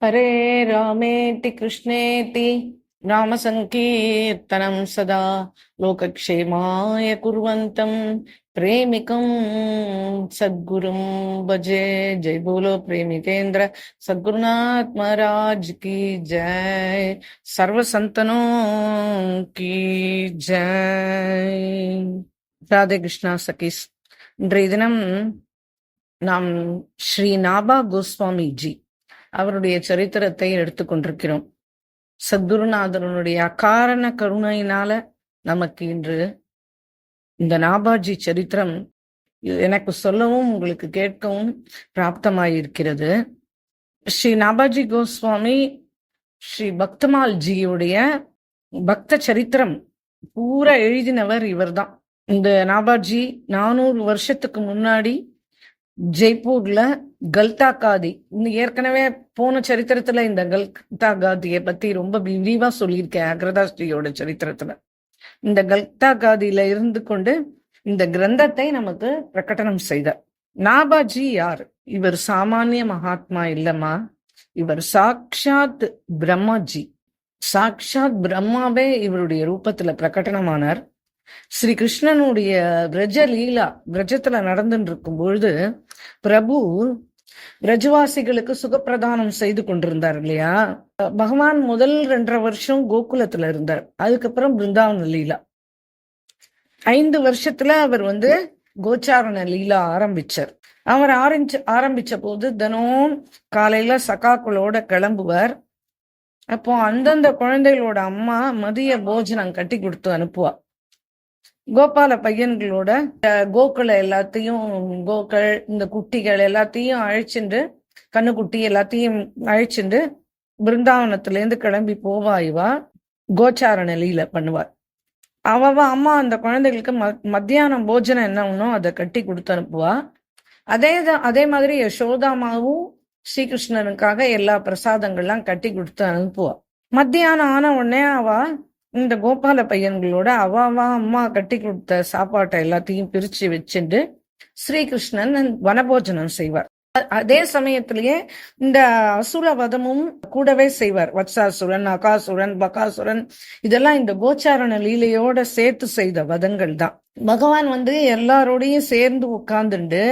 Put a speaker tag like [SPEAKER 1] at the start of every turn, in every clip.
[SPEAKER 1] हरे रामेति कृष्णेति नामसङ्कीर्तनं सदा लोकक्षेमाय कुर्वन्तं प्रेमिकं सद्गुरुं भजे। जय बोलो प्रेमिकेन्द्र सद्गुरुनाथ महाराज की जय। सर्व संतनों की जय। ராதே கிருஷ்ணா சகீஸ். இன்றைய தினம் நாம் ஸ்ரீ நாபா கோஸ்வாமி ஜி அவருடைய சரித்திரத்தை எடுத்துக்கொண்டிருக்கிறோம். சத்குருநாதனுடைய அகாரண கருணையினால நமக்கு இன்று இந்த நாபாஜி சரித்திரம் எனக்கு சொல்லவும் உங்களுக்கு கேட்கவும் பிராப்தமாயிருக்கிறது. ஸ்ரீ நாபாஜி கோஸ்வாமி ஸ்ரீ பக்தமால் ஜியுடைய பக்த சரித்திரம் பூரா எழுதினவர் இவர்தான். இந்த நாபாஜி 400 வருஷத்துக்கு முன்னாடி ஜெய்ப்பூர்ல கல்தா காதி, ஏற்கனவே போன சரித்திரத்துல இந்த கல்தா காதியை பத்தி ரொம்ப விரிவா சொல்லியிருக்கேன். அக்ரதாஸ்ரீயோட சரித்திரத்துல இந்த கல்தா காதியில இருந்து கொண்டு இந்த கிரந்தத்தை நமக்கு பிரகடனம் செய்தார். நாபாஜி யார்? இவர் சாமானிய மகாத்மா இல்லம்மா, இவர் சாக்ஷாத் பிரம்மாஜி. சாக்ஷாத் பிரம்மாவே இவருடைய ரூபத்துல பிரகடனமானார். ஸ்ரீ கிருஷ்ணனுடைய பிரஜ லீலா பிரஜத்துல நடந்துட்டு இருக்கும் பொழுது பிரபு பிரஜவாசிகளுக்கு சுகப்பிரதானம் செய்து கொண்டிருந்தார் இல்லையா. பகவான் முதல் 2.5 வருஷம் கோகுலத்துல இருந்தார். அதுக்கப்புறம் பிருந்தாவன லீலா 5 வருஷத்துல அவர் கோச்சாரண லீலா ஆரம்பிச்சார். அவர் ஆரம்பிச்ச போது தினம் காலையில சகாக்களோட கிளம்புவார். அப்போ அந்தந்த குழந்தைகளோட அம்மா மதிய போஜனம் கட்டி கொடுத்து அனுப்புவா. கோபால பையன்களோட கோக்களை எல்லாத்தையும், கோக்கள் இந்த குட்டிகள் எல்லாத்தையும் அழைச்சிண்டு, கண்ணுக்குட்டி எல்லாத்தையும் அழைச்சிண்டு பிருந்தாவனத்துல இருந்து கிளம்பி போவா. இவா கோச்சாரண லீல பண்ணுவார். அவ அம்மா அந்த குழந்தைகளுக்கு மத்தியானம் போஜனம் என்ன ஒண்ணும் அதை கட்டி கொடுத்து அனுப்புவா. அதே மாதிரி யசோதாமாவும் ஸ்ரீகிருஷ்ணனுக்காக எல்லா பிரசாதங்கள்லாம் கட்டி கொடுத்து அனுப்புவா. மத்தியானம் ஆன உடனே அவ இந்த கோபால பையன்களோட அவ அம்மா கட்டி கொடுத்த சாப்பாட்டை எல்லாத்தையும் பிரிச்சு வச்சுட்டு ஸ்ரீகிருஷ்ணன் வனபோஜனம் செய்வார். அதே சமயத்திலேயே இந்த அசுரவதமும் கூடவே செய்வார். வத்சாசுரன், அகாசுரன், பகாசுரன் இதெல்லாம் இந்த கோச்சாரண லீலையோட சேர்த்து செய்த வதங்கள் தான். பகவான் எல்லாரோடையும் சேர்ந்து உட்கார்ந்துண்டு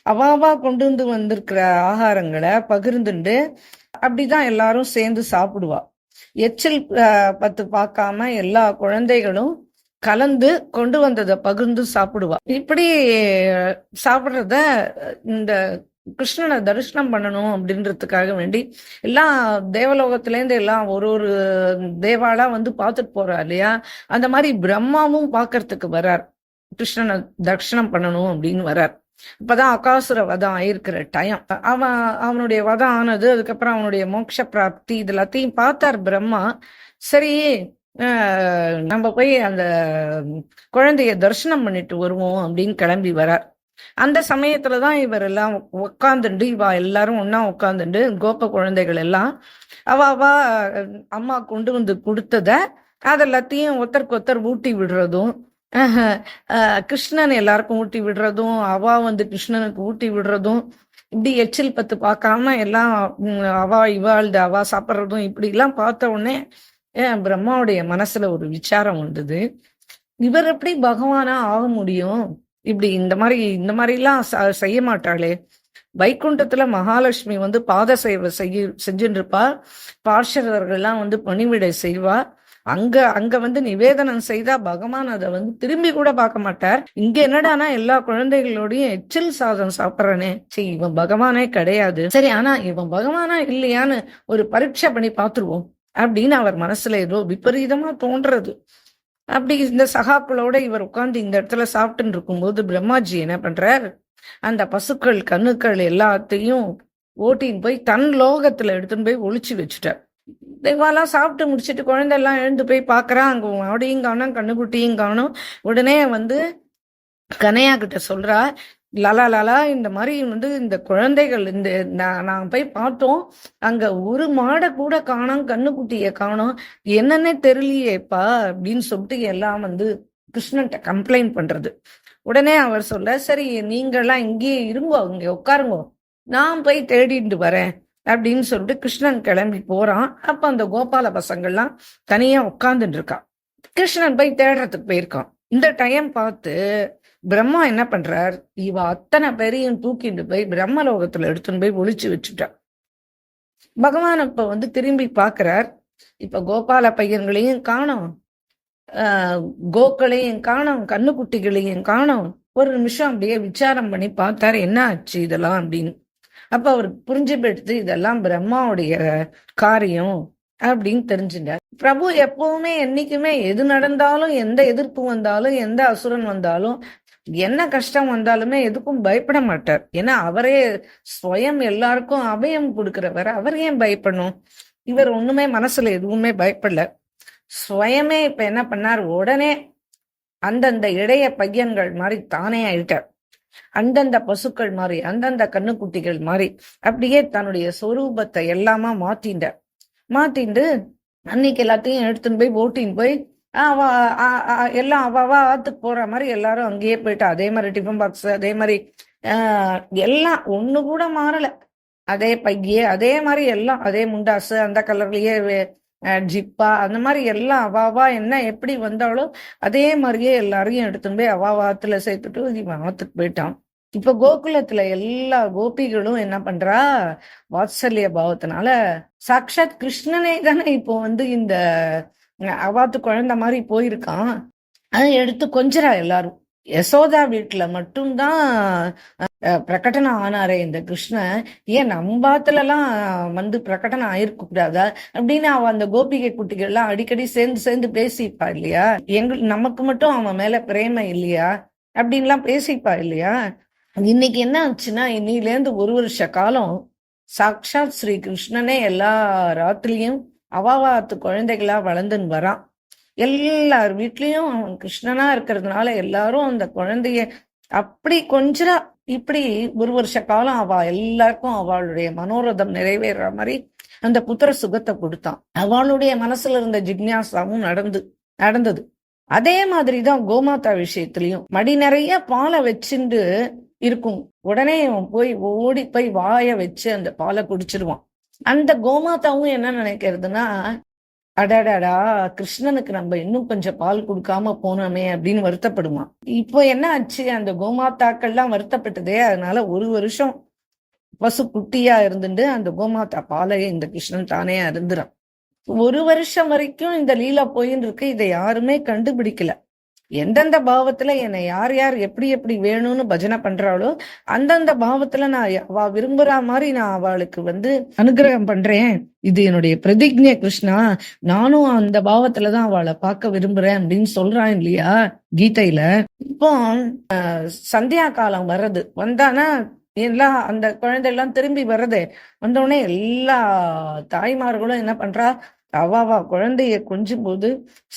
[SPEAKER 1] அவாவா கொண்டு வந்திருக்கிற ஆகாரங்களை பகிர்ந்துண்டு அப்படிதான் எல்லாரும் சேர்ந்து சாப்பிடுவா. எச்சில் பத்து பார்க்காம எல்லா குழந்தைகளும் கலந்து கொண்டு வந்ததை பகிர்ந்து சாப்பிடுவா. இப்படி சாப்பிடுறத இந்த கிருஷ்ணனை தரிசனம் பண்ணணும் அப்படின்றதுக்காக வேண்டி எல்லாம் தேவலோகத்திலேருந்து எல்லாம் ஒரு தேவாலா பார்த்துட்டு போறா இல்லையா. அந்த மாதிரி பிரம்மாவும் பார்க்கறதுக்கு வரார். கிருஷ்ணனை தரிசனம் பண்ணணும் அப்படின்னு வரார். இப்பதான் அகாசுர வதம் ஆயிருக்கிற டைம். அவனுடைய வதம் ஆனது, அதுக்கப்புறம் அவனுடைய மோட்ச பிராப்தி இது எல்லாத்தையும் பார்த்தார் பிரம்மா. சரி, நம்ம போய் அந்த குழந்தைய தரிசனம் பண்ணிட்டு வருவோம் அப்படின்னு கிளம்பி வரார். அந்த சமயத்துலதான் இவர் எல்லாம் உட்காந்துண்டு, எல்லாரும் ஒன்னா உட்காந்துண்டு கோப குழந்தைகள் எல்லாம் அவ அம்மா கொண்டு கொடுத்தத அதெல்லாத்தையும் ஒருத்தருக்கு ஒருத்தர் ஊட்டி விடுறதும், கிருஷ்ணன் எல்லாருக்கும் ஊட்டி விடுறதும், அவா கிருஷ்ணனுக்கு ஊட்டி விடுறதும், இப்படி எச்சில் பத்து பார்க்காம எல்லாம் அவா சாப்பிட்றதும் இப்படி எல்லாம் பார்த்த உடனே பிரம்மாவுடைய மனசுல ஒரு விசாரம் வந்தது. இவர் எப்படி பகவானா ஆக முடியும்? இப்படி இந்த மாதிரி எல்லாம் செய்ய மாட்டாளே. வைகுண்டத்துல மகாலட்சுமி பாத சேவை செஞ்சுட்டு இருப்பா. பார்ஷதர்கள்லாம் பணிவிடை செய்வா. அங்க நிவேதனம் செய்தா பகவான் அதை திரும்பி கூட பார்க்க மாட்டார். இங்க என்னடானா எல்லா குழந்தைகளோடையும் எச்சில் சாதம் சாப்பிட்றானே, சரி இவன் பகவானே கிடையாது. சரி, ஆனா இவன் பகவானா இல்லையான்னு ஒரு பரீட்சை பண்ணி பார்த்துருவோம் அப்படின்னு அவர் மனசுல ஏதோ விபரீதமா தோன்றது. அப்படி இந்த சகாக்களோட இவர் உட்கார்ந்து இந்த இடத்துல சாப்பிட்டுன்னு இருக்கும்போது பிரம்மாஜி என்ன பண்றார், அந்த பசுக்கள் கண்ணுக்கள் எல்லாத்தையும் ஓட்டின்னு போய் தன் லோகத்துல எடுத்துன்னு போய் ஒளிச்சு வச்சுட்டார். தெய்வாலாம் சாப்பிட்டு முடிச்சுட்டு குழந்தை எல்லாம் எழுந்து போய் பாக்குறா. அங்க அவடையும் காணும், கண்ணுக்குட்டியும் காணும். உடனே கனையா கிட்ட சொல்றா, லலா இந்த மாதிரி இந்த குழந்தைகள் நாங்க போய் பார்த்தோம், அங்க ஒரு மாடை கூட காணோம், கண்ணுக்குட்டிய காணோம், என்னன்னே தெரியலையேப்பா அப்படின்னு சொல்லிட்டு எல்லாம் கிருஷ்ணன்ட்ட கம்ப்ளைண்ட் பண்றது. உடனே அவர் சொல்ல, சரி நீங்கெல்லாம் இங்கேயே இருங்கோ, இங்க உட்காருங்கோ, நான் போய் தேடிட்டு வரேன் அப்படின்னு சொல்லிட்டு கிருஷ்ணன் கிளம்பி போறான். அப்ப அந்த கோபால பசங்கள்லாம் தனியா உட்கார்ந்துட்டு இருக்கா. கிருஷ்ணன் போய் தேடுறதுக்கு போயிருக்கான். இந்த டைம் பார்த்து பிரம்மா என்ன பண்றார், இவ அத்தனை பேரையும் தூக்கிட்டு போய் பிரம்மலோகத்துல எடுத்துன்னு போய் ஒளிச்சு வச்சுட்டார். பகவான் இப்ப திரும்பி பாக்குறார். இப்ப கோபால பையன்களையும் காணோம், கோக்களையும் காணோம், கண்ணுக்குட்டிகளையும் காணோம். ஒரு நிமிஷம் அப்படியே விசாரம் பண்ணி பார்த்தாரு, என்ன ஆச்சு இதெல்லாம் அப்படின்னு. அப்ப அவருக்கு புரிஞ்சு போயிடுது, இதெல்லாம் பிரம்மாவுடைய காரியம் அப்படின்னு தெரிஞ்சுட்டார். பிரபு எப்பவுமே என்னைக்குமே எது நடந்தாலும், எந்த எதிர்ப்பு வந்தாலும், எந்த அசுரன் வந்தாலும், என்ன கஷ்டம் வந்தாலுமே எதுக்கும் பயப்பட மாட்டார். ஏன்னா அவரே ஸ்வயம் எல்லாருக்கும் அபயம் கொடுக்கிறவர். அவர் ஏன் பயப்படணும்? இவர் ஒண்ணுமே மனசுல எதுவுமே பயப்படல. ஸ்வயமே இப்ப என்ன பண்ணார், உடனே அந்தந்த இடைய பையன்கள் மாதிரி தானே ஆயிட்டார். அந்தந்த பசுக்கள் மாதிரி, அந்தந்த கண்ணுக்குட்டிகள் மாதிரி அப்படியே தன்னுடைய சொரூபத்தை எல்லாமா மாத்திண்டு அன்னைக்கு எல்லாத்தையும் எடுத்துன்னு போய் ஓட்டின்னு போய் எல்லாம் அவ ஆத்துக்கு போற மாதிரி எல்லாரும் அங்கேயே போயிட்டா. அதே மாதிரி டிஃபன் பாக்ஸ், அதே மாதிரி எல்லாம் ஒண்ணு கூட மாறல. அதே பையே, அதே மாதிரி எல்லாம் அதே முண்டாசு, அந்த கலர்லயே ஜிப்பா, அந்த மாதிரி எல்லாம் அவாவா என்ன எப்படி வந்தாலும் அதே மாதிரியே எல்லாரையும் எடுத்துன்னு போய் அவாவாத்துல சேர்த்துட்டு இவன் ஆத்துக்கு போயிட்டான். இப்ப கோகுலத்துல எல்லா கோபிகளும் என்ன பண்றா, வாத்சல்ய பாவத்தினால சாக்ஷாத் கிருஷ்ணனே தானே இப்போ இந்த அவாத்து குழந்தை மாதிரி போயிருக்கான். அதை எடுத்து கொஞ்சரா எல்லாரும். யசோதா வீட்டுல மட்டும்தான் பிரகடனம் ஆனாரே இந்த கிருஷ்ணன், ஏன் நம்பாத்துல எல்லாம் பிரகடனம் ஆயிருக்க கூடாதா அப்படின்னு அவ அந்த கோபிகை குட்டிகள் எல்லாம் அடிக்கடி சேர்ந்து பேசிப்பா இல்லையா. நமக்கு மட்டும் அவன் மேல பிரேம இல்லையா அப்படின்லாம் பேசிப்பா இல்லையா. இன்னைக்கு என்ன ஆச்சுன்னா, இன்னிலேருந்து ஒரு வருஷ காலம் சாக்ஷாத் ஸ்ரீ கிருஷ்ணனே எல்லா ராத்திரியும் அவாவாத்து குழந்தைகளா வளர்ந்துன்னு வரான். எல்லார் வீட்லயும் அவன் கிருஷ்ணனா இருக்கிறதுனால எல்லாரும் அந்த குழந்தைய அப்படி கொஞ்சரா இப்படி ஒரு வருஷ காலம் அவ எல்லாருக்கும் அவளுடைய மனோரதம் நிறைவேற மாதிரி அந்த புத்திர சுகத்தை கொடுத்தான். அவளுடைய மனசுல இருந்த ஜிக்ஞாசாவும் நடந்தது. அதே மாதிரிதான் கோமாதா விஷயத்திலயும் மடி நிறைய பாலை வச்சுண்டு இருக்கும். உடனே அவன் போய் ஓடி போய் வாய வச்சு அந்த பாலை குடிச்சிருவான். அந்த கோமாதாவும் என்ன நினைக்கிறதுனா, அடாடாடா கிருஷ்ணனுக்கு நம்ம இன்னும் கொஞ்சம் பால் கொடுக்காம போனோமே அப்படின்னு வருத்தப்படுமா. இப்போ என்ன ஆச்சு, அந்த கோமாத்தாக்கள்லாம் வருத்தப்பட்டதே. அதனால ஒரு வருஷம் பசு குட்டியா இருந்துட்டு அந்த கோமாத்தா பாலையே இந்த கிருஷ்ணன் தானே அருந்துறான். ஒரு வருஷம் வரைக்கும் இந்த லீலா போயின்னு இருக்கு. இதை யாருமே கண்டுபிடிக்கல. எந்தெந்த பாவத்துல என்னை யார் யார் எப்படி எப்படி வேணும்னு பஜனை பண்றாளோ அந்தந்த பாவத்துல நான் அவ விரும்புற மாதிரி நான் அவளுக்கு அனுகிரகம் பண்றேன். இது என்னுடைய பிரதிஜ்ஞை கிருஷ்ணா, நானும் அந்த பாவத்துலதான் அவளை பார்க்க விரும்புறேன் அப்படின்னு சொல்றான் இல்லையா கீதையில. இப்போ சந்தியா காலம் வர்றது வந்தானா எல்லாம் அந்த குழந்தை எல்லாம் திரும்பி வர்றது வந்தோடனே எல்லா தாய்மார்களும் என்ன பண்றா, அவாவா குழந்தைய கொஞ்சும் போது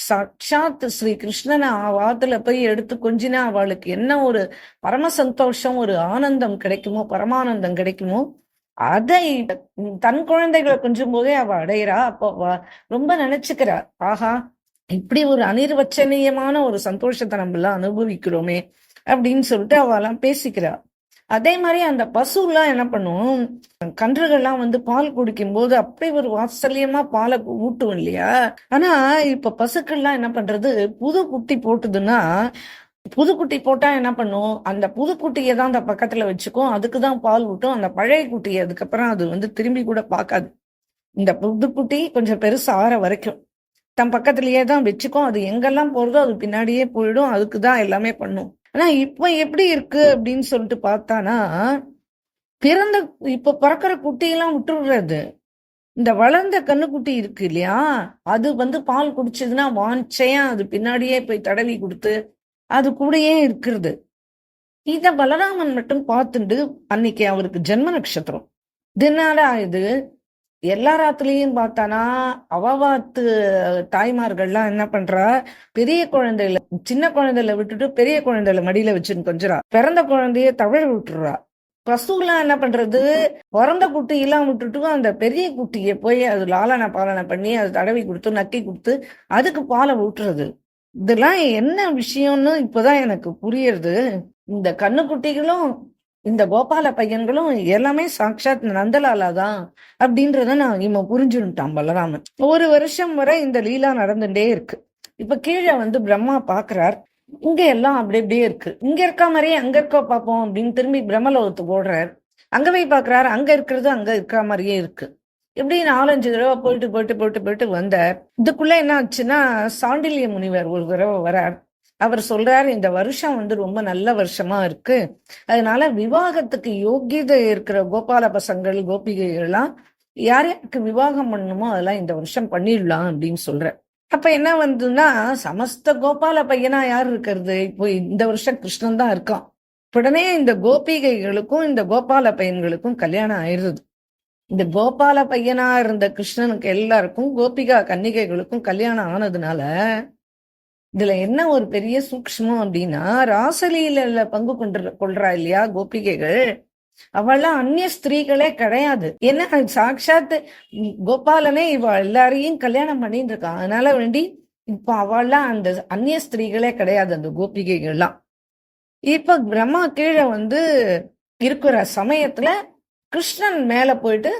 [SPEAKER 1] சாட்சாத் ஸ்ரீ கிருஷ்ணனை வாத்துல போய் எடுத்து கொஞ்சினா அவளுக்கு என்ன ஒரு பரம சந்தோஷம், ஒரு ஆனந்தம் கிடைக்குமோ, பரமானந்தம் கிடைக்குமோ, அதை தன் குழந்தைகளை கொஞ்சும் போதே அவ அடையிறா. அப்போ ரொம்ப நினைச்சுக்கிறா, ஆஹா இப்படி ஒரு அனிர்வச்சனீயமான ஒரு சந்தோஷத்தை நம்ம எல்லாம் அனுபவிக்கிறோமே அப்படின்னு சொல்லிட்டு அவெல்லாம் பேசிக்கிறா. அதே மாதிரி அந்த பசு எல்லாம் என்ன பண்ணும், கன்றுகள்லாம் பால் குடிக்கும் போது அப்படி ஒரு வாத்சல்யமா பாலை ஊட்டும் இல்லையா. ஆனா இப்ப பசுக்கள்லாம் என்ன பண்றது, புது குட்டி போட்டுதுன்னா, புது குட்டி போட்டா என்ன பண்ணும், அந்த புது குட்டியை தான் அந்த பக்கத்துல வச்சுக்கும், அதுக்குதான் பால் ஊட்டும். அந்த பழைய குட்டியை அதுக்கப்புறம் அது திரும்பி கூட பார்க்காது. இந்த புது குட்டி கொஞ்சம் பெருசா ஆற வரைக்கும் தன் பக்கத்திலேயே தான் வச்சுக்கும். அது எங்கெல்லாம் போறதோ அது பின்னாடியே போயிடும், அதுக்குதான் எல்லாமே பண்ணும். ஆனா இப்ப எப்படி இருக்கு அப்படின்னு சொல்லிட்டு பார்த்தானா, இப்ப பிறக்கிற குட்டியெல்லாம் விட்டுடுறது. இந்த வளர்ந்த கண்ணுக்குட்டி இருக்கு இல்லையா, அது பால் குடிச்சதுன்னா வாஞ்சையா அது பின்னாடியே போய் தடவி கொடுத்து அது கூடயே இருக்கிறது. இத பலராமன் மட்டும் பார்த்துட்டு அன்னைக்கு அவருக்கு ஜென்ம நட்சத்திரம் இதனால இது எல்லா ராத்துலயும் பார்த்தானா அவாத்து தாய்மார்கள்லாம் என்ன பண்றா, பெரிய குழந்தைல சின்ன குழந்தைல விட்டுட்டு பெரிய குழந்தைல மடியில வச்சுன்னு கொஞ்சரா, பிறந்த குழந்தைய தவழ விட்டுறா. பசுலாம் என்ன பண்றது, பிறந்த குட்டியெல்லாம் விட்டுட்டு அந்த பெரிய குட்டியை போய் அது லாலனை பாலனை பண்ணி அது தடவி கொடுத்து நக்கி கொடுத்து அதுக்கு பாலை ஊட்டுறது. இதெல்லாம் என்ன விஷயம்னு இப்பதான் எனக்கு புரியுறது. இந்த கண்ணுக்குட்டிகளும் இந்த கோபால பையன்களும் எல்லாமே சாட்சாத் நந்தலாலா தான் அப்படின்றத நான் இவன் புரிஞ்சுட்டான் பலராமன். ஒரு வருஷம் வரை இந்த லீலா நடந்துட்டே இருக்கு. இப்ப கீழே வந்து பிரம்மா பாக்குறார், இங்க எல்லாம் அப்படி அப்படியே இருக்கு, இங்க இருக்கா மாதிரியே அங்க இருக்கோ பாப்போம் அப்படின்னு திரும்பி பிரம்மலோகத்துக்கு ஓடுறார். அங்க போய் பாக்குறாரு, அங்க இருக்கிறது அங்க இருக்கிற மாதிரியே இருக்கு. இப்படி 4-5 தடவை போயிட்டு போயிட்டு போயிட்டு போயிட்டு வந்தார். இதுக்குள்ள என்ன ஆச்சுன்னா, சாண்டில்ய முனிவர் ஒரு தடவை வரார். அவர் சொல்றாரு, இந்த வருஷம் வந்து ரொம்ப நல்ல வருஷமா இருக்கு, அதனால விவாகத்துக்கு யோகியதை இருக்கிற கோபால பசங்கள் கோபிகைகள்லாம் யார் யாருக்கு விவாகம் பண்ணணுமோ அதெல்லாம் இந்த வருஷம் பண்ணிடலாம் அப்படின்னு சொல்ற. அப்ப என்ன வந்துன்னா, சமஸ்த கோபால பையனா யார் இருக்கிறது? இப்போ இந்த வருஷம் கிருஷ்ணன் தான் இருக்கான். உடனே இந்த கோபிகைகளுக்கும் இந்த கோபால பையன்களுக்கும் கல்யாணம் ஆயிடுது. இந்த கோபால பையனா இருந்த கிருஷ்ணனுக்கு எல்லாருக்கும் கோபிகா கன்னிகைகளுக்கும் கல்யாணம் ஆனதுனால இதுல என்ன ஒரு பெரிய சூக்ஷ்மம் அப்படின்னா, ராசலீல பங்கு கொள்றா இல்லையா கோபிகைகள், அவள்லாம் அந்நிய ஸ்திரீகளே கிடையாது. ஏன்னா சாட்சாத் கோபாலனே இவ எல்லாரையும் கல்யாணம் பண்ணிட்டு இருக்கான். அதனால வேண்டி இப்ப அவள்லாம் அந்த அந்நிய ஸ்திரீகளே கிடையாது அந்த கோபிகைகள்லாம். இப்ப பிரம்மா கீழே வந்து இருக்கிற சமயத்துல கிருஷ்ணன் மேல போயிட்டு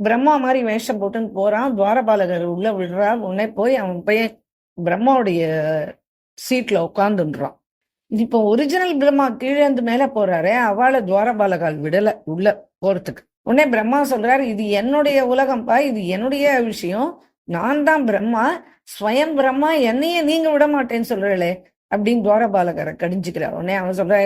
[SPEAKER 1] பிரம்மா மாதிரி வேஷம் போட்டுன்னு போறான். துவாரபாலகர் உள்ள விடுறா. உடனே போய் அவன் போய் பிரம்மாவுடைய சீட்ல உட்காந்துன்றான். இப்போ ஒரிஜினல் பிரம்மா கீழே இருந்து மேல போறாரு, அவளை துவாரபாலகால் விடல உள்ள போறதுக்கு. உடனே பிரம்மா சொல்றாரு, இது என்னுடைய உலகம்பா, இது என்னுடைய விஷயம், நான் தான் பிரம்மா, ஸ்வயம் பிரம்மா, என்னையே நீங்க விட மாட்டேன்னு சொல்றே அப்படின்னு துவாரபாலகரை கடிஞ்சுக்கிறார். உடனே அவன் சொல்ற,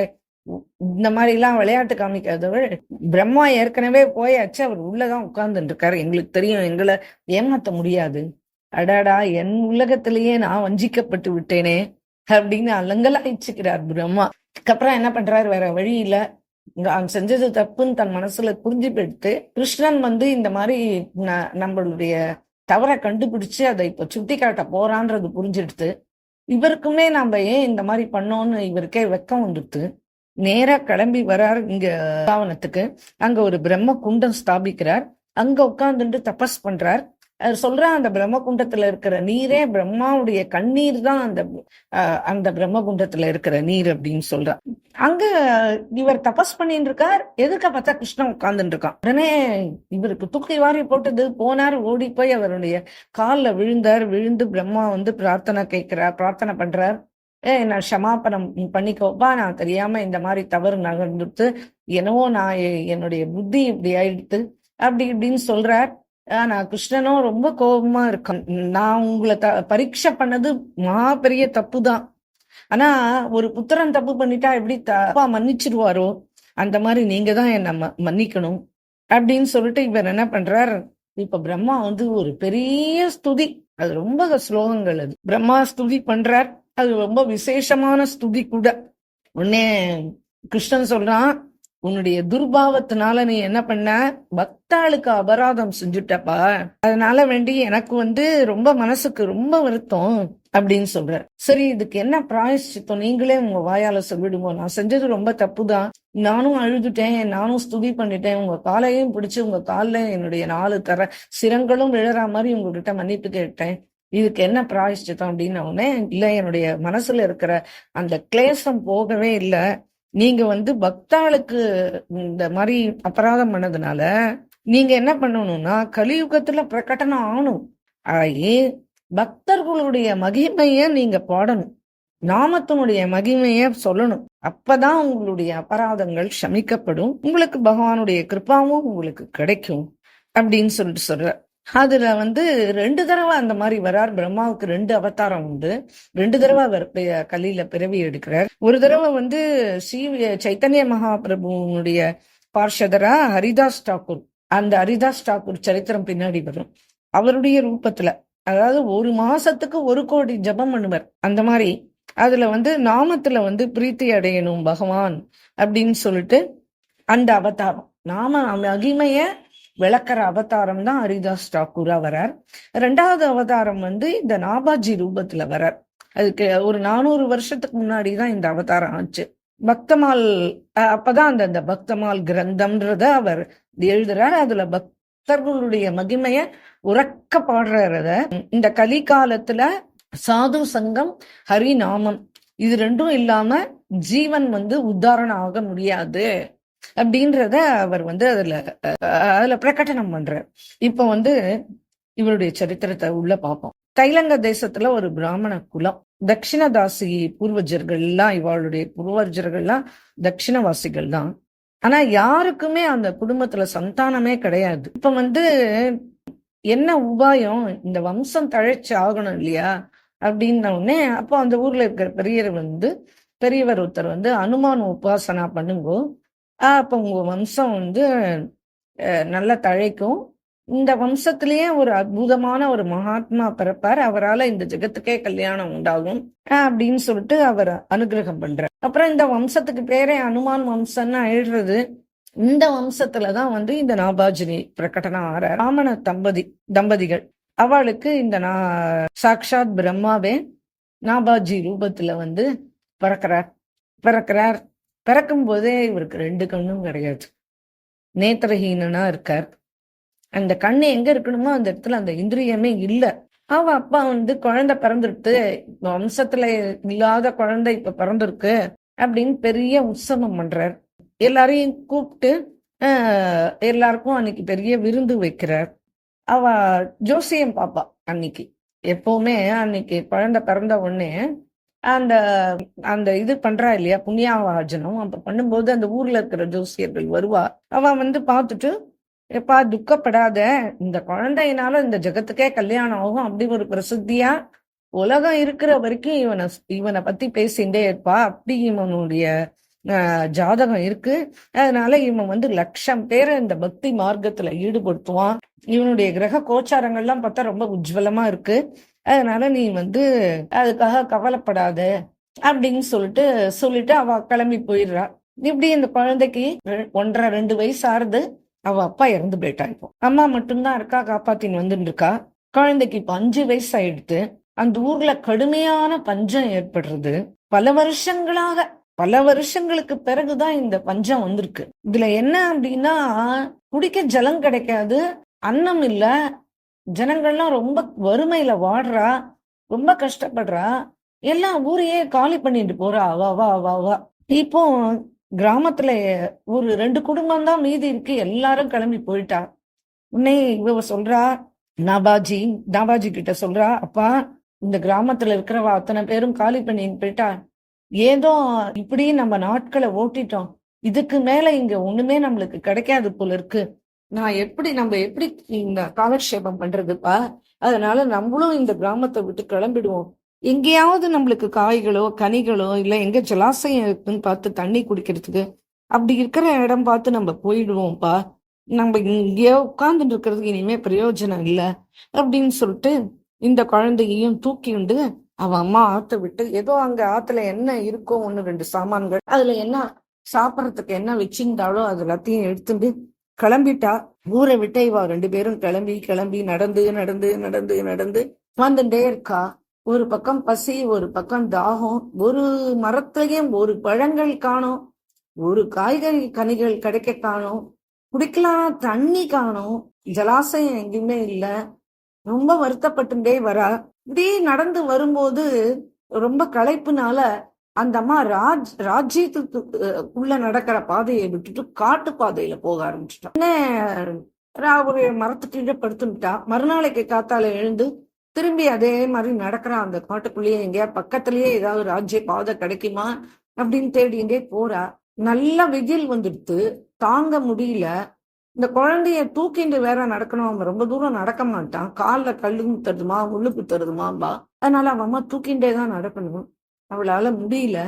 [SPEAKER 1] இந்த மாதிரி எல்லாம் விளையாட்டு காமிக்காதவள், பிரம்மா ஏற்கனவே போயாச்சு, அவர் உள்ளதான் உட்கார்ந்துட்டு இருக்காரு, எங்களுக்கு தெரியும், எங்களை ஏமாத்த முடியாது. அடாடா, என் உலகத்திலேயே நான் வஞ்சிக்கப்பட்டு விட்டேனே அப்படின்னு அலங்கலாய்ச்சுக்கிறார் பிரம்மா. அதுக்கப்புறம் என்ன பண்றாரு, வேற வழி இல்ல, அவன் செஞ்சது தப்புன்னு தன் மனசுல புரிஞ்சு போயிடுத்து. கிருஷ்ணன் வந்து இந்த மாதிரி நம்மளுடைய தவறை கண்டுபிடிச்சு அதை இப்ப சுட்டி காட்ட போறான்றது புரிஞ்சுடுத்து. இவருக்குமே நாம ஏன் இந்த மாதிரி பண்ணோம்னு இவருக்கே வெக்கம் வந்துடுத்து. நேரா கிளம்பி வரார் இங்க பாவனத்துக்கு. அங்க ஒரு பிரம்ம குண்டம் ஸ்தாபிக்கிறார். அங்க உட்கார்ந்துட்டு தபஸ் பண்றார். அவர் சொல்ற, அந்த பிரம்ம குண்டத்துல இருக்கிற நீரே பிரம்மாவுடைய கண்ணீர் தான் அந்த பிரம்ம குண்டத்துல இருக்கிற நீர் அப்படின்னு சொல்றார். அங்க இவர் தபஸ் பண்ணிட்டு இருக்கார். எதுக்க பார்த்தா கிருஷ்ணன் உட்கார்ந்துட்டு இருக்கான். உடனே இவருக்கு தூக்கி வாரி போட்டது. போனார், ஓடி போய் அவருடைய காலில் விழுந்தார். விழுந்து பிரம்மா வந்து பிரார்த்தனை பண்றார். நான் க்ஷமாபணம் பண்ணிக்கோப்பா, நான் தெரியாம இந்த மாதிரி தவறு நகர்ந்துட்டு, என்னவோ நான் என்னுடைய புத்தி இப்படி ஆயிடுத்து அப்படி இப்படின்னு சொல்றார். ஆனா கிருஷ்ணனும் ரொம்ப கோபமா இருக்கான். நான் உங்களை பரீட்சை பண்ணது பெரிய தப்பு தான், ஆனா ஒரு புத்திரன் தப்பு பண்ணிட்டா எப்படி தப்பா மன்னிச்சிருவாரோ அந்த மாதிரி நீங்க தான் என்ன மன்னிக்கணும் அப்படின்னு சொல்லிட்டு இவர் என்ன பண்றார். இப்ப பிரம்மா வந்து ஒரு பெரிய ஸ்துதி, அது ரொம்ப ஸ்லோகங்கள், அது பிரம்மா ஸ்துதி பண்றார். அது ரொம்ப விசேஷமான ஸ்துதி கூட. உடனே கிருஷ்ணன் சொல்றான், உன்னுடைய துர்பாவத்தினால நீ என்ன பண்ண, பக்தாளுக்கு அபராதம் செஞ்சுட்டப்பா, அதனால வேண்டி எனக்கு வந்து ரொம்ப மனசுக்கு ரொம்ப வருத்தம் அப்படின்னு சொல்ற. சரி, இதுக்கு என்ன பிராயஷ்சித்தம் நீங்களே உங்க வாயால சொல்லிடுங்க, நான் செஞ்சது ரொம்ப தப்புதான், நானும் அழுதுட்டேன், நானும் ஸ்துதி பண்ணிட்டேன், உங்க காலையும் பிடிச்சு உங்க காலில் என்னுடைய 4 சிரங்களும் விழற மாதிரி உங்ககிட்ட மன்னிப்பு கேட்டேன், இதுக்கு என்ன பிராயஷ்சித்தம் அப்படின்னு. உடனே இல்ல, என்னுடைய மனசுல இருக்கிற அந்த கிளேசம் போகவே இல்லை, நீங்க வந்து பக்தாளுக்கு இந்த மாதிரி அபராதம் பண்ணதுனால நீங்க என்ன பண்ணணும்னா கலியுகத்துல பிரகடனம் ஆகணும், பக்தர்களுடைய மகிமைய நீங்க பாடணும், நாமத்தினுடைய மகிமைய சொல்லணும். அப்பதான் உங்களுடைய அபராதங்கள் க்ஷமிக்கப்படும், உங்களுக்கு பகவானுடைய கிருபாவும் உங்களுக்கு கிடைக்கும் அப்படின்னு சொல்ற. அதுல வந்து 2 தடவை அந்த மாதிரி வரார். பிரம்மாவுக்கு 2 அவதாரம் உண்டு. 2 தடவை அவர் கலியில பிறவி எடுக்கிறார். ஒரு தடவை வந்து ஸ்ரீ சைத்தன்ய மகாபிரபுனுடைய பார்ஷதரா ஹரிதாஸ் டாக்கூர், அந்த ஹரிதாஸ் டாக்கூர் சரித்திரம் பின்னாடி வரும். அவருடைய ரூபத்துல, அதாவது 1 மாசத்துக்கு 1 கோடி ஜபம் பண்ணுவார். அந்த மாதிரி அதுல வந்து நாமத்துல வந்து பிரீத்தி அடையணும் பகவான் அப்படின்னு சொல்லிட்டு அந்த அவதாரம், நாம மகிமைய விளக்கிற அவதாரம் தான் ஹரிதாஸ் டாக்கூரா வரார். 2வது அவதாரம் வந்து இந்த நாபாஜி ரூபத்துல வரார். அதுக்கு ஒரு 400 வருஷத்துக்கு முன்னாடிதான் இந்த அவதாரம் ஆச்சு. பக்தமால் அப்பதான் அந்த பக்தமால் கிரந்தம்ன்றத அவர் எழுதுறார். அதுல பக்தர்களுடைய மகிமைய உறக்க பாடுறத. இந்த கலிகாலத்துல சாது சங்கம், ஹரிநாமம், இது 2ம் இல்லாம ஜீவன் வந்து உத்தாரணம் ஆக முடியாது அப்படின்றத அவர் அதுல பிரகடனம் பண்றார். இப்ப இவருடைய சரித்திரத்தை உள்ள பார்ப்போம். தைலங்க தேசத்துல ஒரு பிராமண குலம், தட்சிணதாசி பூர்வஜர்கள்லாம், இவளுடைய பூர்வஜர்கள்லாம் தட்சிணவாசிகள் தான். ஆனா யாருக்குமே அந்த குடும்பத்துல சந்தானமே கிடையாது. இப்ப என்ன உபாயம், இந்த வம்சம் தழைச்சு ஆகணும் இல்லையா அப்படின்ன உடனே, அப்போ அந்த ஊர்ல இருக்கிற பெரியவர் ஒருத்தர் அனுமான் உபாசனா பண்ணுங்கோ, அப்ப உங்க வம்சம் நல்லா தழைக்கும், இந்த வம்சத்திலேயே ஒரு அற்புதமான ஒரு மகாத்மா பிறப்பார், அவரால் இந்த ஜெகத்துக்கே கல்யாணம் உண்டாகும் அப்படின்னு சொல்லிட்டு அவர் அனுகிரகம் பண்றார். அப்புறம் இந்த வம்சத்துக்கு பேரே அனுமான் வம்சம்னு ஆயிடுறது. இந்த வம்சத்துலதான் இந்த நாபாஜினி பிரகடனம் ஆற ராமண தம்பதிகள், அவளுக்கு இந்த சாக்ஷாத் பிரம்மாவே நாபாஜி ரூபத்துல பிறக்கிறார். பிறக்கும் போதே இவருக்கு 2 கண்ணும் கிடையாது, நேத்திரஹீனனா இருக்கார். அந்த கண்ணு எங்க இருக்கணுமோ அந்த இடத்துல அந்த இந்திரியமே இல்ல. அவ அப்பா குழந்தை பிறந்துட்டு, வம்சத்துல இல்லாத குழந்தை இப்ப பிறந்திருக்கு அப்படின்னு பெரிய உற்சவம் பண்றார். எல்லாரையும் கூப்பிட்டு எல்லாருக்கும் அன்னைக்கு பெரிய விருந்து வைக்கிறார். அவ ஜோசியம் பாப்பா அன்னைக்கு. எப்பவுமே அன்னைக்கு குழந்தை பிறந்த உடனே அந்த அந்த இது பண்றா இல்லையா, புண்ணியாவாஜனம், அப்ப பண்ணும்போது அந்த ஊர்ல இருக்கிற ஜோசியர்கள் வருவா. அவ பார்த்துட்டு, எப்பா துக்கப்படாத, இந்த குழந்தையினால இந்த ஜெகத்துக்கே கல்யாணம் ஆகும், அப்படி ஒரு பிரசித்தியா உலகம் இருக்கிற வரைக்கும் இவனை பத்தி பேசிண்டே இருப்பா, அப்படி இவனுடைய ஜாதகம் இருக்கு. அதனால இவன் 1,00,000 பேரை இந்த பக்தி மார்க்கத்துல ஈடுபடுத்துவான். இவனுடைய கிரக கோச்சாரங்கள்லாம் பார்த்தா ரொம்ப உஜ்வலமா இருக்கு. அதனால நீ அதுக்காக கவலைப்படாத அப்படின்னு சொல்லிட்டு அவ கிளம்பி போயிடுறா. இப்படி இந்த குழந்தைக்கு 1.5-2 வயசு ஆறுது. அவ அப்பா இறந்து போயிட்டா. இப்போ அம்மா மட்டும்தான் இருக்கா, காப்பாத்தின்னு இருக்கா. குழந்தைக்கு இப்ப 5 வயசு ஆயிடுத்து. அந்த ஊர்ல கடுமையான பஞ்சம் ஏற்படுறது. பல வருஷங்களுக்கு பிறகுதான் இந்த பஞ்சம் வந்திருக்கு. இதுல என்ன அப்படின்னா, குடிக்க ஜலம் கிடைக்காது, அன்னம் இல்ல, ஜனங்கள்லாம் ரொம்ப வறுமையில வாடுறா, ரொம்ப கஷ்டப்படுறா, எல்லாம் ஊரையே காலி பண்ணிட்டு போறா. அவா இப்போ கிராமத்துல ஒரு 2 குடும்பம் தான் மீதி இருக்கு, எல்லாரும் கிளம்பி போயிட்டா. உடனே இவ சொல்றா, நாபாஜி கிட்ட சொல்றா, அப்பா இந்த கிராமத்துல இருக்கிறவா அத்தனை பேரும் காலி பண்ணிட்டு போயிட்டா, ஏதோ இப்படி நம்ம நாட்களை ஓட்டிட்டோம், இதுக்கு மேல இங்க ஒண்ணுமே நம்மளுக்கு கிடைக்காது போல இருக்கு, நம்ம எப்படி இந்த காலக்ஷேபம் பண்றதுப்பா, அதனால நம்மளும் இந்த கிராமத்தை விட்டு கிளம்பிடுவோம், எங்கேயாவது நம்மளுக்கு காய்களோ கனிகளோ இல்ல எங்க ஜலாசயம் இருக்குன்னு பார்த்து தண்ணி குடிக்கிறதுக்கு அப்படி இருக்கிற இடம் பார்த்து நம்ம போயிடுவோம்ப்பா, நம்ம இங்கேயோ உட்கார்ந்துட்டு இருக்கிறதுக்கு இனிமே பிரயோஜனம் இல்லை அப்படின்னு சொல்லிட்டு இந்த குழந்தையையும் தூக்கிண்டு அவ அம்மா ஆத்த விட்டு, ஏதோ அங்க ஆத்துல என்ன இருக்கோ 1-2 சாமான்கள், அதுல என்ன சாப்பிடறதுக்கு என்ன வச்சிருந்தாலோ அது எல்லாத்தையும் எடுத்துட்டு கிளம்பிட்டா. ஊரை விட்டு இவ 2 பேரும் கிளம்பி நடந்து வந்துட்டே இருக்கா. ஒரு பக்கம் பசி, ஒரு பக்கம் தாகம், ஒரு மரத்திலையும் ஒரு பழங்கள் காணோம், ஒரு காய்கறி கனிகள் கிடைக்க காணோம், குடிக்கலாம் தண்ணி காணோம், ஜலாசயம் எங்கேயுமே இல்ல. ரொம்ப வருத்தப்பட்டுட்டே வரா. இப்படி நடந்து வரும்போது ரொம்ப களைப்புனால அந்த அம்மா ராஜ்யத்துக்கு உள்ள நடக்கிற பாதையை விட்டுட்டு காட்டு பாதையில போக ஆரம்பிச்சுட்டா. ஒரு மரத்துக்கு படுத்துட்டா. மறுநாளைக்கு காத்தால எழுந்து திரும்பி அதே மாதிரி நடக்கிறான். அந்த காட்டுக்குள்ளேயே எங்கேயா பக்கத்திலேயே ஏதாவது ராஜ்ய பாதை கிடைக்குமா அப்படின்னு தேடிண்டே போறா. நல்ல வெயில் வந்துடுத்து, தாங்க முடியல. இந்த குழந்தைய தூக்கிண்டு வேற நடக்கணும். அவன் ரொம்ப தூரம் நடக்க மாட்டான், கால்ல கல்லுக்கு தருதுமா முள்ளுக்கு தருதுமாம்பா. அதனால அவன் அம்மா தூக்கிண்டே தான் நடக்கணும். அவளால முடியல.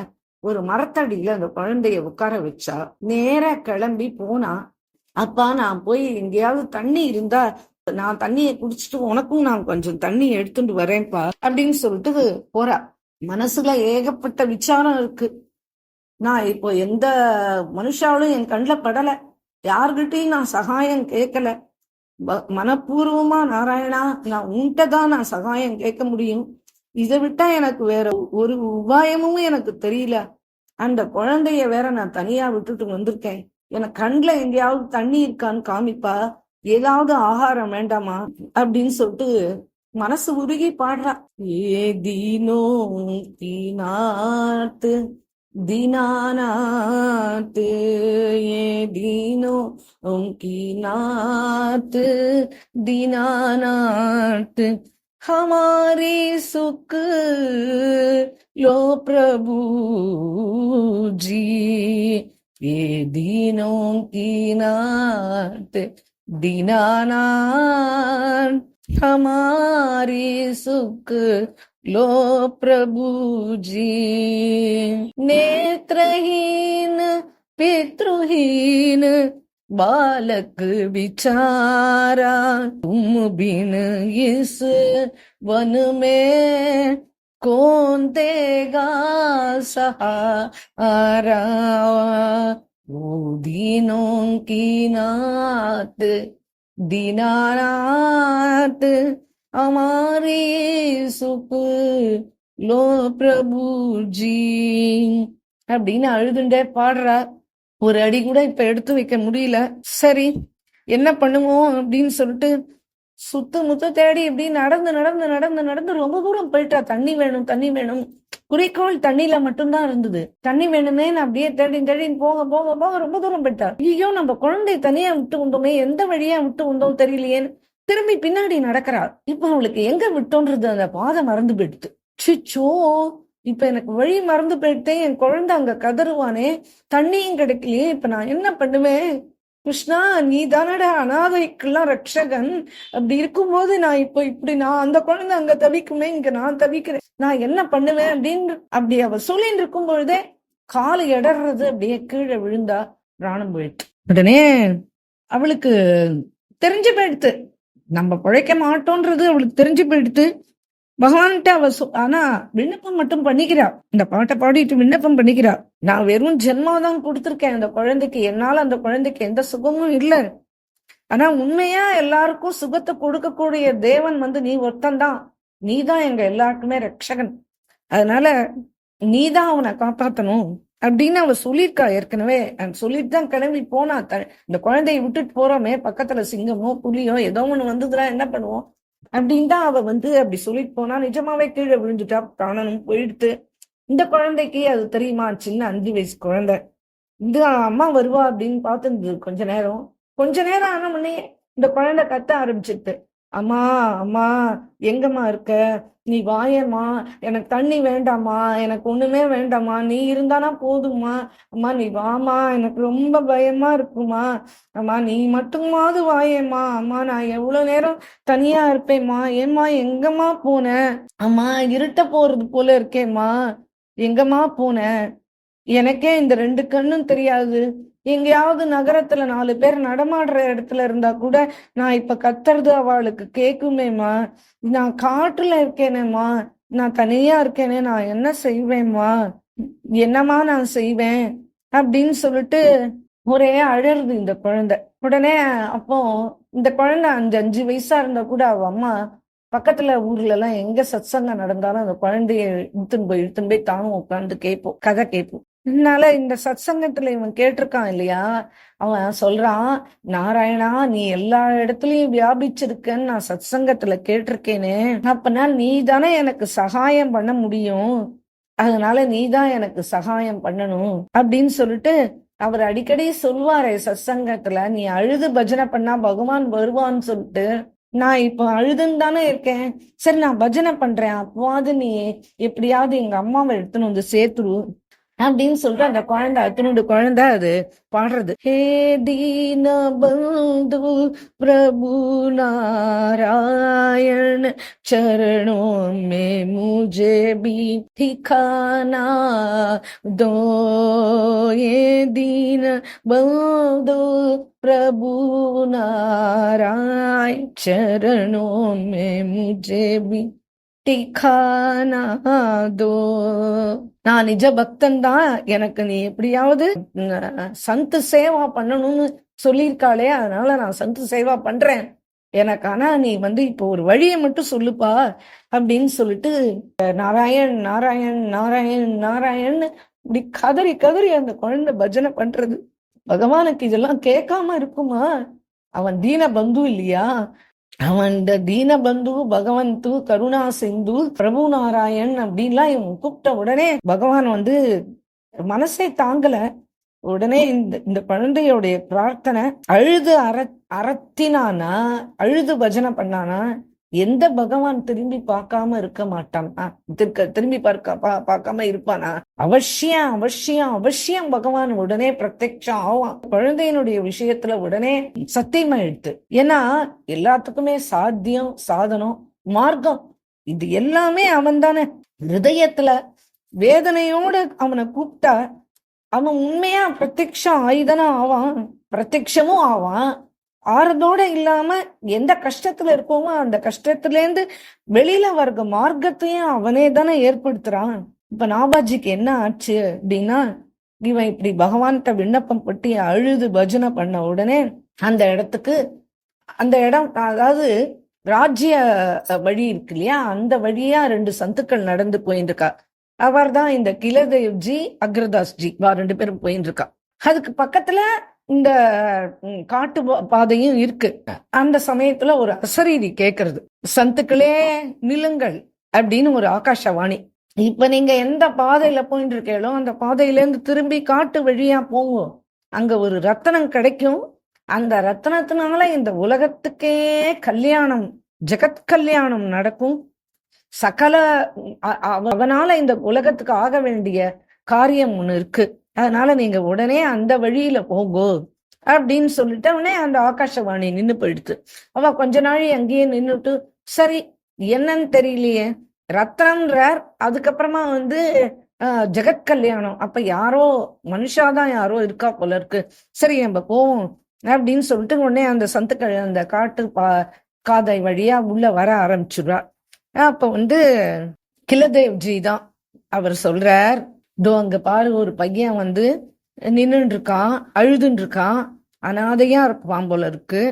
[SPEAKER 1] ஒரு மரத்தடியில அந்த குழந்தைய உட்கார வச்சா. நேர கிளம்பி போனா, அப்பா நான் போய் எங்கேயாவது தண்ணி இருந்தா நான் தண்ணியை குடிச்சிட்டு உனக்கும் நான் கொஞ்சம் தண்ணி எடுத்துட்டு வரேன்ப்பா அப்படின்னு சொல்லிட்டு போறா. மனசுல ஏகப்பட்ட விசாரம் இருக்கு. நான் இப்போ எந்த மனுஷாலும் என் கண்ணில் படல, யார்கிட்டையும் நான் சகாயம் கேட்கல, மனப்பூர்வமா நாராயணா நான் உன்கிட்டதான் நான் சகாயம் கேட்க முடியும், இதை விட்டா எனக்கு வேற ஒரு உபாயமும் எனக்கு தெரியல. அந்த குழந்தைய வேற நான் தனியா விட்டுட்டு வந்திருக்கேன், எனக்கு கண்ணுல எங்கேயாவது தண்ணி இருக்கான்னு காமிப்பா, ஏதாவது ஆகாரம் வேண்டாமா அப்படின்னு சொல்லிட்டு மனசு உருகி பாடுறா. ஏ தீனோ தீனாத்து दीनानाथ ये दीनों की नाथ, दीनानाथ हमारी सुख लो प्रभु जी, ये दीनों की नाथ, दीनानाथ हमारी सुख लो प्रभु जी। नेत्रहीन पितृहीन बालक बिचारा, तुम बिन इस वन में कौन देगा सहारा, वो दीनों की नाथ, दीनानाथ हमारी सुख लो பிரபு ஜி அப்படின்னு அழுதுண்டே பாடுறா. ஒரு அடி கூட இப்ப எடுத்து வைக்க முடியல. சரி என்ன பண்ணுவோம் அப்படின்னு சொல்லிட்டு சுத்த முத்த தேடி இப்படி நடந்து நடந்து நடந்து நடந்து ரொம்ப தூரம் போயிட்டா. தண்ணி வேணும் தண்ணி வேணும், குறிக்கோள் தண்ணியில மட்டும்தான் இருந்தது. தண்ணி வேணுமே அப்படியே தேடி தேடி போக போக போக ரொம்ப தூரம் போயிட்டா. ஐயோ நம்ம குழந்தை தனியா விட்டு வந்தோமே, எந்த வழியா விட்டு வந்தோம் தெரியலையேன்னு திரும்பி பின்னாடி நடக்கிறா. இப்ப அவளுக்கு எங்க விட்டோன்றது அந்த பாதை மறந்து போயிடுது. சிச்சோ இப்ப எனக்கு வழி மறந்து போயிட்டேன், என் குழந்தை அங்க கதறுவானே, தண்ணியும் கிடைக்கலையே, இப்ப நான் என்ன பண்ணுவேன்? கிருஷ்ணா நீ தானடா அனாதைக்கெல்லாம் ரட்சகன். அப்படி இருக்கும்போது நான் இப்போ இப்படி அந்த குழந்தை அங்க தவிக்குமே, இங்க நான் தவிக்கிறேன், நான் என்ன பண்ணுவேன் அப்படின்னு அப்படி அவ சொல்லிட்டு இருக்கும் பொழுதே காலை இடறது, அப்படியே கீழே விழுந்தா, பிராணம் போயிட்டு. உடனே அவளுக்கு தெரிஞ்சு போயிடுத்து, நம்ம பிழைக்க மாட்டோன்றது அவளுக்கு தெரிஞ்சு போயிடுத்து. பகவான்கிட்ட அவ ஆனா விண்ணப்பம் மட்டும் பண்ணிக்கிறா. இந்த பாட்டை பாடிட்டு விண்ணப்பம் பண்ணிக்கிறா. நான் வெறும் ஜென்மாதான் கொடுத்திருக்கேன் அந்த குழந்தைக்கு, என்னால அந்த குழந்தைக்கு எந்த சுகமும் இல்லை. ஆனா உண்மையா எல்லாருக்கும் சுகத்தை கொடுக்கக்கூடிய தேவன் நீ ஒருத்தன்தான், நீதான் எங்க எல்லாருக்குமே ரட்சகன், அதனால நீதான் அவனை காப்பாத்தணும் அப்படின்னு அவ சொல்லியிருக்கா. ஏற்கனவே சொல்லிட்டு தான் கிளம்பி போனா. இந்த குழந்தைய விட்டுட்டு போறோமே, பக்கத்துல சிங்கமோ புலியோ ஏதோ ஒண்ணு வந்ததுன்னா என்ன பண்ணுவோம் அப்படின்னு தான் அவ அப்படி சொல்லிட்டு போனா. நிஜமாவே கீழே விழுந்துட்டா, பிராணனும் போயிடுத்து. இந்த குழந்தைக்கு அது தெரியுமா, சின்ன 5 வயசு குழந்தை. இது அம்மா வருவா அப்படின்னு பார்த்துருந்தது. கொஞ்ச நேரம் ஆன முன்னே இந்த குழந்தை கத்த ஆரம்பிச்சிட்டு, அம்மா அம்மா எங்கம்மா இருக்க, நீ வாயம்மா, எனக்கு தண்ணி வேண்டாமா, எனக்கு ஒண்ணுமே வேண்டாமா, நீ இருந்தானா போதுமா, அம்மா நீ வாமா, எனக்கு ரொம்ப பயமா இருக்குமா, அம்மா நீ மட்டுமாவது வாயேம்மா, அம்மா நான் எவ்வளவு நேரம் தனியா இருப்பேம்மா, ஏம்மா எங்கம்மா போன, அம்மா இருட்ட போறது போல இருக்கேம்மா, எங்கம்மா போன, எனக்கே இந்த 2 கண்ணும் தெரியாது, எங்கேயாவது நகரத்துல 4 பேர் நடமாடுற இடத்துல இருந்தா கூட நான் இப்ப கத்துறது அவளுக்கு கேக்குமேம்மா, நான் காட்டுல இருக்கேனேம்மா, நான் தனியா இருக்கேனே, நான் என்ன செய்வேம்மா, என்னம்மா நான் செய்வேன் அப்படின்னு சொல்லிட்டு ஒரே அழறது இந்த குழந்தை. உடனே அப்போ இந்த குழந்தை 5 வயசா இருந்தா கூட அவ அம்மா பக்கத்துல ஊர்ல எல்லாம் எங்க சத்சங்கம் நடந்தாலும் அந்த குழந்தைய இழுத்துன்னு போய் தானும் உட்காந்து கேட்போம், கதை கேட்போம். இதனால இந்த சத்சங்கத்துல இவன் கேட்டிருக்கான் இல்லையா, அவன் சொல்றான், நாராயணா நீ எல்லா இடத்துலயும் வியாபிச்சிருக்கன்னு நான் சத்சங்கத்துல கேட்டிருக்கேனே, அப்பனா நீ தானே எனக்கு சகாயம் பண்ண முடியும், அதனால நீதான் எனக்கு சகாயம் பண்ணணும் அப்படின்னு சொல்லிட்டு அவர் அடிக்கடி சொல்வாரே சத்சங்கத்துல, நீ அழுது பஜனை பண்ணா பகவான் வருவான்னு சொல்லிட்டு. நான் இப்போ அழுதுன்னு தானே இருக்கேன், சரி நான் பஜனை பண்றேன், அப்போவாது நீ எப்படியாவது எங்க அம்மாவை எடுத்துன்னு வந்து சேர்த்துரு அப்படின்னு சொல்லிட்டு அந்த குழந்தை, அத்தனோட குழந்தை அது பாடுறது. ஹே தீன பந்து பிரபு நாராயண சரணோ மே முझे भी ठिकाना दो, ये दीन बंधु प्रभु नारायण चरणों में मुझे भी டிகானாதோ. நான் நிஜ பக்தன் தான், எனக்கு நீ எப்படியாவது சந்து சேவா பண்ணணும்னு சொல்லியிருக்காளே, அதனால நான் சந்து சேவா பண்றேன், எனக்கு ஆனா நீ இப்போ ஒரு வழியை மட்டும் சொல்லுப்பா அப்படின்னு சொல்லிட்டு நாராயண் நாராயண் நாராயண் நாராயண் இப்படி கதறி கதறி அந்த குழந்தை பஜனை பண்றது. பகவானுக்கு இதெல்லாம் கேட்காம இருக்குமா? அவன் தீன பந்து இல்லையா? அவன் தீன பந்து பகவந்து கருணா சிந்து பிரபு நாராயண் அப்படின்லாம் இவன் கூப்பிட்ட உடனே பகவான் மனசே தாங்கல. உடனே இந்த இந்த குழந்தையோடைய பிரார்த்தனை அழுது அரத்தினானா, அழுது பஜனை பண்ணானா, எந்த பகவான் திரும்பி பார்க்காம இருக்க மாட்டானா? திரும்பி பார்க்காம இருப்பானா? அவசியம் அவசியம் அவசியம் பகவான் உடனே பிரத்யக்ஷம் ஆவான். குழந்தையினுடைய விஷயத்துல உடனே சத்தியமா எடுத்து. ஏன்னா எல்லாத்துக்குமே சாத்தியம், சாதனம், மார்க்கம் இது எல்லாமே அவன் தானே. ஹிருதயத்துல வேதனையோட அவனை கூப்பிட்டா அவன் உண்மையா பிரத்யக்ஷம் ஆயுதனா ஆவான், பிரத்யக்ஷமும் ஆவான். ஆறதோட இல்லாம எந்த கஷ்டத்துல இருக்கோமோ அந்த கஷ்டத்துல இருந்து வெளியில வர்ற மார்க்கத்தையும் அவனே தானே ஏற்படுத்துறான். இப்ப நாபாஜிக்கு என்ன ஆச்சு அப்படின்னா, இவன் இப்படி பகவான்கிட்ட விண்ணப்பம் பட்டி அழுது பஜனை பண்ண உடனே அந்த இடத்துக்கு, அந்த இடம் அதாவது ராஜ்ய வழி இருக்கு இல்லையா, அந்த வழியா 2 சந்துக்கள் நடந்து போயிட்டு இருக்கா. அவர் தான் இந்த கிலதேவ்ஜி, அக்ரதாஸ்ஜி 2 பேரும் போயிட்டு இருக்கா. அதுக்கு பக்கத்துல இந்த காட்டு பாதையும் இருக்கு. அந்த சமயத்துல ஒரு அசரீரி கேக்குறது, சந்துக்களே நிலுங்கள் அப்படின்னு ஒரு ஆகாஷவாணி. இப்ப நீங்க எந்த பாதையில போயிட்டு இருக்கீங்களோ அந்த பாதையில இருந்து திரும்பி காட்டு வழியா போங்க, அங்க ஒரு ரத்தனம் கிடைக்கும். அந்த ரத்தனத்தினால இந்த உலகத்துக்கே கல்யாணம், ஜெகத் கல்யாணம் நடக்கும். சகல அவனால இந்த உலகத்துக்கு ஆக வேண்டிய காரியம் ஒண்ணு இருக்கு. அதனால நீங்க உடனே அந்த வழியில போங்கோ அப்படின்னு சொல்லிட்டு உடனே அந்த ஆகாஷவாணி நின்னு போயிடுது. அவ கொஞ்ச நாள் அங்கேயே நின்றுட்டு, சரி என்னன்னு தெரியலையே, ரத்னம்ன்றார், அதுக்கப்புறமா ஜெகத் கல்யாணம், அப்ப யாரோ மனுஷாதான் யாரோ இருக்கா போல இருக்கு, சரி நம்ம போவோம் அப்படின்னு சொல்லிட்டு உடனே அந்த சந்துக்கள் அந்த காட்டு காதை வழியா உள்ள வர ஆரம்பிச்சுடுறா. அப்ப கிலதேவ்ஜி தான் அவர் சொல்றார், இதோ அங்க பாரு ஒரு பையன் நின்னுட்டு இருக்கான், அழுதுன்னு இருக்கான், அனாதையா இருப்பான் போல இருக்கு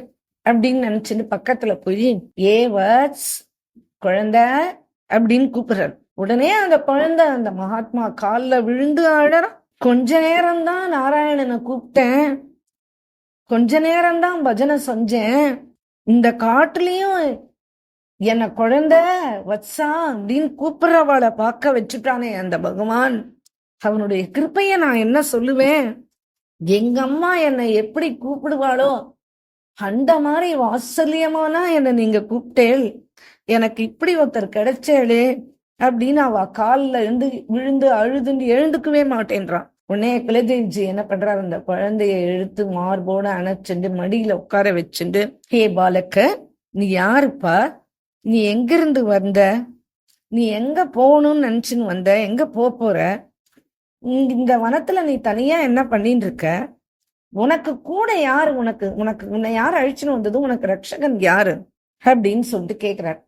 [SPEAKER 1] அப்படின்னு நினைச்சுட்டு பக்கத்துல போய் ஏவர்ஸ் குழந்தை அப்படின்னு கூப்பிடுறாரு. உடனே அந்த குழந்தை அந்த மகாத்மா கால்ல விழுந்து அழறான். கொஞ்ச நேரம்தான் நாராயணனை கூப்பிட்டேன், கொஞ்ச நேரம்தான் பஜனை செஞ்சேன், இந்த காட்டுலயும் என்ன குழந்தை வத்சா அப்படின்னு கூப்பிடுறவாளை பார்க்க வச்சுட்டானே அந்த பகவான், அவனுடைய கிருப்பைய நான் என்ன சொல்லுவேன்? எங்க அம்மா என்னை எப்படி கூப்பிடுவாளோ அந்த மாதிரி வாத்சல்யமானா என்னை நீங்க கூப்பிட்டேள், எனக்கு இப்படி ஒருத்தர் கிடைச்சேளே அப்படின்னு அவ காலில் இருந்து விழுந்து அழுதுண்டு எழுந்துக்கவே மாட்டேன்றான். உடனே குலதேவ்ஜி என்ன பண்றாரு, அந்த குழந்தைய எடுத்து மார்போட அணைச்சுண்டு மடியில உட்கார வச்சுண்டு, ஹே பாலக்க, நீ யாருப்பா, நீ எங்கிருந்து வந்த, நீ எங்க போகணும்னு நினைச்சுன்னு வந்த, எங்க போற, இந்த வனத்துல நீ தனியா என்ன பண்ணிட்டு இருக்க, உனக்கு கூட யாரு, உன்னை யாரு அழிச்சுன்னு வந்தது, உனக்கு ரட்சகன் யாரு அப்படின்னு சொல்லிட்டு கேக்குறாரு.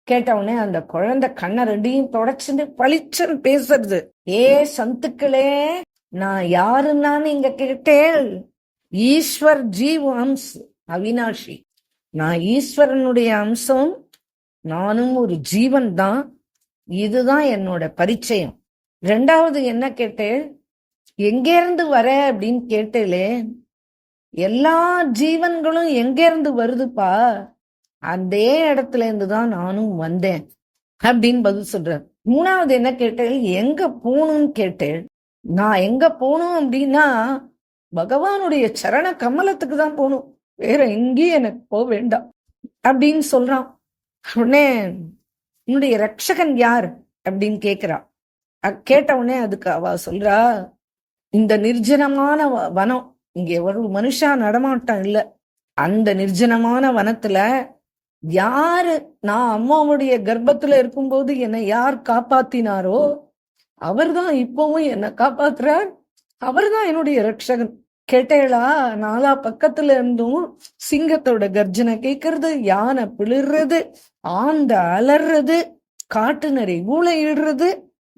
[SPEAKER 1] கேட்ட உடனே அந்த குழந்தை கண்ணை 2ஐயும் தொடச்சுட்டு பளிச்சன்னு பேசுறது, ஏ சந்துக்களே, நான் யாருன்னா நீங்க கேட்டேள், ஈஸ்வர் ஜீவ் அம்ஸ் அவினாஷி, நான் ஈஸ்வரனுடைய அம்சம், நானும் ஒரு ஜீவன் தான், இதுதான் என்னோட பரிச்சயம். 2வது என்ன கேட்டேள், எங்கேருந்து வர அப்படின்னு கேட்டேளே, எல்லா ஜீவன்களும் எங்கேருந்து வருதுப்பா, அதே இடத்துல இருந்துதான் நானும் வந்தேன் அப்படின்னு பதில் சொல்றார். 3வது என்ன கேட்டேள், எங்க போகணும்னு கேட்டேள், நான் எங்க போகணும் அப்படின்னா பகவானுடைய சரண கமலத்துக்கு தான் போகணும், வேற எங்கேயும் எனக்கு போக வேண்டாம் அப்படின்னு சொல்றான். உடனே உன்னுடைய ரட்சகன் யார் அப்படின்னு கேக்குறா. கேட்ட உடனே அதுக்கு அவ சொல்றா, இந்த நிர்ஜனமான வனம், இங்க எவ்வளவு மனுஷா நடமாட்டம் இல்ல, அந்த நிர்ஜனமான வனத்துல யாரு நான் அம்மாவுடைய கர்ப்பத்துல இருக்கும்போது என்னை யார் காப்பாத்தினாரோ அவர்தான் இப்பவும் என்னை காப்பாத்துறார், அவர்தான் என்னுடைய ரட்சகன். கேட்டேளா, 4 பக்கத்துல இருந்தும் சிங்கத்தோட கர்ஜனை கேட்கறது, யானை பிளிர்றது, ஆந்த அலறது, காட்டு நரி ஊளையிடுறது,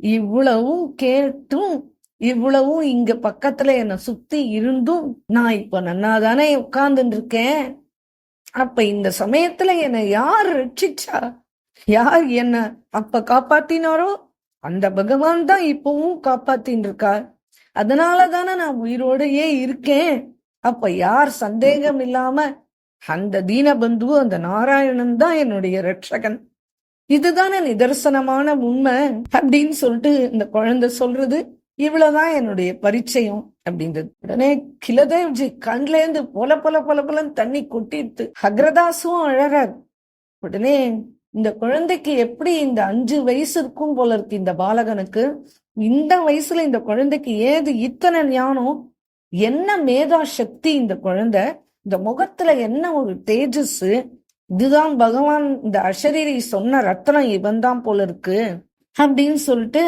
[SPEAKER 1] இவ்வளவும் கேட்டும் இவ்வளவும் இங்க பக்கத்துல என்ன சுத்தி இருந்தும் நான் இப்ப நன்னாதானே உட்கார்ந்துட்டு இருக்கேன். அப்ப இந்த சமயத்துல என்ன யார் ரட்சிச்சா, யார் என்ன அப்ப காப்பாத்தினாரோ அந்த பகவான் தான் இப்பவும் காப்பாத்தின்னு இருக்கார், அதனாலதானே நான் உயிரோடையே இருக்கேன். அப்ப யார் சந்தேகம் இல்லாம அந்த தீனபந்து, அந்த நாராயணன் தான் என்னுடைய ரட்சகன், இதுதானே நிதர்சனமான உண்மை அப்படின்னு சொல்லிட்டு இந்த குழந்தை சொல்றது. இவ்வளவுதான் என்னுடைய பரிச்சயம் அப்படின்றது. உடனே கிலதேவ்ஜி கண்ல இருந்து பொல பொல பொல பொலன்னு தண்ணி கொட்டிட்டு அக்ரதாசும் அழறார். உடனே இந்த குழந்தைக்கு எப்படி இந்த 5 வயசு இருக்கும் போல இருக்கு இந்த பாலகனுக்கு, இந்த வயசுல இந்த குழந்தைக்கு ஏது இத்தனை ஞானம், என்ன மேதா சக்தி இந்த குழந்தை, இந்த முகத்துல என்ன ஒரு தேஜஸ், இதுதான் பகவான் இந்த அஷரீரி சொன்ன ரத்னம் இவன் தான் போல இருக்கு அப்படின்னு சொல்லிட்டு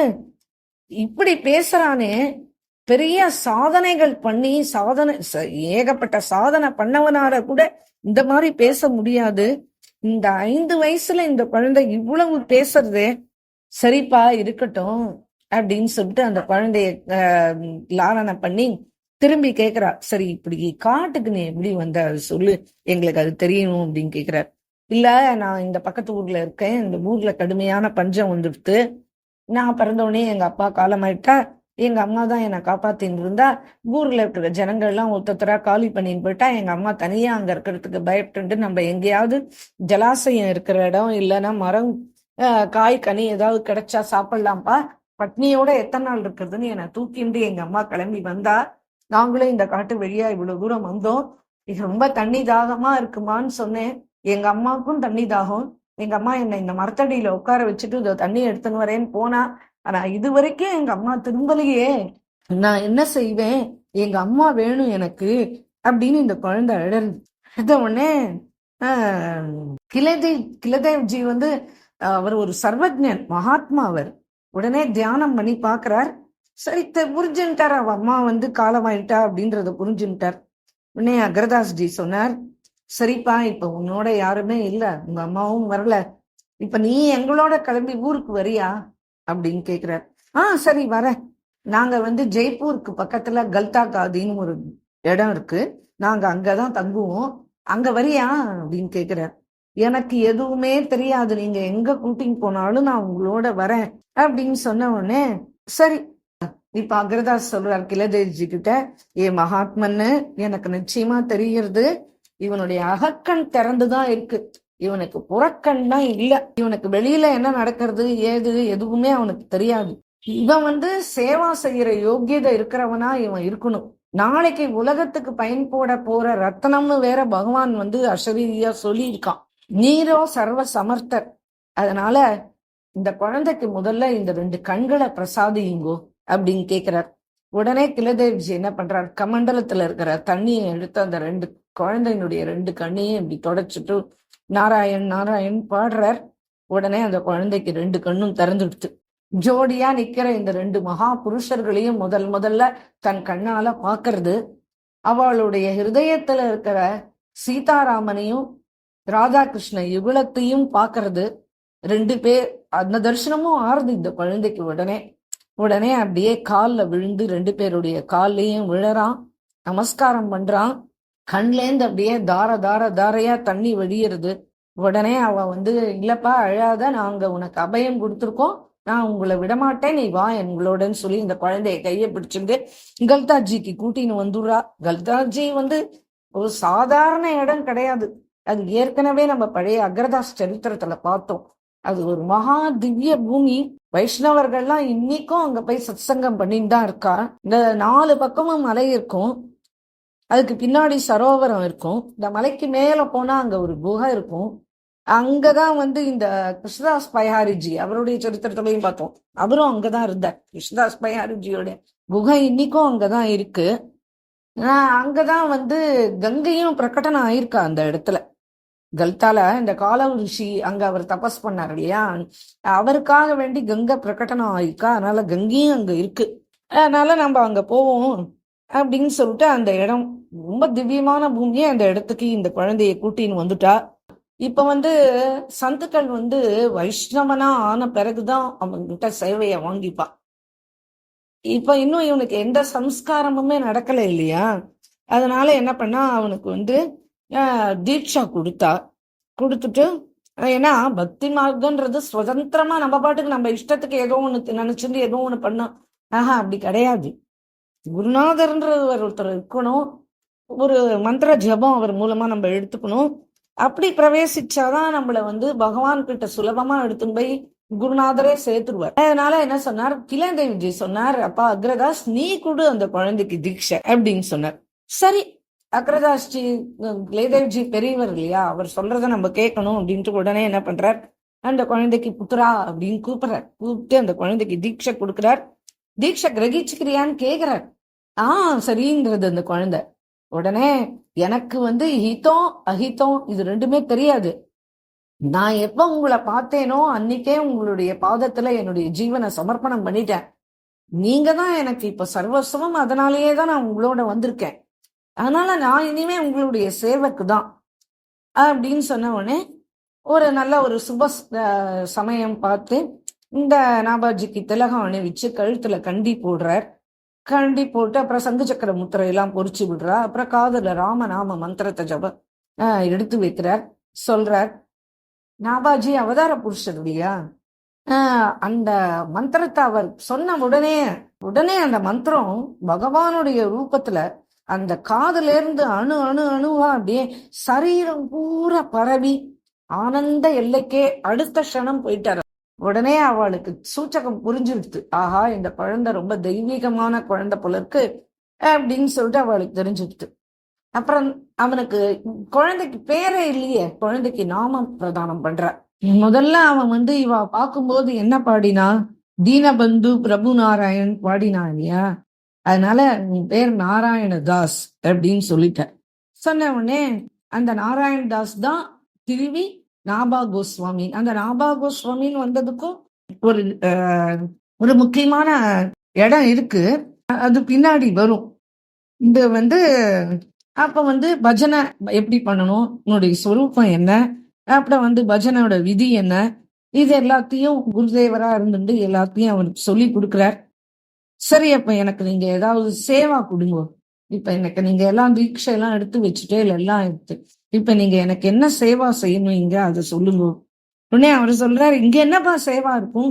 [SPEAKER 1] இப்படி பேசுறானே. பெரிய சாதனைகள் பண்ணி ஏகப்பட்ட சாதனை பண்ணவனால கூட இந்த மாதிரி பேச முடியாது. இந்த 5 வயசுல இந்த குழந்தை இவ்வளவு பேசுறது, சரிப்பா இருக்கட்டும் அப்படின்னு சொல்லிட்டு அந்த குழந்தைய லாலனை பண்ணி திரும்பி கேக்குறா. சரி இப்படி காட்டுக்கு நீ எப்படி வந்த அது சொல்லு, எங்களுக்கு அது தெரியணும் அப்படின்னு கேக்குறார். இல்ல நான் இந்த பக்கத்து ஊர்ல இருக்கேன், இந்த ஊர்ல கடுமையான பஞ்சம் வந்துடுத்து, நான் பிறந்தோடனே எங்க அப்பா காலமாயிட்டா, எங்க அம்மா தான் என்னை காப்பாத்தின்னு இருந்தா, ஊர்ல இருக்கிற ஜனங்கள்லாம் ஒருத்தரா காலி பண்ணின்னு போயிட்டா, எங்க அம்மா தனியா அங்க இருக்கிறதுக்கு பயப்பட்டு நம்ம எங்கேயாவது ஜலாசயம் இருக்கிற இடம் இல்லைன்னா மரம் காய் கனி ஏதாவது கிடைச்சா சாப்பிடலாம்ப்பா, பட்னியோட எத்தனை நாள் இருக்குதுன்னு என்னை தூக்கிண்டு எங்க அம்மா கிளம்பி வந்தா. நாங்களும் இந்த காட்டு வெளியா இவ்வளவு தூரம் வந்தோம், இது ரொம்ப தண்ணி தாகமா இருக்குமான்னு சொன்னேன். எங்க அம்மாவுக்கும் தண்ணி தாகம். எங்க அம்மா என்னை இந்த மரத்தடியில உட்கார வச்சுட்டு இதோ தண்ணி எடுத்துன்னு வரேன்னு போனா, ஆனா இது வரைக்கும் எங்க அம்மா திரும்பலையே, நான் என்ன செய்வேன், எங்க அம்மா வேணும் எனக்கு அப்படின்னு இந்த குழந்தை அழல். இத உடனே கிலதேவ்ஜி வந்து அவர் ஒரு சர்வஜன் மகாத்மா. அவர் உடனே தியானம் பண்ணி பாக்குறார். சரி புரிஞ்சுட்டார், அவ அம்மா வந்து காலமாயிட்டா அப்படின்றத புரிஞ்சுட்டார். உடனே அக்ரதாஸ்ஜி சொன்னார், சரிப்பா இப்ப உன்னோட யாருமே இல்ல, உங்க அம்மாவும் வரல, இப்ப நீ எங்களோட கிளம்பி ஊருக்கு வரியா அப்படின்னு கேக்குறார். சரி வரேன், நாங்க வந்து ஜெய்ப்பூருக்கு பக்கத்துல கல்தா காதின்னு ஒரு இடம் இருக்கு, நாங்க அங்கதான் தங்குவோம், அங்க வரியா அப்படின்னு கேக்குறார். எனக்கு எதுவுமே தெரியாது, நீங்க எங்க கூட்டிங் போனாலும் நான் உங்களோட வரேன் அப்படின்னு சொன்ன உடனே சரி. இப்ப அக்ரதாஸ் சொல்றார் கிலதேவ்ஜி கிட்ட, மகாத்மன்னு எனக்கு நிச்சயமா தெரிகிறது, இவனுடைய அகக்கண் திறந்துதான் இருக்கு, இவனுக்கு புறக்கண் தான் இல்ல, இவனுக்கு வெளியில என்ன நடக்கிறது ஏது எதுவுமே அவனுக்கு தெரியாது, இவன் வந்து சேவா செய்யற யோக்கியதை இருக்கிறவனா இவன் இருக்கணும், நாளைக்கு உலகத்துக்கு பயன்பட போற ரத்தனம்னு வேற பகவான் வந்து அசரீதியா சொல்லியிருக்கான், நீரோ சர்வ சமர்த்தர், அதனால இந்த குழந்தைக்கு முதல்ல இந்த 2 கண்களை பிரசாதியுங்கோ அப்படின்னு கேக்குறார். உடனே கிலதேவ்ஜி என்ன பண்றார், கமண்டலத்துல இருக்கிற தண்ணியை எடுத்து அந்த 2 குழந்தையினுடைய 2 கண்ணையும் இப்படி தொடச்சிட்டு நாராயண் நாராயண் பாடுறார். உடனே அந்த குழந்தைக்கு 2 கண்ணும் திறந்துடுத்து. ஜோடியா நிக்கிற இந்த 2 மகா புருஷர்களையும் முதல்ல தன் கண்ணால பாக்குறது, அவளுடைய ஹிருதயத்துல இருக்கிற சீதாராமனையும் ராதாகிருஷ்ண யுகுலத்தையும் பாக்குறது, 2 பேர் அந்த தரிசனமும் ஆறுது இந்த குழந்தைக்கு. உடனே அப்படியே கால்ல விழுந்து 2 பேருடைய கால்லையும் விழறான், நமஸ்காரம் பண்றான், கண்லேந்து அப்படியே தாரையா தண்ணி வெளியிறது. உடனே அவ வந்து இல்லப்பா அழாத, நாங்க உனக்கு அபயம் கொடுத்துருக்கோம், நான் உங்களை விடமாட்டேன், நீ வா எங்களோடன்னு சொல்லி இந்த குழந்தைய கையை பிடிச்சிட்டு கல்தாஜிக்கு கூட்டின்னு வந்துடுறா. கல்தாஜி வந்து ஒரு சாதாரண இடம் கிடையாது, அது ஏற்கனவே நம்ம பழைய அக்ரதாஸ் சரித்திரத்துல பார்த்தோம், அது ஒரு மகா திவ்ய பூமி. வைஷ்ணவர்கள்லாம் இன்னைக்கும் அங்க போய் சத்சங்கம் பண்ணிட்டு தான் இருக்கா. இந்த 4 பக்கமும் மலை இருக்கும், அதுக்கு பின்னாடி சரோவரம் இருக்கும், இந்த மலைக்கு மேல போனா அங்க ஒரு குகை இருக்கும், அங்கதான் வந்து இந்த கிருஷ்ணதாஸ் பைஹாரிஜி அவருடைய சரித்திரத்திலையும் பார்த்தோம், அவரும் அங்கதான் இருந்தார். கிருஷ்ணதாஸ் பைஹாரிஜியோட குகை இன்னைக்கும் அங்கதான் இருக்கு. அங்கதான் வந்து கங்கையும் பிரகடனம் ஆயிருக்கா அந்த இடத்துல. கல்தால இந்த காலவ் ரிஷி அங்க அவர் தபஸ் பண்ணார் இல்லையா, அவருக்காக வேண்டி கங்கை பிரகடனம் ஆயிருக்கா, அதனால கங்கையும் அங்க இருக்கு, அதனால நம்ம அங்க போவோம் அப்படின்னு சொல்லிட்டு அந்த இடம் ரொம்ப திவ்யமான பூமியே, அந்த இடத்துக்கு இந்த குழந்தைய கூட்டின்னு வந்துட்டா. இப்ப வந்து சந்துக்கள் வந்து வைஷ்ணவனா ஆன பிறகுதான் அவங்கிட்ட சேவைய வாங்கிப்பா. இப்ப இன்னும் இவனுக்கு எந்த சம்ஸ்காரமுமே நடக்கல இல்லையா, அதனால என்ன பண்ணா அவனுக்கு வந்து தீட்சா கொடுத்துட்டு, ஏன்னா பக்தி மார்க்கம்ன்றது சுதந்திரமா நம்ம பாட்டுக்கு நம்ம இஷ்டத்துக்கு ஏதோ ஒண்ணு நினைச்சுட்டு ஏதோ ஒண்ணு பண்ணோம், அப்படி கிடையாது. குருநாதர்ன்றது ஒருத்தர் இருக்கணும், ஒரு மந்திர ஜபம் அவர் மூலமா நம்ம எடுத்துக்கணும், அப்படி பிரவேசிச்சாதான் நம்மள வந்து பகவான் கிட்ட சுலபமா எடுத்துன்னு போய் குருநாதரே சேர்த்துருவார். அதனால என்ன சொன்னார், கிலேதேவ்ஜி சொன்னார், அப்பா அக்ரதாஸ் நீ கொடு அந்த குழந்தைக்கு தீட்சை அப்படின்னு சொன்னார். சரி, அக்ரதாஸ்ஜி கிலேதேவ்ஜி பெரியவர் இல்லையா, அவர் சொல்றத நம்ம கேட்கணும் அப்படின்ட்டு உடனே என்ன பண்றார், அந்த குழந்தைக்கு புத்ரா அப்படின்னு கூப்பிடுறார். கூப்பிட்டு அந்த குழந்தைக்கு தீட்சை கொடுக்கிறார். தீட்சை கிரகிச்சுக்கிறியான்னு கேக்குறார். சரிங்கிறது அந்த குழந்தை. உடனே எனக்கு ஹிதம் அஹிதம் இது ரெண்டுமே தெரியாது. நான் எப்ப உங்களை பார்த்தேனோ அன்னைக்கே உங்களுடைய பாதத்துல என்னுடைய ஜீவனை சமர்ப்பணம் பண்ணிட்டேன். நீங்க தான் எனக்கு இப்ப சர்வஸ்வம், அதனாலேயே தான் நான் உங்களோட வந்திருக்கேன். அதனால நான் இனிமே உங்களுடைய சேவைக்கு தான் அப்படின்னு சொன்ன உடனே ஒரு நல்ல ஒரு சுப சமயம் பார்த்து இந்த நாபாஜிக்கு திலகம் அணிவிச்சு கழுத்துல கண்டி போடுறார். கண்டி போட்டு அப்புறம் சங்கு சக்கர முத்திரையெல்லாம் பொறிச்சு விடுறா. அப்புறம் காதுல ராமநாம மந்திரத்தை ஜப எடுத்து வைக்கிறார். சொல்றார், நாபாஜி அவதார புருஷர் இல்லையா, அந்த மந்திரத்தை அவர் சொன்ன உடனே அந்த மந்திரம் பகவானுடைய ரூபத்துல அந்த காதுல இருந்து அணு அணு அணுவா அப்படியே சரீரம் பூரா பரவி ஆனந்த எல்லைக்கே அடுத்த க்ஷணம் போயிட்டார். உடனே அவளுக்கு சூச்சகம் புரிஞ்சுடுத்து, ஆஹா இந்த குழந்தை ரொம்ப தெய்வீகமான குழந்தை போல இருக்கு அப்படின்னு சொல்லிட்டு அவளுக்கு தெரிஞ்சுடுத்து. அப்புறம் அவனுக்கு குழந்தைக்கு பேரே இல்லையே, குழந்தைக்கு நாமம் பிரதானம் பண்ற. முதல்ல அவன் இவ பார்க்கும்போது என்ன பாடினா, தீனபந்து பிரபு நாராயண் பாடினா இல்லையா, அதனால பேர் நாராயணதாஸ் அப்படின்னு சொல்லிட்ட. சொன்ன உடனே அந்த நாராயணதாஸ் தான் திருவி நாபா கோஸ்வாமி. அந்த நாபா கோஸ்வாமின்னு வந்ததுக்கும் ஒரு முக்கியமான இடம் இருக்கு, அது பின்னாடி வரும். இது அப்ப பஜனை எப்படி பண்ணணும், உன்னுடைய சொரூபம் என்ன, அப்புறம் பஜனோட விதி என்ன, இது எல்லாத்தையும் குருதேவரா இருந்துட்டு எல்லாத்தையும் அவருக்கு சொல்லி கொடுக்குறார். சரி, அப்ப எனக்கு நீங்க ஏதாவது சேவா கொடுங்க. இப்ப எனக்கு நீங்க எல்லாம் தீட்சை எல்லாம் எடுத்து வச்சுட்டே எல்லாம் எடுத்து, இப்ப நீங்க எனக்கு என்ன சேவா செய்யணும் இங்க அதை சொல்லுங்க. உடனே அவர் சொல்றாரு, இங்க என்னப்பா சேவா இருக்கும்,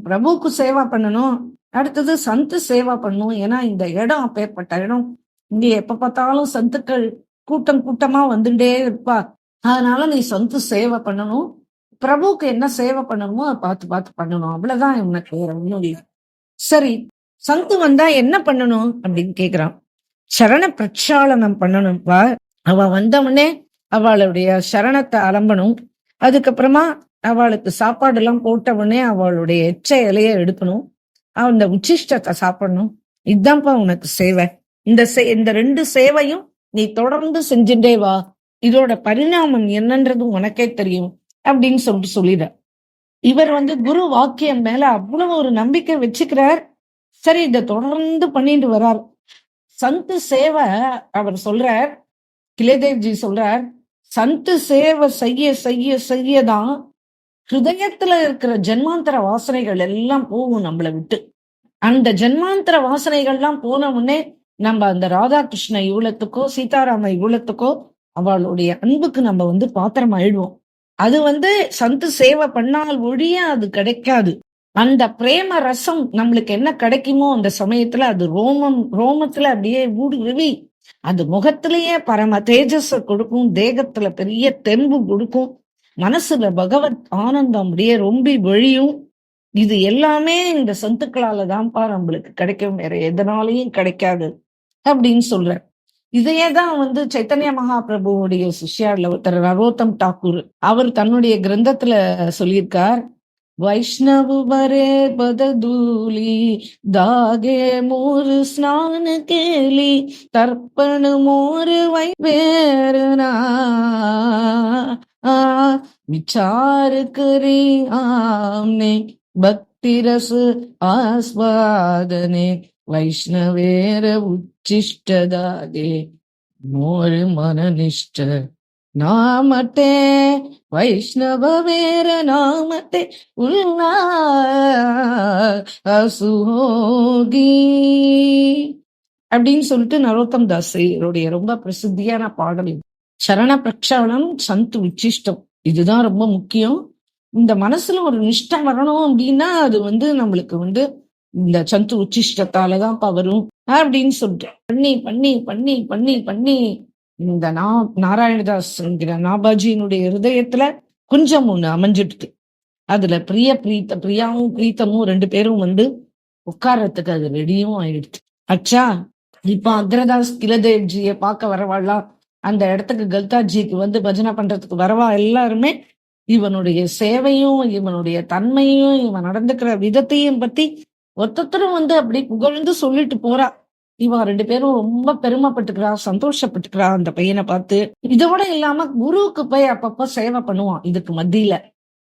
[SPEAKER 1] பிரபுக்கு சேவா பண்ணணும், அடுத்தது சந்து சேவா பண்ணணும். ஏன்னா இந்த இடம் அப்பேற்பட்ட இடம், இங்க எப்ப பார்த்தாலும் சந்துக்கள் கூட்டம் கூட்டமா வந்துட்டே இருப்பா. அதனால நீ சந்து சேவை பண்ணணும், பிரபுக்கு என்ன சேவை பண்ணணுமோ அதை பார்த்து பார்த்து பண்ணணும், அவ்வளவுதான் உனக்கு வேற ஒன்னும் இல்லை. சரி, சந்து வந்தா என்ன பண்ணணும் அப்படின்னு கேக்குறான். சரண பிரட்சாளனம் பண்ணணும்பா. அவ வந்தவனே அவளுடைய சரணத்தை அலம்பணும். அதுக்கப்புறமா அவளுக்கு சாப்பாடு எல்லாம் போட்டவனே அவளுடைய எச்ச இலைய எடுக்கணும், அந்த உச்சிஷ்டத்தை சாப்பிடணும். இதுதான்ப்பா உனக்கு சேவை. இந்த ரெண்டு சேவையும் நீ தொடர்ந்து செஞ்சுட்டே வா, இதோட பரிணாமம் என்னன்றது உனக்கே தெரியும் அப்படின்னு சொல்லிட. இவர் குரு வாக்கியம் மேல அவ்வளவு ஒரு நம்பிக்கை வச்சுக்கிறார். சரி, இதை தொடர்ந்து பண்ணிட்டு வர்றார். சந்து சேவை அவர் சொல்றார், கிலேதேவ்ஜி சொல்றார், சந்து சேவை செய்ய செய்ய செய்யதான் ஹிருதயத்துல இருக்கிற ஜென்மாந்தர வாசனைகள் எல்லாம் போகும் நம்மளை விட்டு. அந்த ஜென்மாந்தர வாசனைகள்லாம் போன உடனே நம்ம அந்த ராதாகிருஷ்ண யுகத்துக்கோ சீதாராம யுகத்துக்கோ அவளுடைய அன்புக்கு நம்ம பாத்திரம் ஆயிடுவோம். அது சந்து சேவை பண்ணால் ஒழிய அது கிடைக்காது. அந்த பிரேம ரசம் நம்மளுக்கு என்ன கிடைக்குமோ அந்த சமயத்துல அது ரோமத்துல அப்படியே ஊடுருவி அது முகத்திலேயே பரம தேஜஸ கொடுக்கும், தேகத்துல பெரிய தெம்பு கொடுக்கும், மனசுல பகவத் ஆனந்தம் அப்படியே ரொம்பி வழியும். இது எல்லாமே இந்த சந்துக்களால தான்ப்பா நம்மளுக்கு கிடைக்கும், வேற எதனாலையும் கிடைக்காது அப்படின்னு சொல்ற. இதையேதான் சைத்தன்ய மகாபிரபுவுடைய சிஷ்யார்ல ஒருத்தர் நரோத்தம் டாக்கூர் அவர் தன்னுடைய கிரந்தத்துல சொல்லியிருக்கார், வைஷ்ணவு வரே பதூலி தாகே மோரு ஸ்நான கேலி தர்ப்பண மோரு வைவேரனா विचार करे आमने भक्ति रस आस्वादने वैष्णवेर उच्चिष्ट दागे मोर मननिष्ठ नामते வைஷ்ணவ வேற நாமத்தை அசுகி அப்படின்னு சொல்லிட்டு நரோத்தம் தாஸருடைய ரொம்ப பிரசித்தியான பாடல். சரண பிரக்ஷாளனம் சந்து உச்சிஷ்டம் இதுதான் ரொம்ப முக்கியம். இந்த மனசுல ஒரு நிஷ்டம் வரணும் அப்படின்னா அது நம்மளுக்கு இந்த சந்து உச்சிஷ்டத்தாலதான் வரும் அப்படின்னு சொல்லிட்டு பண்ணி பண்ணி பண்ணி பண்ணி பண்ணி இந்த நாராயணதாஸ் என்கிற நாபாஜியினுடைய ஹிருதயத்துல கொஞ்சம் ஒண்ணு அமைஞ்சிடுது. அதுல பிரியாவும் பிரீத்தமும் 2 பேரும் வந்து உட்கார்றதுக்கு அது ரெடியும் ஆயிடுச்சு. அச்சா இப்ப அக்ரதாஸ் கிலதேவ்ஜியை பார்க்க வரவாளா, அந்த இடத்துக்கு கல்தாஜிக்கு வந்து பஜனை பண்றதுக்கு வரவா எல்லாருமே இவனுடைய சேவையும் இவனுடைய தன்மையும் இவன் நடந்துக்கிற விதத்தையும் பத்தி ஒருத்தரும் வந்து அப்படி புகழ்ந்து சொல்லிட்டு போறா. இவன் 2 பேரும் ரொம்ப பெருமைப்பட்டுக்கிறா, சந்தோஷப்பட்டுக்கிறா அந்த பையனை பார்த்து. இதோட இல்லாம குருவுக்கு போய் அப்பப்ப சேவை பண்ணுவான். இதுக்கு மத்தியில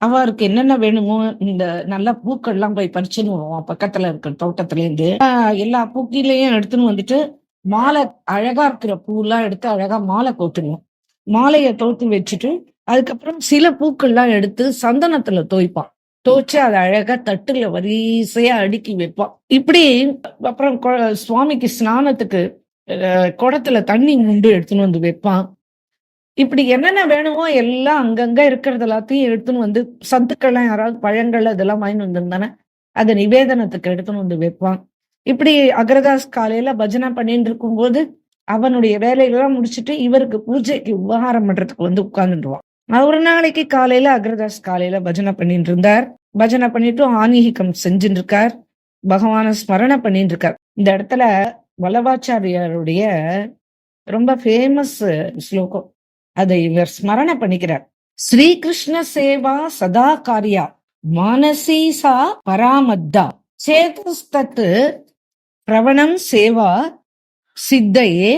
[SPEAKER 1] அவருக்கு என்னென்ன வேணுமோ இந்த நல்ல பூக்கள் எல்லாம் போய் பறிச்சுன்னு வருவான் பக்கத்துல இருக்கிற தோட்டத்துல இருந்து. எல்லா பூக்கிலையும் எடுத்துன்னு வந்துட்டு மாலை, அழகா இருக்கிற பூலாம் எடுத்து அழகா மாலை கோத்துடுவோம். மாலையை தோத்து வச்சுட்டு அதுக்கப்புறம் சில பூக்கள்லாம் எடுத்து சந்தனத்துல தோய்ப்பான். தோச்சு அதை அழகா தட்டுல வரிசையா அடுக்கி வைப்பான். இப்படி அப்புறம் சுவாமிக்கு ஸ்நானத்துக்கு குடத்துல தண்ணி முண்டு எடுத்துன்னு வந்து வைப்பான். இப்படி என்னென்ன வேணுமோ எல்லாம் அங்கங்க இருக்கிறது எல்லாத்தையும் எடுத்துன்னு வந்து சத்துக்கள்லாம் யாராவது பழங்கள் அதெல்லாம் வாங்கி வந்திருந்தானே அதை நிவேதனத்துக்கு எடுத்துன்னு வந்து வைப்பான். இப்படி அக்ரதாஸ் காலையில பஜனை பண்ணிட்டு இருக்கும்போது அவனுடைய வேலையெல்லாம் முடிச்சுட்டு இவருக்கு பூஜைக்கு உபகாரம் பண்றதுக்கு வந்து உட்கார்ந்துடுவான். ஒரு நாளைக்கு காலையில அக்ரதாஸ் காலையில பஜனை பண்ணிட்டு இருந்தார். பஜனை பண்ணிட்டு ஆன்மீகம் செஞ்சுட்டு இருக்கார், பகவான ஸ்மரணை பண்ணிட்டு இருக்கார். இந்த இடத்துல வல்லவாச்சாரியாருடைய ரொம்ப ஃபேமஸ் ஸ்லோகம், அதை இவர் ஸ்மரணை பண்ணிக்கிறார். ஸ்ரீகிருஷ்ண சேவா சதா காரியா மானசீசா பராமத்தா சேதஸ்தத்து பிரவணம் சேவா சித்தையே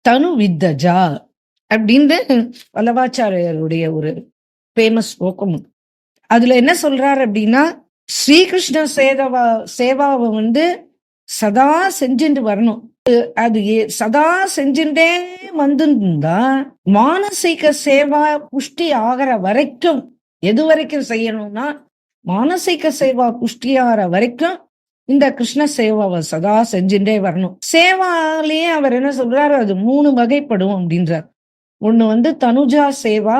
[SPEAKER 1] தனு வித்தஜா அப்படின்னு வல்லவாச்சாரியருடைய ஒரு ஃபேமஸ் ஸ்லோகம். அதுல என்ன சொல்றாரு அப்படின்னா, ஸ்ரீகிருஷ்ண சேவாவை வந்து சதா செஞ்சுட்டு வரணும். அது சதா செஞ்சுட்டே வந்துருந்தா மானசீக சேவா புஷ்டி ஆகிற வரைக்கும், எது வரைக்கும் செய்யணும்னா மானசீக சேவா புஷ்டி ஆகிற வரைக்கும் இந்த கிருஷ்ண சேவாவை சதா செஞ்சுட்டே வரணும். சேவாலேயே அவர் என்ன சொல்றாரு, அது 3 வகைப்படும் அப்படின்றார். ஒண்ணு வந்து தனுஜா சேவா,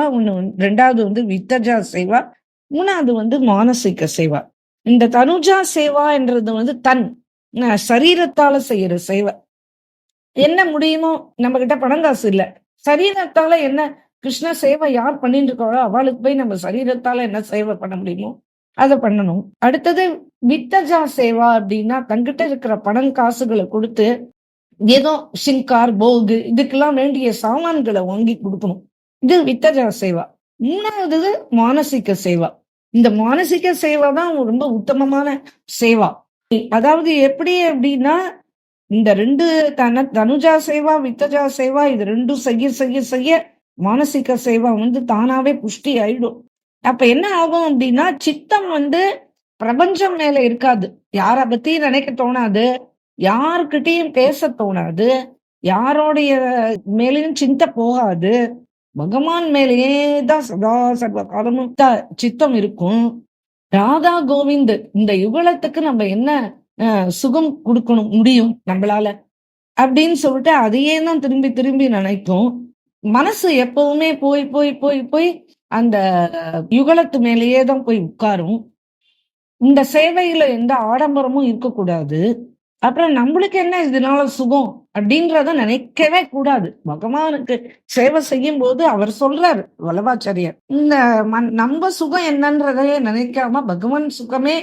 [SPEAKER 1] ரெண்டாவது வந்து வித்தஜா சேவா, மூணாவது வந்து மானசீக சேவா. இந்த தனுஜா சேவா என்றது வந்து தன் சரீரத்தால செய்யற சேவை. என்ன முடியுமோ, நம்ம கிட்ட பணம் காசு இல்ல, சரீரத்தால என்ன கிருஷ்ண சேவை யார் பண்ணிட்டு இருக்காளோ அவளுக்கு போய் நம்ம சரீரத்தால என்ன சேவை பண்ண முடியுமோ அதை பண்ணணும். அடுத்தது வித்தஜா சேவா அப்படின்னா தங்கிட்ட இருக்கிற பணம் காசுகளை கொடுத்து ஏதோ ஷிங்கார் போகு இதுக்கெல்லாம் வேண்டிய சாமான்களை வாங்கி கொடுக்கணும். இது வித்தஜா சேவா. மூணாவது மானசீக சேவா. இந்த மானசீக சேவா தான் ரொம்ப உத்தமமான சேவா. அதாவது எப்படி அப்படின்னா, இந்த 2 தனுஜா சேவா வித்தஜா சேவா இது 2 செய்ய செய்ய செய்ய மானசீக சேவா வந்து தானாவே புஷ்டி ஆயிடும். அப்ப என்ன ஆகும் அப்படின்னா, சித்தம் வந்து பிரபஞ்சம் மேல இருக்காது, யார பத்தி நினைக்க தோணாது, யாருக்கிட்டையும் பேச தோணாது, யாரோடைய மேலேயும் சிந்தை போகாது, பகவான் மேலேயே தான் சதா சர்வ காலமும் சித்தம் இருக்கும். ராதா கோவிந்த் இந்த யுகலத்துக்கு நம்ம என்ன சுகம் கொடுக்கணும் முடியும் நம்மளால அப்படின்னு சொல்லிட்டு அதையே தான் திரும்பி திரும்பி நினைக்கும். மனசு எப்பவுமே போய் போய் போய் போய் அந்த யுகலத்து மேலேயே தான் போய் உட்காரும். இந்த சேவையில எந்த ஆடம்பரமும் இருக்கக்கூடாது. அப்புறம் நம்மளுக்கு என்ன இதனால சுகம் அப்படின்றத நினைக்கவே கூடாது. பகவானுக்கு சேவை செய்யும் போது அவர் சொல்றாரு வல்லவாச்சாரியர், இந்த நம்ம சுகம் என்னன்றதையே நினைக்காம பகவான் சுகமே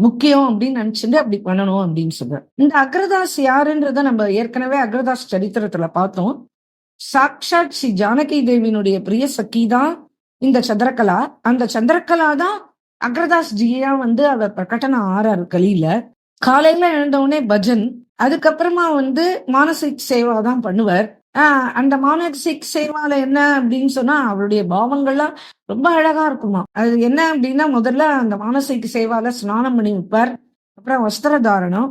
[SPEAKER 1] முக்கியம் அப்படின்னு நினைச்சுட்டு அப்படி பண்ணணும் அப்படின்னு சொல்ற. இந்த அக்ரதாஸ் யாருன்றத நம்ம ஏற்கனவே அக்ரதாஸ் சரித்திரத்துல பார்த்தோம். சாக்ஷாத் ஸ்ரீ ஜானகி தேவியினுடைய பிரிய சக்கி தான் இந்த சந்திரகலா. அந்த சந்திரகலா தான் அக்ரதாஸ் ஜியா வந்து அவர் பிரகடன ஆறாரு கலியில. காலையில எழுந்தவுடனே பஜன், அதுக்கப்புறமா வந்து மானசிக் சேவா தான் பண்ணுவார். அந்த மானசிக் சேவால என்ன அப்படின்னு சொன்னா அவருடைய பாவங்கள்லாம் ரொம்ப அழகா இருக்குமா. அது என்ன அப்படின்னா, முதல்ல அந்த மானசிக் சேவால ஸ்நானம் பண்ணி வைப்பார். அப்புறம் வஸ்திரதாரணம்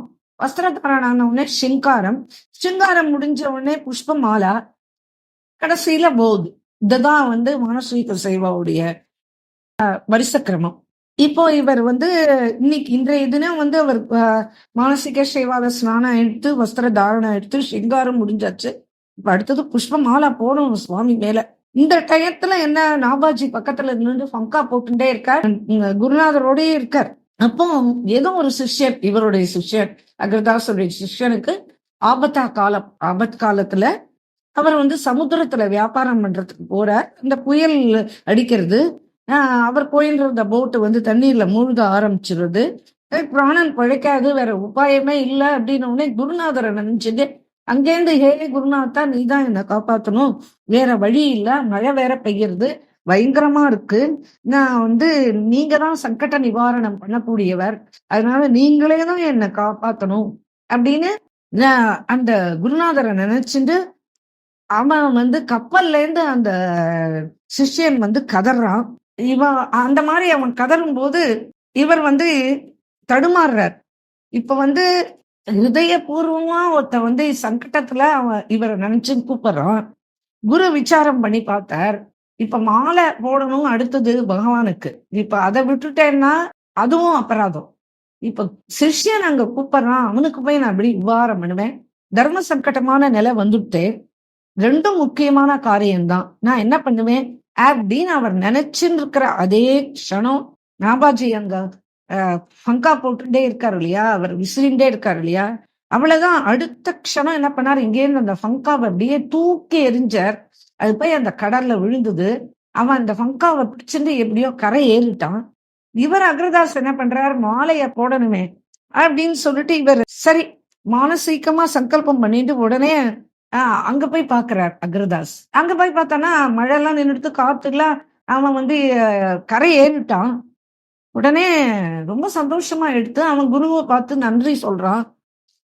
[SPEAKER 1] ஆன உடனே சிங்காரம் முடிஞ்ச உடனே புஷ்ப மாலா, கடைசியில போது. இதுதான் வந்து மானசீக சேவாவுடைய வரிசக்கிரமம். இப்போ இவர் வந்து இன்றைய தினம் வந்து அவர் மானசீக சேவால ஸ்நானம் எடுத்து வஸ்திர தாரணம் எடுத்து சிங்காரம் முடிஞ்சாச்சு. இப்ப அடுத்தது புஷ்ப மாலா போடணும் சுவாமி மேல. இந்த டயத்துல என்ன, நாபாஜி பக்கத்துல இருந்து ஃபங்கா போட்டுட்டே இருக்கார், குருநாதரோடய இருக்கார். அப்போ ஏதோ ஒரு சிஷ்யர், இவருடைய சிஷ்யர் அக்ரதாஸுடைய சிஷ்யனுக்கு ஆபத் காலத்துல அவர் வந்து சமுத்திரத்துல வியாபாரம் பண்றதுக்கு போறார். இந்த புயல் அடிக்கிறது, அவர் போயின்ற அந்த போட்டு வந்து தண்ணீர்ல மூழ்க ஆரம்பிச்சிருது. பிராணன் பிழைக்காது, வேற உபாயமே இல்லை அப்படின்னு உடனே குருநாதரை நினைச்சிட்டு அங்கேருந்து, ஹே குருநாதா, நீ தான் என்னை காப்பாற்றணும், வேற வழி இல்லை, மழை வேற பெய்யறது பயங்கரமா இருக்கு, நான் வந்து நீங்க தான் சங்கட நிவாரணம் பண்ணக்கூடியவர், அதனால நீங்களே தான் என்னை காப்பாற்றணும் அப்படின்னு அந்த குருநாதரை நினைச்சுட்டு அவன் வந்து கப்பல்ல இருந்து அந்த சிஷ்யன் வந்து கதறான். இவன் அந்த மாதிரி அவன் கதறும் போது இவர் வந்து தடுமாறுறார். இப்ப வந்து ஹிருதயபூர்வமா ஒருத்த வந்து சங்கடத்துல அவன் இவரை நினைச்சு கூப்பிடுறான். குரு விசாரம் பண்ணி பார்த்தார். இப்ப மாலை போடணும் அடுத்தது பகவானுக்கு, இப்ப அதை விட்டுட்டேன்னா அதுவும் அபராதம். இப்ப சிஷ்யன் அங்க கூப்பிடுறான், அவனுக்கு போய் நான் எப்படி விவகாரம் பண்ணுவேன், தர்ம சங்கடமான நிலை வந்துட்டு ரெண்டும் முக்கியமான காரியம்தான், நான் என்ன பண்ணுவேன் அப்படின்னு அவர் நினைச்சுன்னு இருக்கிற அதே க்ஷணம் நாபாஜி அங்க பங்கா போட்டுட்டே இருக்காரு இல்லையா, அவர் விசிறிண்டே இருக்காரு இல்லையா, அவ்வளவுதான். அடுத்த க்ஷணம் என்ன பண்ணாரு, இங்கேருந்து அந்த பங்காவை அப்படியே தூக்கி எறிஞ்சார். அது போய் அந்த கடல்ல விழுந்தது. அவன் அந்த பங்காவை பிடிச்சிட்டு எப்படியோ கரை ஏறிட்டான். இவர் அக்ரதாஸ் என்ன பண்றாரு, மாலைய போடணுமே அப்படின்னு சொல்லிட்டு இவர் சரி மானசீகமா சங்கல்பம் பண்ணிட்டு உடனே அங்க போய் பாக்குறார் அக்ரதாஸ். அங்க போய் பார்த்தானா மழை எல்லாம் நின்றுட்டு, காத்துலாம், அவன் வந்து கரை ஏறிட்டான். உடனே ரொம்ப சந்தோஷமா எடுத்து அவன் குருவை பார்த்து நன்றி சொல்றான்,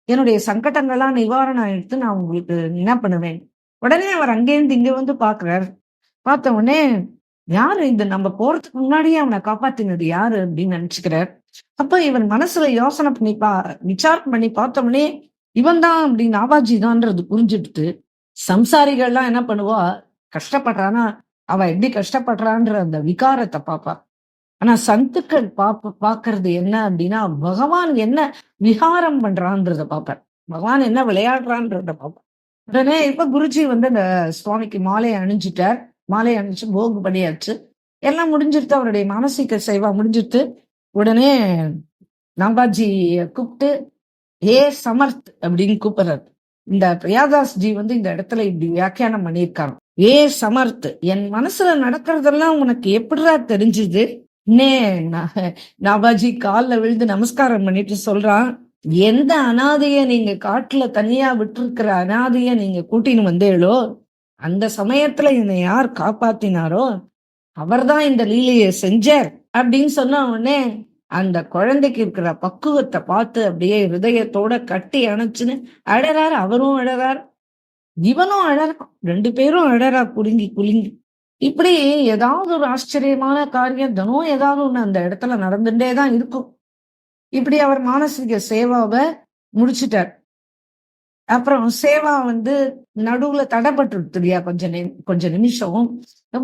[SPEAKER 1] என்னுடைய சங்கடங்கள்லாம் நிவாரணம் எடுத்து நான் உங்களுக்கு என்ன பண்ணுவேன். உடனே அவர் அங்கேருந்து இங்க வந்து பாக்குறார். பார்த்த உடனே யாரு இது, நம்ம போறதுக்கு முன்னாடியே அவனை காப்பாத்தினது யாரு அப்படின்னு நினைச்சுக்கிறார். அப்ப இவன் மனசுல யோசனை பண்ணி விசாரம் பண்ணி பார்த்தோம்னே இவன் தான் அப்படி நாபாஜி தான்றது புரிஞ்சுட்டு, சம்சாரிகள்லாம் என்ன பண்ணுவா, கஷ்டப்படுறானா அவ எப்படி கஷ்டப்படுறான்ற அந்த விகாரத்தை பாப்பா. ஆனா சந்துக்கள் பாக்குறது என்ன அப்படின்னா, பகவான் என்ன விகாரம் பண்றான்றத பாப்பார், பகவான் என்ன விளையாடுறான்றத பாப்பார். உடனே இப்ப குருஜி வந்து அந்த சுவாமிக்கு மாலையை அணிஞ்சிட்டார். மாலையை அணிஞ்சு போகு பண்ணியாச்சு, எல்லாம் முடிஞ்சிருத்து, அவருடைய மானசீக சேவா முடிஞ்சிருத்து. உடனே நாபாஜியை கூப்பிட்டு ஏ சமர்த் அப்படின்னு கூப்பிடுறாரு. இந்த பிரியாதாஸ் ஜி வந்து இந்த இடத்துல இப்படி வியாக்கியானம் பண்ணியிருக்காங்க. ஏ சமர்த், என் மனசுல நடக்கிறதெல்லாம் உனக்கு எப்படிடா தெரிஞ்சுது. நாபாஜி காலில் விழுந்து நமஸ்காரம் பண்ணிட்டு சொல்றான், எந்த அனாதைய நீங்க காட்டுல தனியா விட்டுருக்கிற அனாதைய நீங்க கூட்டின்னு வந்தேளோ, அந்த சமயத்துல என்னை யார் காப்பாத்தினாரோ அவர்தான் இந்த லீலையை செஞ்சார் அப்படின்னு சொன்ன உடனே அந்த குழந்தைக்கு இருக்கிற பக்குவத்தை பார்த்து அப்படியே ஹிருதயத்தோட கட்டி அணைச்சுன்னு அழறார். அவரும் அழறார், இவனும் அழறான், ரெண்டு பேரும் அழறா குலுங்கி குலுங்கி. இப்படி ஏதாவது ஒரு ஆச்சரியமான காரியம் தினம் ஏதாவது ஒண்ணு அந்த இடத்துல நடந்துட்டேதான் இருக்கும். இப்படி அவர் மானசீக சேவாவை முடிச்சுட்டார். அப்புறம் சேவா வந்து நடுவுல தடைப்பட்டு இல்லையா, கொஞ்ச நிமிஷம்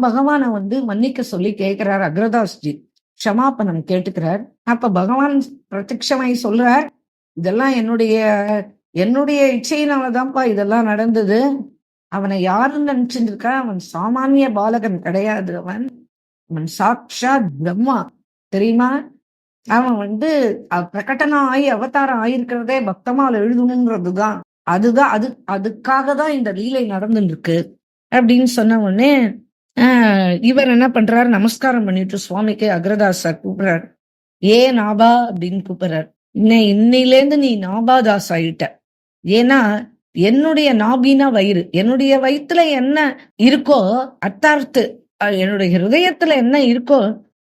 [SPEAKER 1] பகவானை வந்து மன்னிக்க சொல்லி கேட்கிறார் அக்ரதாஸ்ஜி, க்ஷமாபணம் கேட்டுக்கிறார். அப்ப பகவான் பிரத்யட்சமாய் சொல்றார், இதெல்லாம் என்னுடைய இச்சையினாலதான்ப்பா இதெல்லாம் நடந்தது. அவனை யாருன்னு நினைச்சுட்டு இருக்கா, அவன் சாமானிய பாலகன் கிடையாது, அவன் சாக்ஷாத் பிரம்மா தெரியுமா. அவன் வந்து பிரகடனம் ஆகி அவதாரம் ஆயிருக்கிறதே பக்தமால் எழுதணுங்கிறதுதான், அதுக்காக தான் இந்த லீலை நடந்துட்டு இருக்கு அப்படின்னு சொன்ன உடனே இவர் என்ன பண்றாரு, நமஸ்காரம் பண்ணிட்டு சுவாமிக்கு அக்ரதாசர் கூப்பிடுறாரு. ஏ நாபா அப்படின்னு கூப்பிடுறாரு. இன்னையிலேருந்து நீ நாபாதாஸ் ஆயிட்ட. ஏன்னா என்னுடைய நாபினா வயிறு, என்னுடைய வயிற்றுல என்ன இருக்கோ அர்த்தார்த்து, என்னுடைய ஹிருதயத்துல என்ன இருக்கோ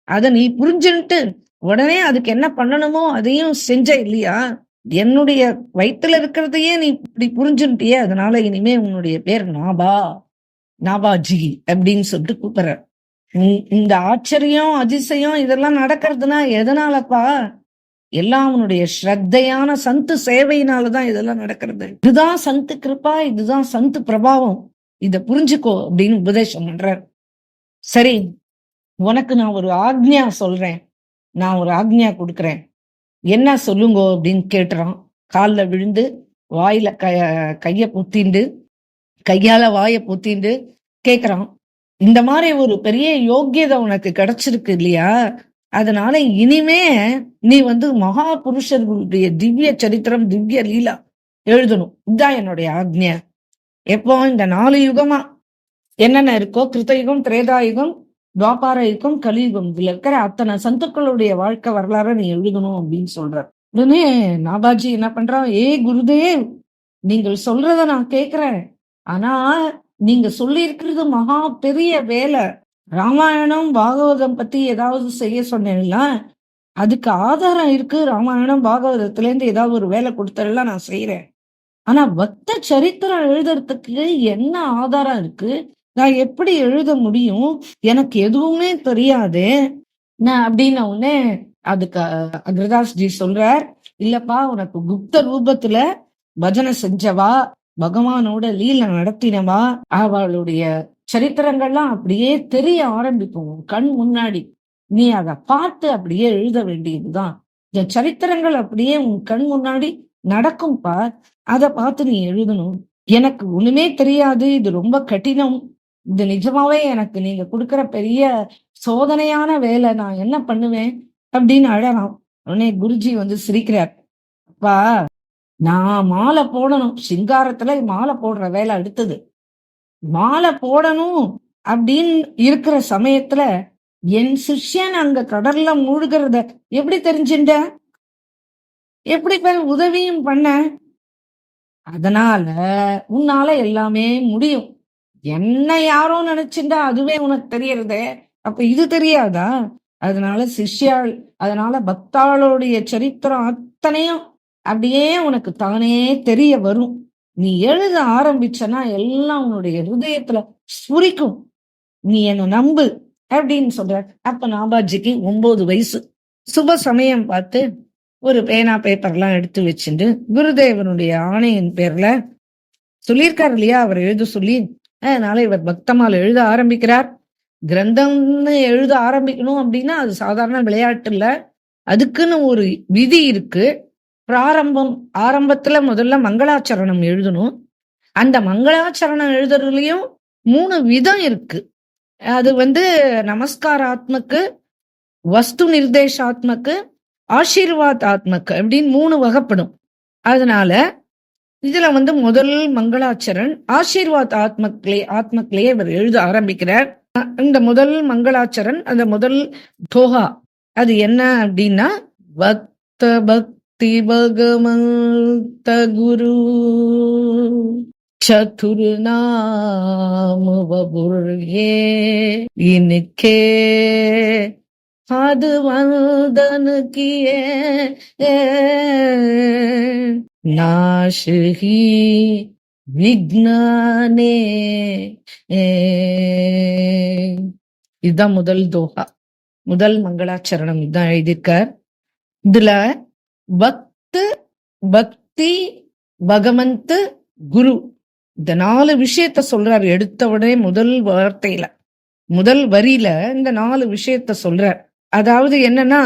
[SPEAKER 1] அதை நீ புரிஞ்சுட்டு உடனே அதுக்கு என்ன பண்ணணுமோ அதையும் செஞ்ச இல்லையா. என்னுடைய வயிற்றுல இருக்கிறதையே நீ இப்படி புரிஞ்சுட்டியே, அதனால இனிமே உன்னுடைய பேர் நாபாஜி அப்படின்னு சொல்லிட்டு கூப்பிடுற. இந்த ஆச்சரியம் அதிசயம் இதெல்லாம் நடக்கிறதுனா எதனாலப்பா, எல்லாம் உன்னுடைய ஸ்ரத்தையான சந்து சேவையினாலதான் இதெல்லாம் நடக்கிறது. இதுதான் சந்து கிருப்பா, இதுதான் சந்து பிரபாவம், இத புரிஞ்சுக்கோ அப்படின்னு உபதேசம் பண்றார். சரி, உனக்கு நான் ஒரு ஆக்ஞா சொல்றேன், நான் ஒரு ஆக்ஞா கொடுக்குறேன், என்ன சொல்லுங்கோ அப்படின்னு கேட்டுறான். காலில் விழுந்து வாயில கைய பொத்திண்டு, கையால வாயை பொத்திண்டு கேக்குறான். இந்த மாதிரி ஒரு பெரிய யோக்கியதை உனக்கு கிடைச்சிருக்கு இல்லையா, அதனால இனிமே நீ வந்து மகா புருஷர்களுடைய திவ்ய சரித்திரம், திவ்ய லீலா எழுதணும். இதுதான் என்னுடைய ஆக்ஞை. எப்போ இந்த 4 யுகமா என்னென்ன இருக்கோ, கிருத்தயுகம், திரேதாயுகம், துவாபார யுகம், கலியுகம், இதுல இருக்கிற அத்தனை சந்துக்களுடைய வாழ்க்கை வரலாற நீ எழுதணும் அப்படின்னு சொல்றார். உடனே நாபாஜி என்ன பண்றான், குருதேவ், நீங்கள் சொல்றத நான் கேக்குறேன், ஆனா நீங்க சொல்லி இருக்கிறது மகா பெரிய வேலை. ராமாயணம் பாகவதம் பத்தி ஏதாவது செய்ய சொன்னேன்னா அதுக்கு ஆதாரம் இருக்கு. ராமாயணம் பாகவதத்துல இருந்து ஏதாவது ஒரு வேலை கொடுத்தெல்லாம் நான் செய்யறேன். ஆனா பக்த சரித்திரம் எழுதுறதுக்கு என்ன ஆதாரம் இருக்கு? நான் எப்படி எழுத முடியும்? எனக்கு எதுவுமே தெரியாது நான் அப்படின்ன உடனே அதுக்கு அக்ரதாஸ்ஜி சொல்றார், இல்லப்பா, உனக்கு குப்த ரூபத்துல பஜனை செஞ்சவா, பகவானோட லீல நடத்தினவா, அவளுடைய சரித்திரங்கள்லாம் அப்படியே தெரிய ஆரம்பிக்கும் கண் முன்னாடி. நீ அதை பார்த்து அப்படியே எழுத வேண்டியதுதான். இந்த சரித்திரங்கள் அப்படியே உன் கண் முன்னாடி நடக்கும்பா, அதை பார்த்து நீ எழுதணும். எனக்கு ஒண்ணுமே தெரியாது, இது ரொம்ப கடினம், இது நிஜமாவே எனக்கு நீங்க கொடுக்கிற பெரிய சோதனையான வேலை, நான் என்ன பண்ணுவேன் அப்படின்னு அழலாம். உடனே குருஜி சிரிக்கிறார், அப்பா, நான் மாலை போடணும், சிங்காரத்துல மாலை போடுற வேலை அடுத்தது. மாலை போடணும் அப்படின்னு இருக்கிற சமயத்துல என் சிஷ்யன் அங்க கடல்ல மூழ்கிறத எப்படி தெரிஞ்சுட்ட? எப்படி உதவியும் பண்ண? அதனால உன்னால எல்லாமே முடியும். என்ன யாரோ நினைச்சுட்டா அதுவே உனக்கு தெரியறதே, அப்ப இது தெரியாதா? அதனால சிஷ்யாள், அதனால பக்தாளுடைய சரித்திரம் அத்தனையும் அப்படியே உனக்கு தானே தெரிய வரும். நீ எழுத ஆரம்பிச்சனா எல்லாம் உன்னுடைய ஹிருதயத்துல ஸ்புரிக்கும். நீ என்ன நம்பு அப்படின்னு சொல்ற. அப்ப நாபாஜிக்கு 9 வயசு. சுப சமயம் பார்த்து ஒரு பேனா பேப்பர்லாம் எடுத்து வச்சுட்டு குருதேவனுடைய ஆணையின் பேர்ல சொல்லியிருக்காரு இல்லையா, அவர் எழுத சொல்லி, அதனால இவர் பக்தமால் எழுத ஆரம்பிக்கிறார். கிரந்தம்னு எழுத ஆரம்பிக்கணும் அப்படின்னா அது சாதாரண விளையாட்டு இல்ல, அதுக்குன்னு ஒரு விதி இருக்கு. ஆரம்பத்துல முதல்ல மங்களாச்சரணம் எழுதணும். அந்த மங்களாச்சரணம் எழுதுறதுலயும் 3 விதம் இருக்கு. அது நமஸ்காராத்மக்கு, வஸ்து நிர்தேஷாத்மக்கு, ஆசீர்வாத் ஆத்மக்கு அப்படின்னு 3 வகைப்படும். அதனால இதுல முதல் மங்களாச்சரன் ஆசீர்வாத் ஆத்மக்கிலேயே இவர் எழுத ஆரம்பிக்கிறார். இந்த முதல் மங்களாச்சரன், அந்த முதல் தோஹா, அது என்ன அப்படின்னா, பக்த பக்தி பகவந்த குரு சதுர்நாம வபுர்யே இன்கே அது வந்தன் கியே நாஷி விக்னே. இதுதான் முதல் தோஹா, முதல் மங்களாச்சரணம். இதுதான் எழுதியிருக்கார். இதுல பக்து, பக்தி, பகவந்த், குரு, இந்த 4 விஷயத்த சொல்றாரு. எடுத்த உடனே முதல் வார்த்தையில, முதல் வரியில இந்த 4 விஷயத்த சொல்றார். அதாவது என்னன்னா,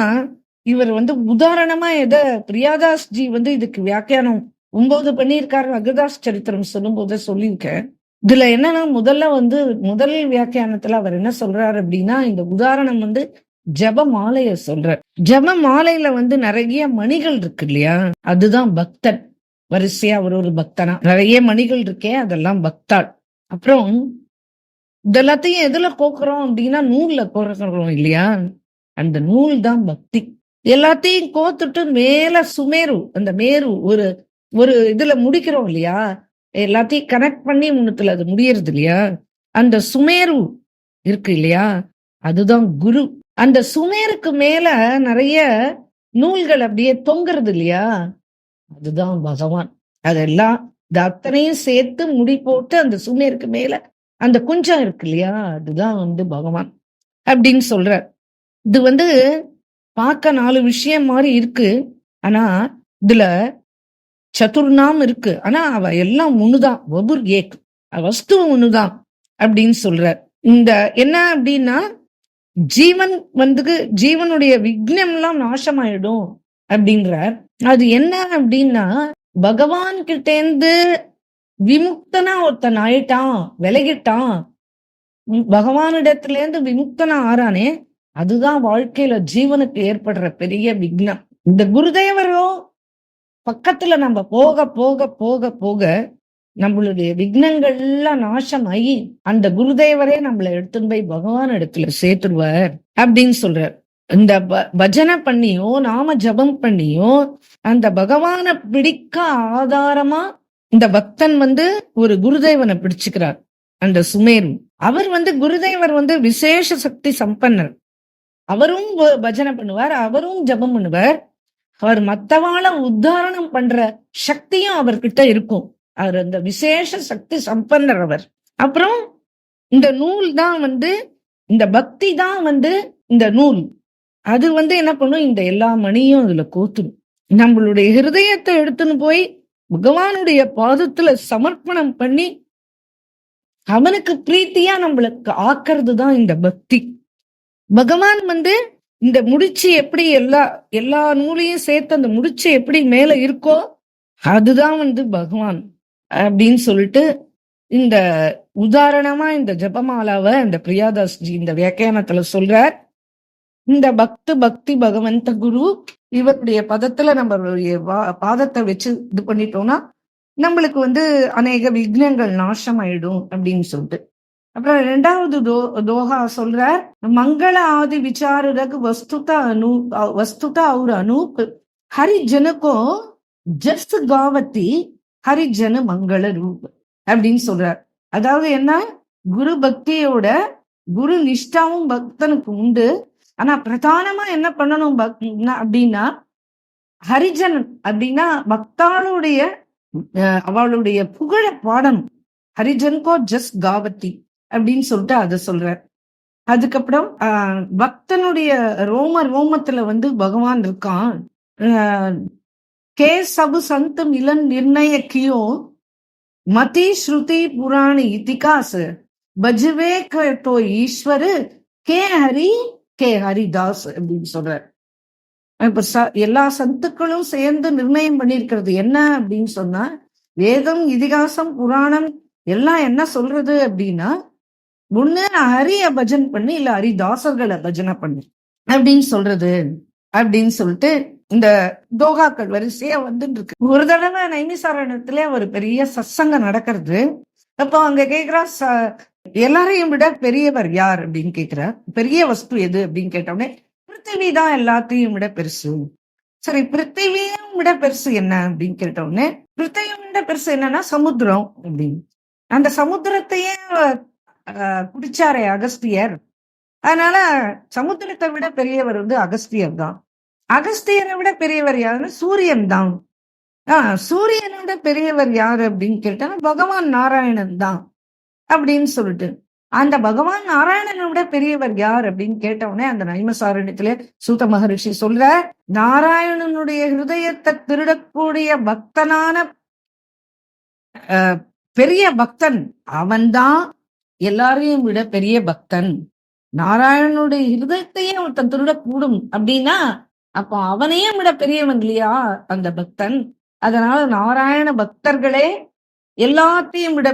[SPEAKER 1] இவர் உதாரணமா பிரியாதாஸ்ஜி இதுக்கு வியாக்கியானம் 9 பண்ணியிருக்காரு. அக்ரதாஸ் சரித்திரம் சொல்லும் போது சொல்லியிருக்க. இதுல என்னன்னா, முதல் வியாக்கியானத்துல அவர் என்ன சொல்றாரு அப்படின்னா, இந்த உதாரணம் ஜப மாலைய சொல்றார். ஜப மாலையில நிறைய மணிகள் இருக்கு இல்லையா, அதுதான் பக்தன். வரிசையா ஒரு பக்தனா நிறைய மணிகள் இருக்கே, அதெல்லாம் பக்தாள். அப்புறம் இதெல்லாத்தையும் எதுல கோக்குறோம் அப்படின்னா, நூல்ல கோக்குறோம் இல்லையா, அந்த நூல் தான் பக்தி. எல்லாத்தையும் கோத்துட்டு மேல சுமேரு, அந்த மேரு ஒரு இதுல முடிக்கிறோம் இல்லையா, எல்லாத்தையும் கனெக்ட் பண்ணி முன்னத்துல அது முடியறது இல்லையா, அந்த சுமேரு இருக்கு இல்லையா, அதுதான் குரு. அந்த சுமேருக்கு மேல நிறைய நூல்கள் அப்படியே தொங்குறது இல்லையா, அதுதான் பகவான். அதெல்லாம் அத்தனையும் சேர்த்து முடி போட்டு அந்த சுமேருக்கு மேல அந்த குஞ்சம் இருக்கு இல்லையா, அதுதான் பகவான் அப்படின்னு சொல்ற. இது பார்க்க 4 விஷயம் மாதிரி இருக்கு. ஆனா இதுல சதுர்நாம் இருக்கு, ஆனா அவ எல்லாம் ஒண்ணுதான். வபுர் ஏக், வஸ்து ஒண்ணுதான் அப்படின்னு சொல்ற. இந்த என்ன அப்படின்னா, ஜீவன் ஜீவனுடைய விக்னம் எல்லாம் நாசமாயிடும் அப்படின்றார். அது என்ன அப்படின்னா, பகவான் கிட்டேந்து விமுக்தனா ஒருத்தன் ஆயிட்டான், விலகிட்டான், பகவானிடத்துல இருந்து விமுக்தனா ஆறானே, அதுதான் வாழ்க்கையில ஜீவனுக்கு ஏற்படுற பெரிய விக்னம். இந்த குருதேவரோ பக்கத்துல நம்ம போக போக போக போக நம்மளுடைய விக்னங்கள் எல்லாம் நாசமாயி அந்த குருதேவரே நம்மளை எடுத்துன்னு போய் பகவான் இடத்துல சேர்த்துருவார் அப்படின்னு சொல்றார். இந்த பஜனை பண்ணியோ நாம ஜபம் பண்ணியோ அந்த பகவானை பிடிக்க ஆதாரமா இந்த பக்தன் ஒரு குருதேவனை பிடிச்சுக்கிறார். அந்த சுமேரு அவர் குருதேவர் விசேஷ சக்தி சம்பன்னர். அவரும் பஜனை பண்ணுவார், அவரும் ஜபம் பண்ணுவார். அவர் மத்தவாள உத்தாரணம் பண்ற சக்தியும் அவர்கிட்ட இருக்கும். அவர் அந்த விசேஷ சக்தி சம்பன்னர் அவர். அப்புறம் இந்த நூல் தான் இந்த பக்தி தான் இந்த நூல். அது என்ன பண்ணும், இந்த எல்லா மணியும் அதுல கோத்துடும். நம்மளுடைய ஹிருதயத்தை எடுத்துன்னு போய் பகவானுடைய பாதத்துல சமர்ப்பணம் பண்ணி அவனுக்கு பிரீத்தியா நம்மளுக்கு ஆக்கிறது தான் இந்த பக்தி. பகவான் இந்த முடிச்சு எப்படி எல்லா நூலையும் சேர்த்து அந்த முடிச்சு எப்படி மேல இருக்கோ அதுதான் பகவான் அப்படின்னு சொல்லிட்டு இந்த உதாரணமா இந்த ஜபமாலாவை இந்த பிரியாதாஸ்ஜி இந்த வியாக்கியானத்துல சொல்றார். இந்த பக்தி பகவந்த குரு இவருடைய பதத்துல நம்மளுடைய பாதத்தை வச்சு இது பண்ணிட்டோம்னா நம்மளுக்கு அநேக விக்னங்கள் நாசம் ஆயிடும் அப்படின்னு சொல்லிட்டு. அப்புறம் 2வது தோஹா சொல்றார், மங்கள ஆதி விசாரக் வஸ்துதா और अनूप ஹரிஜனுக்கோ ஜஸ் காவத்தி ஹரிஜன மங்கள ரூப் அப்படின்னு சொல்றார். அதாவது என்ன, குரு பக்தியோட குரு நிஷ்டாவும் பக்தனுக்கு உண்டு. ஆனா பிரதானமா என்ன பண்ணணும் அப்படின்னா ஹரிஜன் அப்படின்னா பக்தாளுடைய அவளுடைய புகழ பாடணும். ஹரிஜன்கோ ஜஸ் காவத்தி அப்படின்னு சொல்லிட்டு அதை சொல்ற. அதுக்கப்புறம் பக்தனுடைய ரோமத்துல பகவான் இருக்கான். கே சபு சந்த மிலன் நிர்ணய கியோ மதி ஸ்ருதி புராணி இதிகாஸ் பஜ்வே கோ ஈஸ்வரு கே ஹரிதாஸ் அப்படின்னு சொல்றார். இப்ப எல்லா சத்துக்களும் சேர்ந்து நிர்ணயம் பண்ணிருக்கிறது என்ன அப்படின்னு சொன்னா, வேதம் இதிகாசம் புராணம் எல்லாம் என்ன சொல்றது அப்படின்னா, ஒண்ணு ஹரிய பஜன் பண்ணு இல்ல ஹரிதாசர்களை பஜனை பண்ணு அப்படின்னு சொல்றது அப்படின்னு சொல்லிட்டு இந்த தோகாக்கள் வரிசையா இருக்கு. ஒரு தடவை நைமிசாரணத்துல ஒரு பெரிய சத்சங்கம் நடக்கிறது. அப்போ அங்க கேக்குறா, எல்லாரையும் விட பெரியவர் யார் அப்படின்னு கேக்குறார். பெரிய வஸ்து எது அப்படின்னு கேட்டோடனே பிருத்திவி தான் எல்லாத்தையும் விட பெருசு. சரி, பிருத்திவியும் விட பெருசு என்ன அப்படின்னு கேட்டோடனே பிருத்திவியும் விட பெருசு என்னன்னா சமுத்திரம் அப்படின்னு. அந்த சமுத்திரத்தையே குடிச்சாரே அகஸ்தியர், அதனால சமுத்திரத்தை விட பெரியவர் அகஸ்தியர் தான். அகஸ்தியரை விட பெரியவர் யாருன்னு சூரியன் தான். சூரியனை விட பெரியவர் யாரு அப்படின்னு கேட்டா பகவான் நாராயணன் தான் அப்படின்னு சொல்லிட்டு, அந்த பகவான் நாராயணனை விட பெரியவர் யார் அப்படின்னு கேட்டவுடனே அந்த நைமசாரண்யத்திலே சூத மகரிஷி சொல்ற, நாராயணனுடைய ஹிருதயத்தை திருடக்கூடிய பக்தனான பெரிய பக்தன் அவன்தான் எல்லாரையும் விட பெரிய பக்தன். நாராயணனுடைய ஹிருதயத்தையே ஒருத்தன் திருடக்கூடும் அப்படின்னா அப்போ அவனையும் விட பெரியவன் இல்லையா அந்த பக்தன். அதனால நாராயண பக்தர்களே எல்லாத்தையும் விட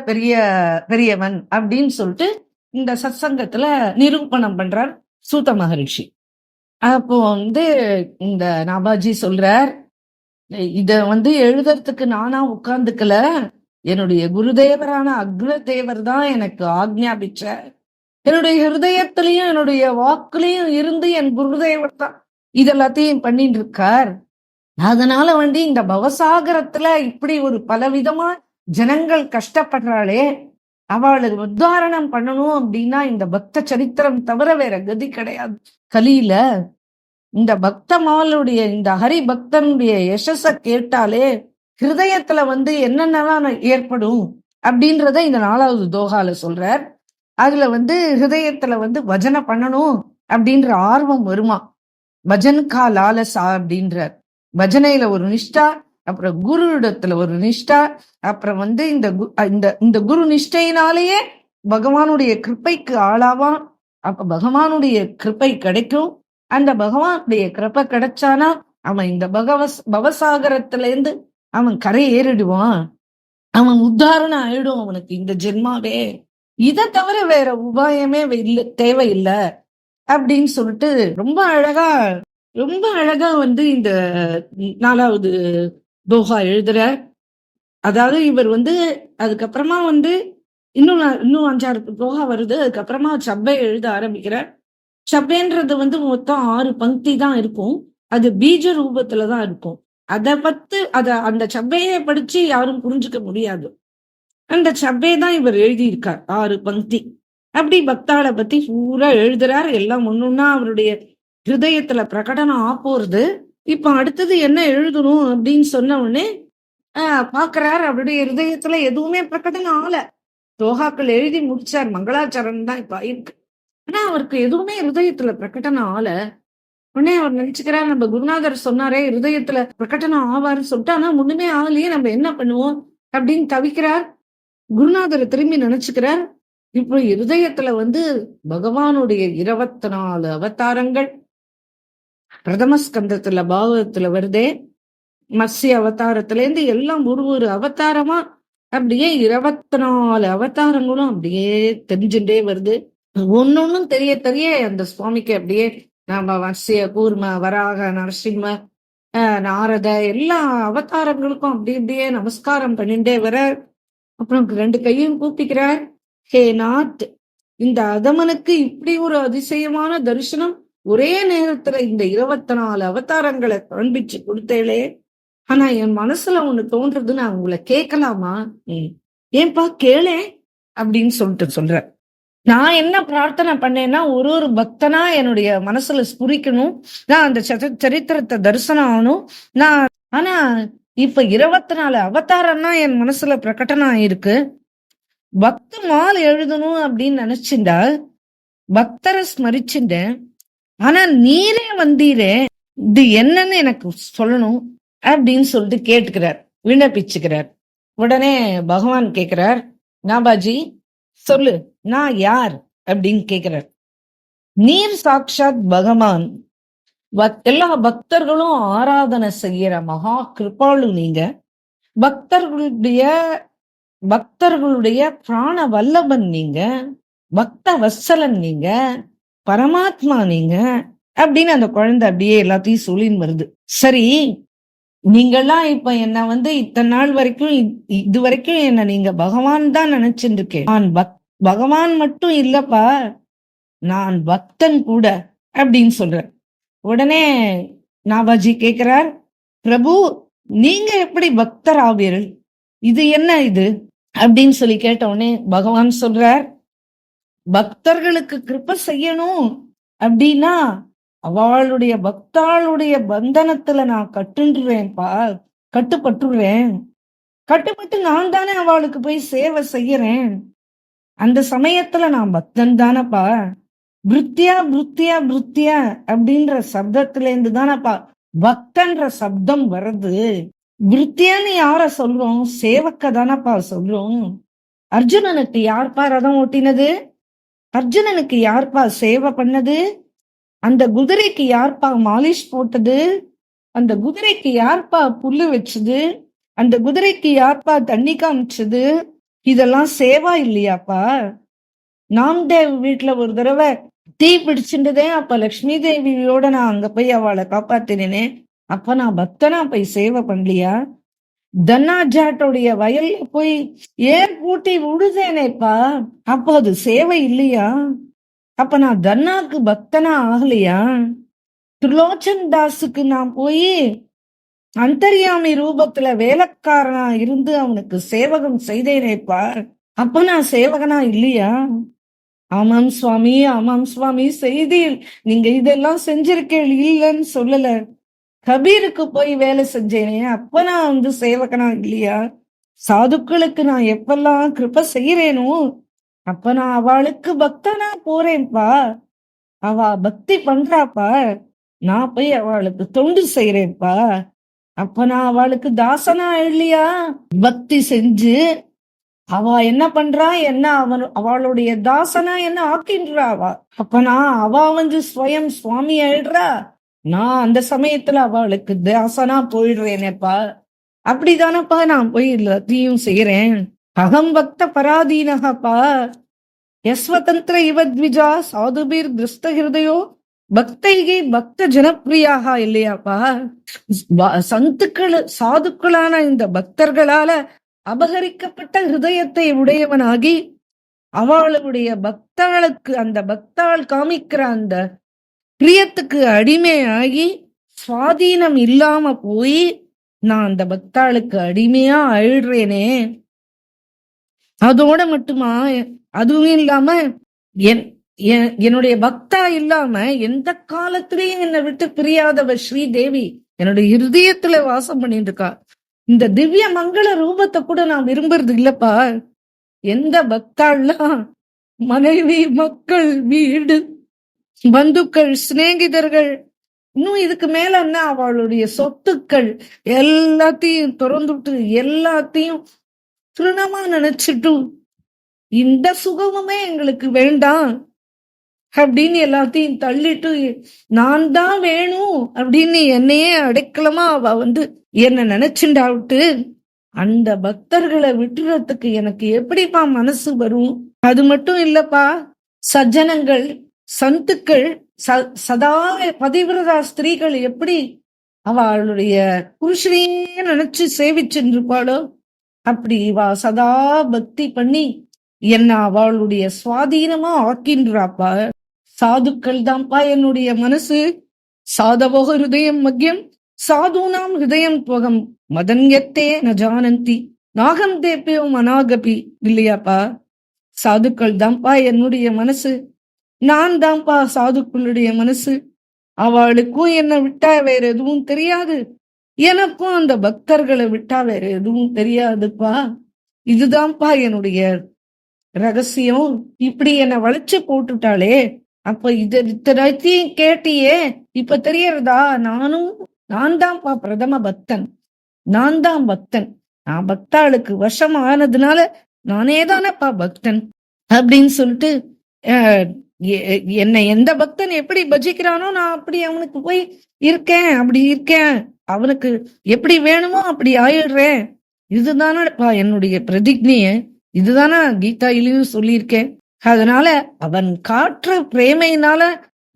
[SPEAKER 1] பெரியவன் அப்படின்னு சொல்லிட்டு இந்த சத்சங்கத்துல நிரூபணம் பண்றார் சூத மகரிஷி. அப்போ இந்த நாபாஜி சொல்றார், இத எழுதுறதுக்கு நானா உட்கார்ந்துக்கல, என்னுடைய குருதேவரான அக்ரதேவர் தான் எனக்கு ஆக்ஞாபிச்ச. என்னுடைய ஹிருதயத்திலையும் என்னுடைய வாக்குலையும் இருந்து என் குருதேவர் தான் இதெல்லாத்தையும் பண்ணிட்டு இருக்கார். அதனால இந்த பவசாகரத்துல இப்படி ஒரு பலவிதமா ஜனங்கள் கஷ்டப்படுறாளே, அவளை உத்தாரணம் பண்ணணும் அப்படின்னா இந்த பக்த சரித்திரம் தவிர வேற கதி கிடையாது. கலியில இந்த பக்தமாளுடைய இந்த ஹரி பக்தனுடைய யசஸ கேட்டாலே ஹிருதயத்துல என்னென்னலாம் ஏற்படும் அப்படின்றத இந்த 4வது தோகால சொல்றார். அதுல ஹிருதயத்துல பஜனை பண்ணணும் அப்படின்ற ஆர்வம் வருமா, பஜன் கா லாலசா அப்படின்றார். பஜனையில ஒரு நிஷ்டா, அப்புறம் குரு இடத்துல ஒரு நிஷ்டா, அப்புறம் இந்த குரு நிஷ்டையினாலேயே பகவானுடைய கிருப்பைக்கு ஆளாவான். அப்ப பகவானுடைய கிருப்பை கிடைக்கும். அந்த பகவானுடைய கிருப்பை கிடைச்சானா அவன் இந்த பவசாகரத்துல இருந்து அவன் கரை ஏறிடுவான், அவன் உத்தாரணம் ஆயிடும் அவனுக்கு இந்த ஜென்மாவே. இதை தவிர வேற உபாயமே தேவையில்லை அப்படின்னு சொல்லிட்டு ரொம்ப அழகா இந்த 4வது தோஹா எழுதுற. அதாவது இவர் அதுக்கப்புறமா இன்னும் 5-6 போகா வருது. அதுக்கப்புறமா சப்பை எழுத ஆரம்பிக்கிறார். சப்பைன்றது மொத்தம் 6 பங்கி தான் இருக்கும். அது பீஜ ரூபத்துலதான் இருக்கும். அந்த சப்பையை படிச்சு யாரும் புரிஞ்சுக்க முடியாது. அந்த சப்பை தான் இவர் எழுதியிருக்கார் 6 பங்கி. அப்படி பக்தாளை பத்தி பூரா எழுதுறார். எல்லாம் ஒண்ணுன்னா அவருடைய ஹிருதயத்துல பிரகடனம் ஆப்போறது. இப்ப அடுத்தது என்ன எழுதணும் அப்படின்னு சொன்ன உடனே பாக்குறார். அவருடைய ஹிருதயத்துல எதுவுமே பிரகடனம் ஆல. தோகாக்கள் எழுதி முடிச்சார். மங்களாச்சாரம் தான் இப்ப இருக்கு. ஆனா அவருக்கு எதுவுமே ஹிருதயத்துல பிரகடனம் ஆல. உடனே அவர் நினைச்சுக்கிறார், நம்ம குருநாதர் சொன்னாரே ஹிருதயத்துல பிரகடனம் ஆவாருன்னு சொல்லிட்டு, ஆனா ஒண்ணுமே ஆகலையே, நம்ம என்ன பண்ணுவோம் அப்படின்னு தவிக்கிறார். குருநாதரை திரும்பி நினைச்சுக்கிறார். இப்போ இருதயத்துல பகவானுடைய 24 அவதாரங்கள் பிரதம ஸ்கந்தத்துல பாகவத்துல வருதே. மத்ஸ்ய அவதாரத்துல இருந்து எல்லாம் ஒரு அவதாரமா அப்படியே 24 அவதாரங்களும் அப்படியே தெரிஞ்சுட்டே வருது. ஒன்னொன்னும் தெரிய தெரிய அந்த சுவாமிக்கு அப்படியே நம்ம மத்ஸ்ய, கூர்ம, வராக, நரசிம்ம, நாரத எல்லா அவதாரங்களுக்கும் அப்படியே நமஸ்காரம் பண்ணிட்டே வர. அப்புறம் 2 கையும் கூப்பிக்கிறார். ஹே நாத், இந்த அதமனுக்கு இப்படி ஒரு அதிசயமான தரிசனம் ஒரே நேரத்துல இந்த 24 அவதாரங்களை காண்பிச்சு கொடுத்தேளே. ஆனா என் மனசுல ஒண்ணு தோன்றது, நான் உங்களை கேட்கலாமா? ஏன்பா கேளே அப்படின்னு சொல்ற. நான் என்ன பிரார்த்தனை பண்ணேன்னா, ஒரு பக்தனா என்னுடைய மனசுல ஸ்புரிக்கணும். நான் அந்த சரித்திரத்தை தரிசனம் ஆகணும். ஆனா இப்ப 24 அவதாரம்னா என் மனசுல பிரகடனம் ஆயிருக்கு. பக்த மால் எழுதணும் அப்படின்னு நினைச்சுண்டா பக்தரை ஸ்மரிச்சுட்டேன். ஆனா நீரே வந்தீரே, இது என்னன்னு எனக்கு சொல்லணும் அப்படின்னு சொல்லிட்டு கேட்டுக்கிறார், விண்ணப்பிச்சுக்கிறார். உடனே பகவான் கேக்குறார், நாபாஜி சொல்லு, நான் யார் அப்படின்னு கேக்குறார். நீர் சாட்சாத் பகவான். எல்லா பக்தர்களும் ஆராதனை செய்யற மகா கிருபாளு நீங்க. பக்தர்களுடைய பிராண வல்லபன் நீங்க, பக்த வத்சலன் நீங்க, பரமாத்மா நீங்க அப்படின்னு அந்த குழந்தை அப்படியே எல்லாத்தையும் சொல்லின்னு வருது. சரி, நீங்கெல்லாம் இப்ப என்ன இத்தனை நாள் வரைக்கும் இது வரைக்கும் என்ன நீங்க பகவான் தான் நினைச்சுட்டு இருக்கேன். நான் பகவான் மட்டும் இல்லப்பா, நான் பக்தன் கூட அப்படின்னு சொல்ற. உடனே நாபாஜி கேக்குறார், பிரபு நீங்க எப்படி பக்தர் ஆவீர்கள்? இது என்ன இது அப்படின்னு சொல்லி கேட்ட உடனே பகவான் சொல்றார், பக்தர்களுக்கு கிருபை செய்யணும் அப்படின்னா அவளுடைய பக்தாளுடைய பந்தனத்துல நான் கட்டுப்பட்டுருவேன். கட்டுப்பட்டு நான் தானே அவளுக்கு போய் சேவை செய்யறேன். அந்த சமயத்துல நான் பக்தன் தானப்பா. பிருத்தியா பிருத்தியா பிருத்தியா அப்படின்ற சப்தத்துல இருந்து தானப்பா பக்தன்ற சப்தம் வருது. பிருத்தியான்னு யார சொல்றோம்? சேவக்க தானப்பா சொல்றோம். அர்ஜுனனுக்கு யார்பா ரதம் ஓட்டினது? அர்ஜுனனுக்கு யார்பா சேவை பண்ணது? அந்த குதிரைக்கு யார்பா மாலிஷ் போட்டது? அந்த குதிரைக்கு யார்பா புல்லு வச்சது? அந்த குதிரைக்கு யார்பா தண்ணி காமிச்சது? இதெல்லாம் சேவா இல்லையாப்பா? நாம்தேவ் வீட்டுல ஒரு தடவை தீ பிடிச்சுட்டதே, அப்ப லக்ஷ்மி தேவியோட நான் அங்க போய் அவளை காப்பாத்தினேனே, அப்ப நான் பக்தனா போய் சேவை பண்ணலையா? தன்னா ஜாட்டோடைய வயல்ல போய் ஏர் பூட்டி விடுதேனேப்பா, அப்போ அது சேவை இல்லையா? அப்ப நான் தன்னாக்கு பக்தனா ஆகலையா? திரிலோச்சன் தாஸுக்கு நான் போய் அந்தர்யாமி ரூபத்துல வேலைக்காரனா இருந்து அவனுக்கு சேவகம் செய்தேனேப்பா, அப்ப நான் சேவகனா இல்லையா? ஆமாம் சுவாமி, ஆமாம் சுவாமி, செய்தியில் நீங்க இதெல்லாம் செஞ்சிருக்கேள், இல்லைன்னு சொல்லல. கபீருக்கு போய் வேலை செஞ்சேனே, அப்ப நான் சேவகனா இல்லையா? சாதுக்களுக்கு நான் எப்பெல்லாம் கிருபை செய்யறேனோ அப்ப நான் அவளுக்கு பக்தனா போறேன்ப்பா. அவ பக்தி பண்றாப்பா, நான் போய் அவளுக்கு தொண்டு செய்யறேன்ப்பா. அப்ப நான் அவளுக்கு தாசனா இல்லையா? பக்தி செஞ்சு அவ என்ன பண்றா, என்ன அவளுடைய தாசனா என்ன ஆக்கின்றா அவ. அப்ப நான் அவ ஸ்வயம் சுவாமி ஆயிடுறா, நான் அந்த சமயத்துல அவளுக்கு தாசனா போயிடுறேனேப்பா. அப்படிதானப்பா நான் போய் எல்லாத்தையும் செய்யறேன். அகம் பக்த பராதீனகப்பா, யஸ்வதந்திர இவத்விஜா சாதுபீர் திருஷ்ட ஹிருதயோ பக்தைகை பக்த ஜனப்பிரியாக இல்லையாப்பா? சாதுக்களான இந்த பக்தர்களால அபகரிக்கப்பட்ட ஹிருதயத்தை உடையவனாகி அவளுடைய பக்தாளுக்கு, அந்த பக்தாள் காமிக்கிற அந்த பிரியத்துக்கு அடிமையாகி சுவாதீனம் இல்லாம போய் நான் அந்த பக்தாளுக்கு அடிமையா ஆயிடுறேனே. அதோட மட்டுமா, அதுவும் இல்லாம என்னுடைய பக்தா இல்லாம எந்த காலத்திலயும் என்னை விட்டு பிரியாதவ ஸ்ரீதேவி என்னுடைய இருதயத்துல வாசம் பண்ணிட்டு இருக்கா. இந்த திவ்ய மங்கள ரூபத்தை கூட நான் விரும்புறது இல்லப்பா. எந்த பக்தாள்லாம் மனைவி, மக்கள், வீடு, பந்துக்கள், சிநேகிதர்கள், இன்னும் இதுக்கு மேல என்ன அவளுடைய சொத்துக்கள் எல்லாத்தையும் திறந்துட்டு எல்லாத்தையும் திருணமா நினைச்சிட்டு இந்த சுகமுமே எங்களுக்கு வேண்டாம் அப்படின்னு எல்லாத்தையும் தள்ளிட்டு நான் தான் வேணும் அப்படின்னு என்னையே அடைக்கலமா அவ என்ன நினைச்சுண்டாவிட்டு அந்த பக்தர்களை விட்டுறதுக்கு எனக்கு எப்படிப்பா மனசு வரும்? அது மட்டும் இல்லப்பா, சஜ்ஜனங்கள், சந்துக்கள், சதா பதிவிரதா ஸ்திரீகள் எப்படி அவளுடைய புருஷனையே நினைச்சு சேவிச்சுருப்பாளோ அப்படி இவா சதா பக்தி பண்ணி என்ன அவளுடைய சுவாதீனமா ஆக்கின்றாப்பா. சாதுக்கள் தான்ப்பா என்னுடைய மனசு. சாதவோக ஹிருதயம் மத்தியம் சாதுனாம் ஹிருதயம் துவகம் மதன்யத்தே ந ஜானந்தி நாகம் தேப்பியோ மனாகபி. இல்லையாப்பா, சாதுக்கள் தான்ப்பா என்னுடைய மனசு, நான் தான்ப்பா சாதுக்களுடைய மனசு. அவளுக்கும் என்ன விட்டா வேற எதுவும் தெரியாது, எனக்கும் அந்த பக்தர்களை விட்டா வேற எதுவும் தெரியாதுப்பா. இதுதான்ப்பா என்னுடைய ரகசியம். இப்படி என்னை வளைச்சு போட்டுட்டாளே, அப்ப இத்தனைத்தையும் கேட்டியே, இப்ப தெரியறதா? நான் தான்ப்பா பிரதம பக்தன், நான் தான் பக்தன். நான் பக்தாளுக்கு வசம் ஆனதுனால நானே தானப்பா பக்தன் அப்படின்னு சொல்லிட்டு என்னை எந்த பக்தன் எப்படி பஜிக்கிறானோ நான் அப்படி அவனுக்கு போய் இருக்கேன், அப்படி இருக்கேன், அவனுக்கு எப்படி வேணுமோ அப்படி ஆயிடுறேன். இதுதானப்பா என்னுடைய பிரதிஜ்ஞைய, இதுதானே கீதாயிலையும் சொல்லியிருக்கேன். அதனால அவன் காற்ற பிரேமையினால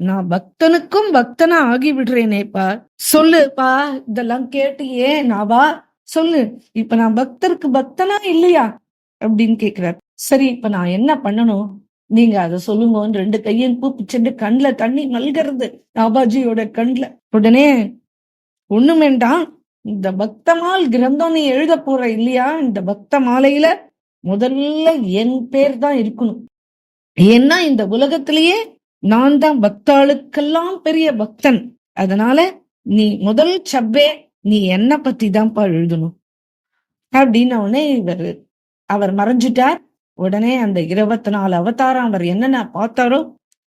[SPEAKER 1] நான் பக்தனுக்கும் பக்தனா ஆகி விடுறேனேப்பா. சொல்லுப்பா, இதெல்லாம் கேட்டியே, நாவா சொல்லு, இப்ப நான் பக்தருக்கு பக்தனா இல்லையா அப்படின்னு கேக்குறார். சரி, இப்ப நான் என்ன பண்ணணும், நீங்க அதை சொல்லுங்கன்னு 2 கையும் கூப்பிச்சுட்டு கண்ணுல தண்ணி மல்கிறது நாபாஜியோட கண்ணுல. உடனே ஒண்ணும் வேண்டாம், இந்த பக்தமால் கிரந்தம் நீ எழுத போற இல்லையா, இந்த பக்த மாலையில முதல்ல என் பேர் தான் இருக்கணும். ஏன்னா இந்த உலகத்திலேயே நான் தான் பக்தாளுக்கெல்லாம் பெரிய பக்தன். அதனால நீ முதல் சப்பே நீ என்ன பத்தி தான்ப்பா எழுதணும் அப்படின்னு உடனே அவர் மறைஞ்சிட்டார். உடனே அந்த 24 அவதாரம் அவர் என்னென்ன பார்த்தாரோ,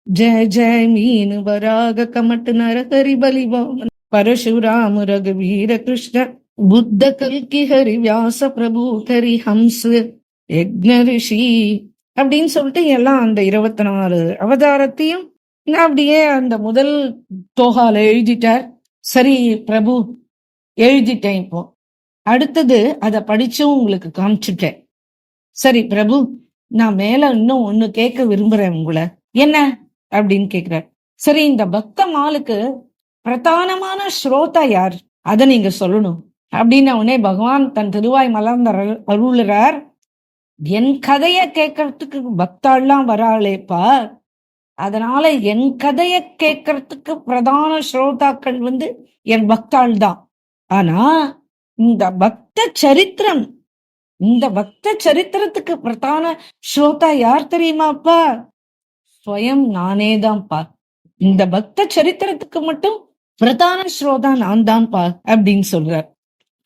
[SPEAKER 1] ஜெய ஜெய மீன் வராக கமட்டு நரஹரி பலிவாமன் பரசுராம ரகுவீர கிருஷ்ணர் புத்த கல்கி ஹரி வியாச பிரபு ஹரி ஹம்ஸ் யக்ஞ ரிஷி அப்படின்னு சொல்லிட்டு எல்லாம் அந்த 24 அவதாரத்தையும் அப்படியே அந்த முதல் தோகால எழுதிட்டார். சரி பிரபு, எழுதிட்டேன், இப்போ அடுத்தது அதை படிச்சும் உங்களுக்கு காமிச்சுட்டேன். சரி பிரபு, நான் மேல இன்னும் ஒண்ணு கேட்க விரும்புறேன் உங்களை. என்ன அப்படின்னு கேக்குறார். சரி, இந்த பக்த மாலுக்கு பிரதானமான ஸ்ரோதா யார், அத நீங்க சொல்லணும் அப்படின்னு உடனே பகவான் தன் திருவாய் மலர்ந்த அருளுறார். என் கதைய கேட்கறதுக்கு பக்தாள்லாம் வராளேப்பா, அதனால என் கதைய கேட்கறதுக்கு பிரதான ஸ்ரோதாக்கள் என் பக்தாள் தான். ஆனா இந்த பக்த சரித்திரம், இந்த பக்த சரித்திரத்துக்கு பிரதான ஸ்ரோதா யார் தெரியுமாப்பா? ஸ்வயம் நானே தான்ப்பா. இந்த பக்த சரித்திரத்துக்கு மட்டும் பிரதான ஸ்ரோதா நான் தான்ப்பா அப்படின்னு சொல்றார்.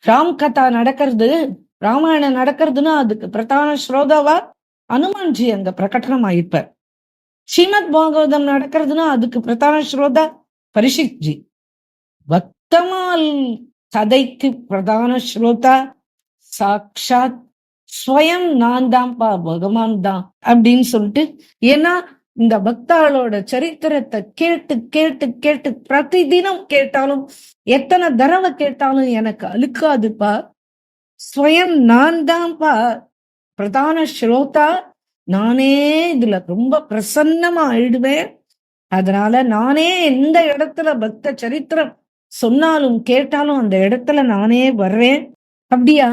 [SPEAKER 1] ராம் கதா நடக்கிறது, ராமாயணம் நடக்கிறதுன்னா அதுக்கு பிரதான ஸ்ரோதாவா அனுமான்ஜி அங்க பிரகடனம் ஆயிருப்பார். ஸ்ரீமத் பாகவதம் நடக்கிறதுனா அதுக்கு பிரதான ஸ்ரோதா பரிஷித் ஜி. பக்தமால் கதைக்கு பிரதான ஸ்ரோதா சாக்ஷாத் ஸ்வயம் நான் தான்ப்பா, பகவான் தான் அப்படின்னு சொல்லிட்டு. ஏன்னா இந்த பக்தாளோட சரித்திரத்தை கேட்டு கேட்டு கேட்டு பிரதி தினம் கேட்டாலும் எத்தனை தடவை கேட்டாலும் எனக்கு அழுக்காதுப்பா. ஸ்வயம் நான் தான்ப்பா பிரதான ஸ்ரோதா, நானே இதுல ரொம்ப பிரசன்னமா ஆயிடுவேன். அதனால நானே எந்த இடத்துல பக்த சரித்திரம் சொன்னாலும் கேட்டாலும் அந்த இடத்துல நானே வர்றேன். அப்படியா,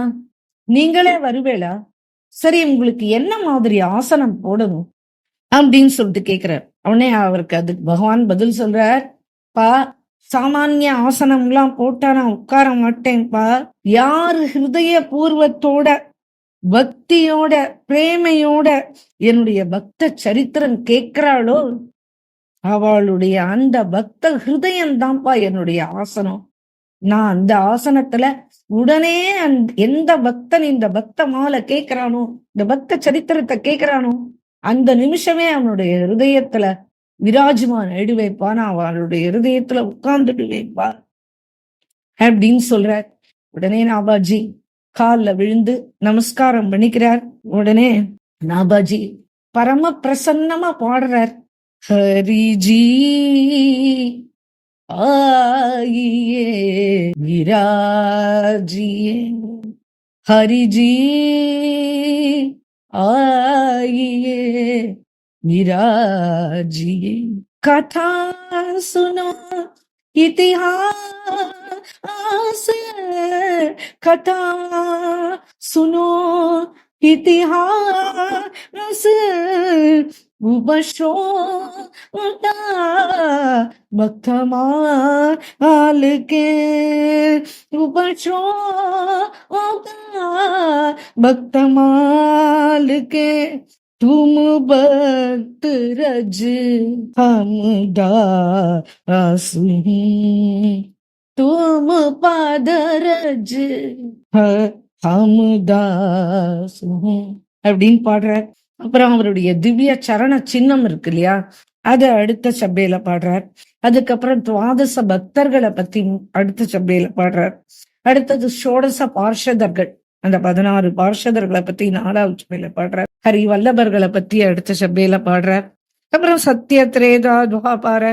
[SPEAKER 1] நீங்களே வருவேளா? சரி, உங்களுக்கு என்ன மாதிரி ஆசனம் போடணும் அப்படின்னு சொல்லிட்டு கேக்குறார். உடனே அவருக்கு அதுக்கு பகவான் பதில் சொல்றார், பா, சாமானிய ஆசனம் எல்லாம் போட்டா நான் உட்கார மாட்டேன்ப்பா. யாரு ஹிருதய பூர்வத்தோட, பக்தியோட, பிரேமையோட என்னுடைய பக்த சரித்திரம் கேட்கிறாளோ, அவளுடைய அந்த பக்த ஹிருதயம் தான்ப்பா என்னுடைய ஆசனம். நான் அந்த ஆசனத்துல உடனே எந்த பக்தன் இந்த பக்த மாலை கேட்கிறானோ, இந்த பக்த சரித்திரத்தை கேட்கிறானோ, அந்த நிமிஷமே அவனுடைய ஹிருதயத்துல விராஜ்மான் ஆயிடுவேப்பா, நான் அவளுடைய ஹிருதயத்துல உட்கார்ந்துடுவேப்பா அப்படின்னு சொல்றார். உடனே நாபாஜி கால்ல விழுந்து நமஸ்காரம் பண்ணிக்கிறார். உடனே நாபாஜி பரம பிரசன்னமா பாடுறார், ஹரிஜி ஆயியே விராஜியே, ஹரிஜி आइए विराजिए, कथा सुनो इतिहास, कथा सुनो इतिहास, उपशो भक्तमाल के, उपशो भक्तमाल के, तुम भक्त रज हम दास, तुम पद रज हम दास அப்படின்னு பாடுறார். அப்புறம் அவருடைய திவ்ய சரண சின்னம் இருக்கு இல்லையா, அத அடுத்த சபையில பாடுறார். அதுக்கப்புறம் துவாதச பக்தர்களை பத்தி அடுத்த சபையில பாடுறார். அடுத்தது ஷோடச பார்ஷதர்கள், அந்த 16 பார்ஷதர்களை பத்தி 4வது சபையில பாடுறார். ஹரி வல்லபர்களை பத்தி அடுத்த சபையில பாடுறார். அப்புறம் சத்திய திரேதா துவாபார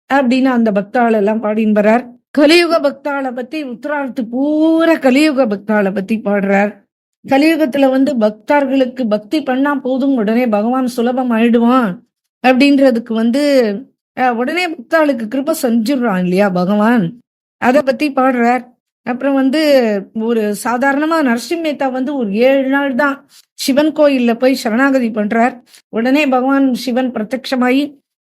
[SPEAKER 1] அப்படின்னு அந்த பக்தாள் எல்லாம் பாடின்னு வர்றார். கலியுக பக்தாளை பத்தி உத்தரார்த்து பூரா கலியுக பக்தாளை பத்தி பாடுறார். கலியுகத்துல பக்தர்களுக்கு பக்தி பண்ணா போதும், உடனே பகவான் சுலபம் ஆயிடுவான் அப்படின்றதுக்கு உடனே பக்தாளுக்கு கிருப செஞ்சிடுறான் இல்லையா பகவான், அத பத்தி பாடுறார். அப்புறம் ஒரு சாதாரணமா நரசிம்ம மேத்தா ஒரு 7 நாள் தான் சிவன் கோயில்ல போய் சரணாகதி பண்றார். உடனே பகவான் சிவன் பிரத்யட்சமாயி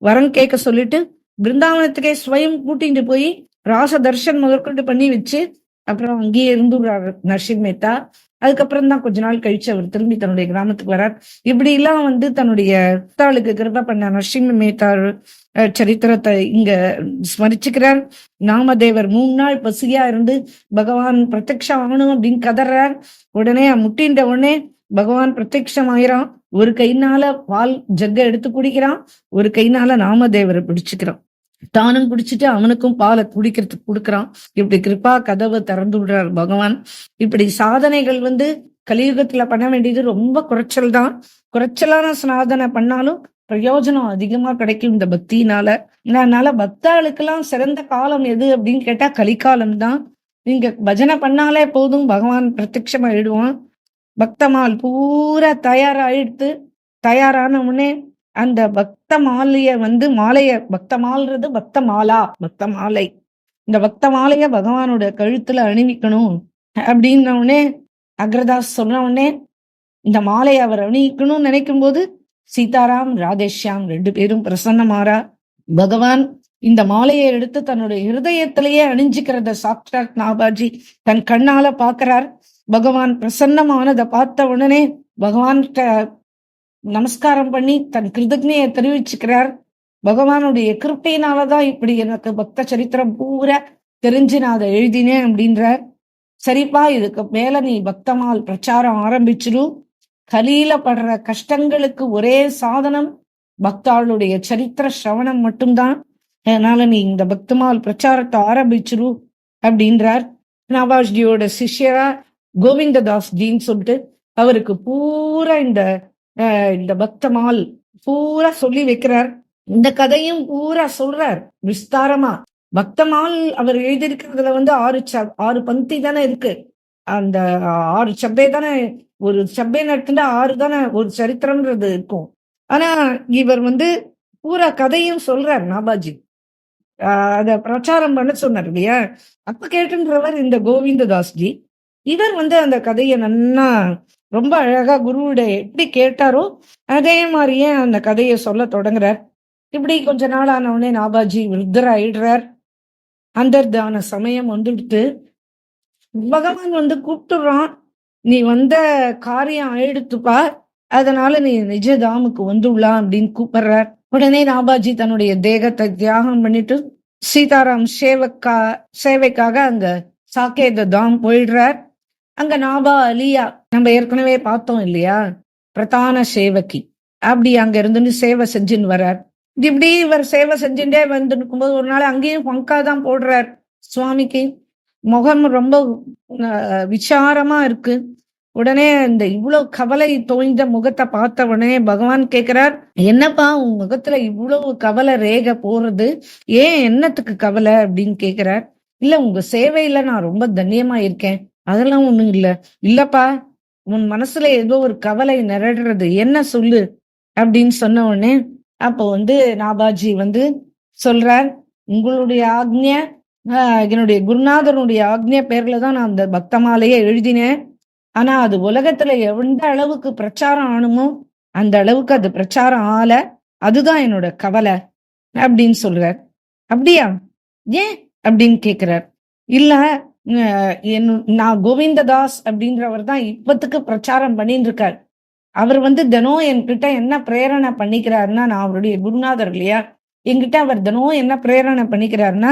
[SPEAKER 1] வரம் கேட்க சொல்லிட்டு பிருந்தாவனத்துக்கே ஸ்வயம் கூட்டிட்டு போய் ராச தர்ஷன் முதற்கொண்டு பண்ணி வச்சு அப்புறம் அங்கேயே இருந்துடுறாரு நரசிம்ம மேத்தா. அதுக்கப்புறம் தான் கொஞ்ச நாள் கழிச்சு அவர் திரும்பி தன்னுடைய கிராமத்துக்கு வரார். இப்படி எல்லாம் தன்னுடைய பக்தாளுக்கு கிருபா பண்ண நரசிம்ம மேத்தா சரித்திரத்தை இங்க ஸ்மரிச்சுக்கிறார். நாமதேவர் 3 நாள் பசியா இருந்து பகவான் பிரத்யக்ஷம் ஆகணும் அப்படின்னு கதறார். உடனே முட்டின்ற உடனே பகவான் பிரத்யக்ஷம் ஆயிரான். ஒரு கைனால பால் ஜக்க எடுத்து குடிக்கிறான், ஒரு கைனால நாமதேவரை பிடிச்சுக்கிறான். தானும் குடிச்சிட்டு அவனுக்கும் பாலை குடிக்கிறதுக்கு கொடுக்கறான். இப்படி கிருபா கதவை திறந்து விடுறார் பகவான். இப்படி சாதனைகள் கலியுகத்துல பண்ண வேண்டியது ரொம்ப குறைச்சல் தான். குறைச்சலான சாதனை பண்ணாலும் பிரயோஜனம் அதிகமா கிடைக்கும் இந்த பக்தியினால. அதனால பக்தாளுக்கெல்லாம் சிறந்த காலம் எது அப்படின்னு கேட்டா கலிகாலம் தான். நீங்க பஜனை பண்ணாலே போதும், பகவான் பிரத்யட்சமாயிடுவான். பக்தமால் பூரா தயாராயிடுத்து. தயாரான உடனே அந்த பக்த மாலைய மாலைய பக்த மால்றது பக்த மாலா, பக்த மாலை, இந்த பக்த மாலைய பகவானோட கழுத்துல அணிவிக்கணும் அப்படின்ன உடனே அக்ரதாஸ் சொன்ன உடனே இந்த மாலையை அவர் அணிவிக்கணும்னு நினைக்கும் போது சீதாராம் ராதேஷ்யாம் 2 பேரும் பிரசன்னமாறா. பகவான் இந்த மாலையை எடுத்து தன்னுடைய ஹிருதயத்திலேயே அணிஞ்சுக்கிறத சாக்ஷாத் நாபாஜி தன் கண்ணால பாக்குறார். பகவான் பிரசன்னமானதை பார்த்த உடனே பகவான் நமஸ்காரம் பண்ணி தன் கிருதஜ்ஞையை தெரிவிச்சுக்கிறார். பகவானுடைய கிருப்பையினாலதான் இப்படி எனக்கு பக்த சரித்திரம் பூரா தெரிஞ்சு நான் அதை எழுதினேன் அப்படின்றார். சரிப்பா, இதுக்கு மேல நீ பக்தமால் பிரச்சாரம் ஆரம்பிச்சிடும். கலியில படுற கஷ்டங்களுக்கு ஒரே சாதனம் பக்தாளுடைய சரித்திர சிரவணம் மட்டும்தான். அதனால நீ இந்த பக்தமால் பிரச்சாரத்தை ஆரம்பிச்சிரு அப்படின்றார். நாபாஜியோட சிஷ்யரா கோவிந்ததாஸ் ஜின்னு சொல்லிட்டு அவருக்கு பூரா இந்த பக்தமால் பூரா சொல்லி வைக்கிறார். இந்த கதையும் பூரா சொல்றார் விஸ்தாரமா. பக்தமால் அவர் எழுதியிருக்கிறதுல 6 பந்தி தானே இருக்கு. அந்த 6 சப்பே தானே, ஒரு சப்பே நடத்துட்டா 6 தானே ஒரு சரித்திரம்ன்றது இருக்கும். ஆனா இவர் பூரா கதையும் சொல்றார் நாபாஜி. அத பிரச்சாரம் பண்ண சொன்னார் இல்லையா. அப்ப கேட்டுன்றவர் இந்த கோவிந்ததாஸ்ஜி.
[SPEAKER 2] இவர் அந்த கதையை நன்னா ரொம்ப அழகா குருவுடைய எப்படி கேட்டாரோ அதே மாதிரியே அந்த கதையை சொல்ல தொடங்குறார். இப்படி கொஞ்ச நாள் ஆன உடனே நாபாஜி விருத்தர் ஆயிடுறார். அந்தர்தான சமயம் வந்துடுத்து. பகவான் கூப்பிட்டுறான், நீ வந்த காரியம் ஆயிடுத்துப்பா, அதனால நீ நிஜதாமுக்கு வந்துடலாம் அப்படின்னு கூப்பிடுறார். உடனே நாபாஜி தன்னுடைய தேகத்தை தியாகம் பண்ணிட்டு சீதாராம் சேவைக்காக அங்க சாக்கேத தாம் போயிடுறார். அங்க நாபா அலியா நம்ம ஏற்கனவே பார்த்தோம் இல்லையா, பிரதான சேவகி, அப்படி அங்க இருந்து சேவை செஞ்சுன்னு வர்றார். இப்படி இவர் சேவை செஞ்சுட்டே வந்து இருக்கும்போது ஒரு நாள் அங்கேயும் பங்கா தான் போடுறார். சுவாமிக்கு முகம் ரொம்ப விசாரமா இருக்கு. உடனே இந்த இவ்வளவு கவலை தோய்ந்த முகத்தை பார்த்த உடனே பகவான் கேக்குறார், என்னப்பா உன் முகத்துல இவ்வளவு கவலை ரேக போறது, ஏன் என்னத்துக்கு கவலை அப்படின்னு கேக்குறார். இல்ல உங்க சேவையில நான் ரொம்ப தன்யமா இருக்கேன், அதெல்லாம் ஒண்ணும் இல்ல. இல்லப்பா, உன் மனசுல ஏதோ ஒரு கவலை நிரடுறது, என்ன சொல்லு அப்படின்னு சொன்ன உடனே அப்போ நாபாஜி சொல்றார், உங்களுடைய ஆக்ஞ என்னுடைய குருநாதனுடைய ஆக்ஞ பேர்ல தான் நான் அந்த பக்த மாலையை எழுதினேன். ஆனா அது உலகத்துல எந்த அளவுக்கு பிரச்சாரம் ஆனுமோ அந்த அளவுக்கு அது பிரச்சாரம் ஆல, அதுதான் என்னோட கவலை அப்படின்னு சொல்றார். அப்படியா, ஏன் அப்படின்னு கேக்குறார். இல்ல, நான் கோவிந்ததாஸ் அப்படின்றவர் தான் இப்பத்துக்கு பிரச்சாரம் பண்ணிட்டு இருக்கார். அவர் தினம் என்கிட்ட என்ன பிரேரணை பண்ணிக்கிறாருன்னா, நான் அவருடைய குருநாதர் இல்லையா, என்கிட்ட அவர் தினம் என்ன பிரேரணை பண்ணிக்கிறாருன்னா,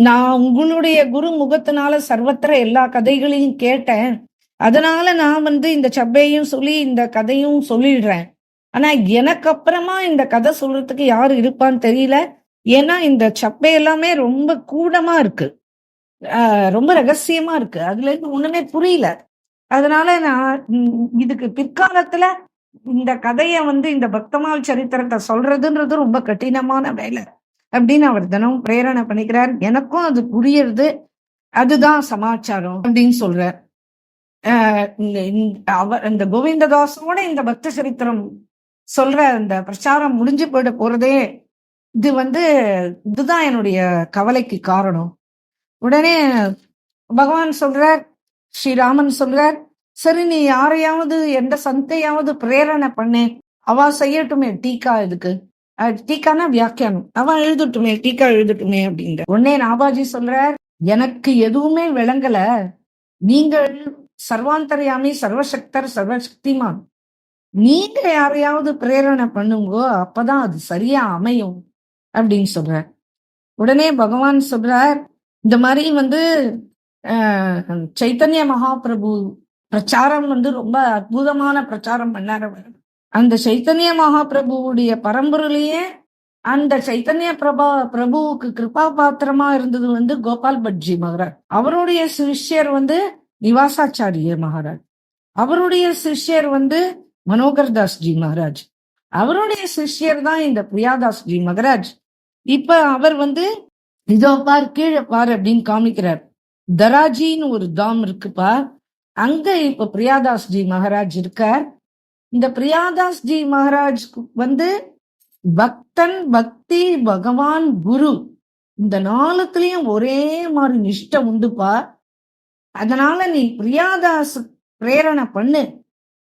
[SPEAKER 2] நான் உங்களுடைய குரு முகத்தினால சர்வத்திர எல்லா கதைகளையும் கேட்டேன், அதனால நான் இந்த சப்பையும் சொல்லி இந்த கதையும் சொல்லிடுறேன். ஆனா எனக்கு அப்புறமா இந்த கதை சொல்றதுக்கு யாரு இருப்பான்னு தெரியல. ஏன்னா இந்த சப்பை எல்லாமே ரொம்ப கூடமா இருக்கு, ரொம்ப ரகசியமா இருக்கு, அதுல இருந்து ஒண்ணுமே புரியல. அதனால நான் இதுக்கு பிற்காலத்துல இந்த கதைய இந்த பக்தமால் சரித்திரத்தை சொல்றதுன்றது ரொம்ப கடினமான வேலை அப்படின்னு அவர் தினமும் பிரேரணை பண்ணிக்கிறார். எனக்கும் அது புரியுறது, அதுதான் சமாச்சாரம் அப்படின்னு சொல்றார். அவர் இந்த கோவிந்ததாசோட இந்த பக்த சரித்திரம் சொல்ற அந்த பிரச்சாரம் முடிஞ்சு போயிட போறதே இது இதுதான் என்னுடைய கவலைக்கு காரணம். உடனே பகவான் சொல்றார், ஸ்ரீராமன் சொல்றார், சரி நீ யாரையாவது எந்த சந்தையாவது பிரேரணை பண்ணு, அவ செய்யட்டுமே டீக்கா, இதுக்கு டீக்கானா வியாக்கியானம், அவ எழுதட்டுமே, டீக்கா எழுதட்டுமே அப்படின்ற. உடனே நாபாஜி சொல்றார், எனக்கு எதுவுமே விளங்கல, நீங்கள் சர்வாந்தர்யாமி, சர்வசக்தர், சர்வசக்திமான், நீங்க யாரையாவது பிரேரணை பண்ணுங்கோ, அப்பதான் அது சரியா அமையும் அப்படின்னு சொல்றார். உடனே பகவான் சொல்றார், இந்த மாதிரி சைத்தன்ய மகாபிரபு பிரச்சாரம் ரொம்ப அற்புதமான பிரச்சாரம் பண்ணார் அவர். அந்த சைத்தன்ய மகாபிரபுவுடைய பரம்பரையிலேயே அந்த சைத்தன்ய பிரபுவுக்கு கிருபா பாத்திரமா இருந்தது கோபால் பட்ஜி மகாராஜ். அவருடைய சிஷ்யர் நிவாசாச்சாரிய மகாராஜ். அவருடைய சிஷ்யர் மனோகர் தாஸ் ஜி மகாராஜ். அவருடைய சிஷ்யர் தான் இந்த பிரியாதாஸ் ஜி மகாராஜ். இப்ப அவர் இதோ பார், கீழே பார் அப்படின்னு காமிக்கிறார். தராஜின்னு ஒரு தாம் இருக்குப்பா, அங்க இப்ப பிரியாதாஸ் ஜி மகாராஜ் இருக்கார். இந்த பிரியாதாஸ் ஜி மகாராஜ் பக்தன், பக்தி, பகவான், குரு, இந்த நாலுத்துலயும் ஒரே மாதிரி நிஷ்டம் உண்டுப்பா. அதனால நீ பிரியாதாஸ் பிரேரணை பண்ணு,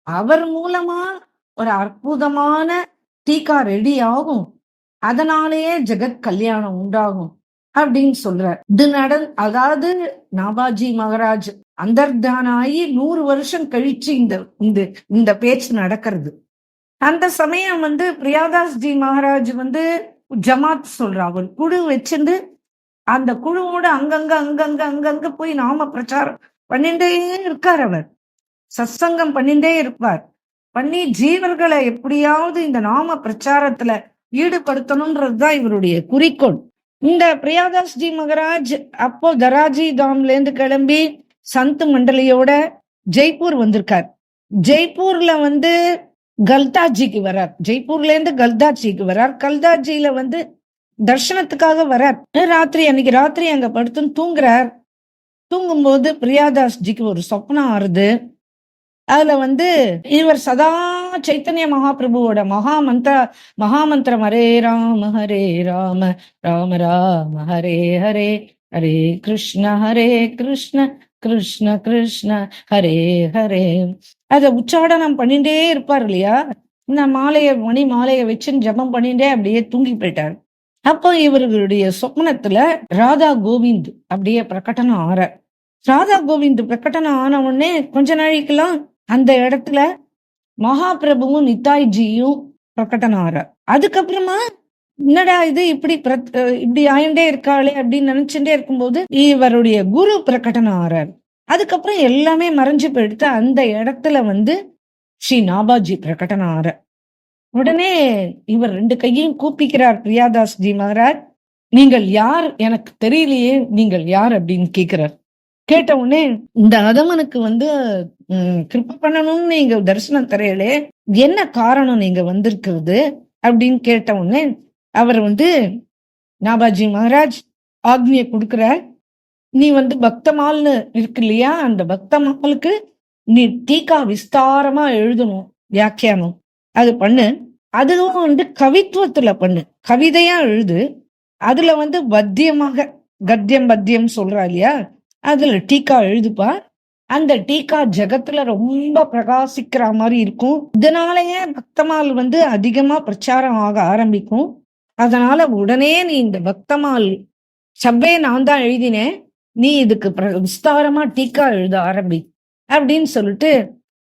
[SPEAKER 2] அவர் மூலமா ஒரு அற்புதமான டீக்கா ரெடி ஆகும், அதனாலேயே ஜெகத் கல்யாணம் உண்டாகும் அப்படின்னு சொல்றார். இது அதாவது நாபாஜி மகாராஜ் அந்தர்தானாயி 100 வருஷம் கழிச்சு இந்த பேச்சு நடக்கிறது. அந்த சமயம் பிரியாதாஸ் ஜி மகாராஜ் ஜமாத் சொல்றா, ஒரு குழு வச்சிருந்து அந்த குழுவோட அங்கங்க போய் நாம பிரச்சாரம் பண்ணிட்டே இருக்கார். அவர் சத்சங்கம் பண்ணிட்டே இருப்பார். பண்ணி ஜீவர்களை எப்படியாவது இந்த நாம பிரச்சாரத்துல ஈடுபடுத்தணும்ன்றதுதான் இவருடைய குறிக்கோள். இந்த பிரியாதாஸ் ஜி மகாராஜ் அப்போ தராஜி தாம்ல இருந்து கிளம்பி சந்த் மண்டலியோட ஜெய்ப்பூர் வந்திருக்கார். ஜெய்ப்பூர்ல கல்தாஜிக்கு வரார். ஜெய்ப்பூர்ல இருந்து கல்தாஜிக்கு வரார். கல்தாஜியில தர்ஷனத்துக்காக வரார். அன்னைக்கு ராத்திரி அங்க படுத்துன்னு தூங்குறார். தூங்கும்போது பிரியாதாஸ் ஜிக்கு ஒரு சொப்னம் ஆறுது. அதுல இவர் சதா சைத்தன்ய மகாபிரபுவோட மகாமந்திரம் ஹரே ராம ராம ராம ஹரே ஹரே, ஹரே கிருஷ்ண கிருஷ்ண கிருஷ்ண ஹரே ஹரே. அத உச்சாடனம் பண்ணிட்டே இருப்பார் இல்லையா. இந்த மணி மாலையை வச்சு ஜபம் பண்ணிட்டே அப்படியே தூங்கி போயிட்டார். அப்போ இவர்களுடைய சொப்னத்துல ராதா கோவிந்த் அப்படியே பிரகடனம் ஆற. ராதா கோவிந்த் பிரகடனம் ஆன உடனே கொஞ்ச நாளைக்கெல்லாம் அந்த இடத்துல மகாபிரபுவும் நித்தாய்ஜியும் பிரகடனம் ஆற. அதுக்கப்புறமா என்னடா இது இப்படி ஆயிண்டே இருக்காளே அப்படின்னு நினைச்சுட்டே இருக்கும்போது இவருடைய குரு பிரகடனம் ஆறார். அதுக்கப்புறம் எல்லாமே மறைஞ்சு போயிடுத்து. அந்த இடத்துல ஸ்ரீ நாபாஜி பிரகடனம் ஆற. உடனே இவர் 2 கையையும் கூப்பிக்கிறார். பிரியாதாஸ் ஜி மகாராஜ், நீங்கள் யார், எனக்கு தெரியலையே, நீங்கள் யார் அப்படின்னு கேட்கிறார். கேட்ட உடனே இந்த அதமனுக்கு கிருப்ப பண்ணணும்னு நீங்க தரிசனம் தரையிலே, என்ன காரணம் நீங்க வந்திருக்கிறது அப்படின்னு கேட்ட உடனே அவர் நாபாஜி மகாராஜ் ஆக்னியை கொடுக்கிறார். நீ பக்தமால்னு இருக்கு இல்லையா, அந்த பக்தமாலுக்கு நீ டீகா விஸ்தாரமா எழுதணும், வியாக்கியானம் அது பண்ணு. அதுவும் கவித்துவத்துல பண்ணு, கவிதையா எழுது. அதுல பத்தியமாக கத்தியம் பத்தியம் சொல்றா இல்லையா, அதுல டீகா எழுதுப்பா. அந்த டீகா ஜகத்துல ரொம்ப பிரகாசிக்கிற மாதிரி இருக்கும். இதனாலயே பக்தமால் அதிகமா பிரச்சாரம் ஆக ஆரம்பிக்கும். அதனால உடனே நீ இந்த பக்தமால் சப்பே நான் தான் எழுதினேன், நீ இதுக்கு விஸ்தாரமா டீகா எழுத ஆரம்பி அப்படின்னு சொல்லிட்டு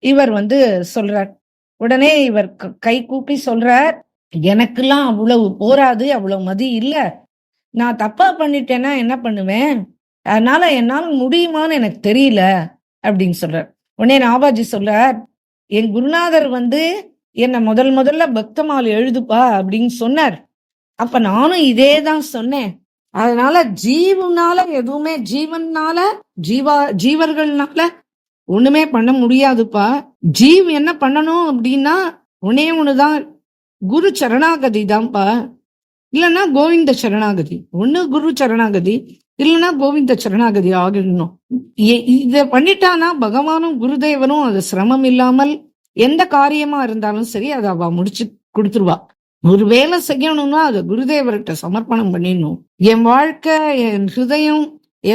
[SPEAKER 2] இவர் சொல்றார். உடனே இவர் கை கூப்பி சொல்றார், எனக்கெல்லாம் அவ்வளவு போராது, அவ்வளவு மதி இல்ல, நான் தப்பா பண்ணிட்டேன்னா என்ன பண்ணுவேன், அதனால என்னால முடியுமான்னு எனக்கு தெரியல அப்படின்னு சொல்றார். உடனே நாபாஜி சொல்றார், என் குருநாதர் என்ன முதல்ல பக்தமால் எழுதுப்பா அப்படின்னு சொன்னார். அப்ப நானும் இதேதான் சொன்னேன். அதனால ஜீவனால எதுவுமே, ஜீவர்கள்னால ஒண்ணுமே பண்ண முடியாதுப்பா. ஜீவ் என்ன பண்ணணும் அப்படின்னா ஒன்னே ஒண்ணுதான், குரு சரணாகதி தான்ப்பா. இல்லைன்னா கோவிந்த சரணாகதி. ஒண்ணு குரு சரணாகதி, இல்லைன்னா கோவிந்த சரணாகதி ஆகிடணும். இத பண்ணிட்டானா பகவானும் குருதேவனும் அது சிரமம் இல்லாமல் எந்த காரியமா இருந்தாலும் சரி அதை அவ முடிச்சு கொடுத்துருவா. ஒரு வேலை செய்யணும்னா அதை குருதேவர்கிட்ட சமர்ப்பணம் பண்ணிடணும். என் வாழ்க்கை, என் ஹிருதயம்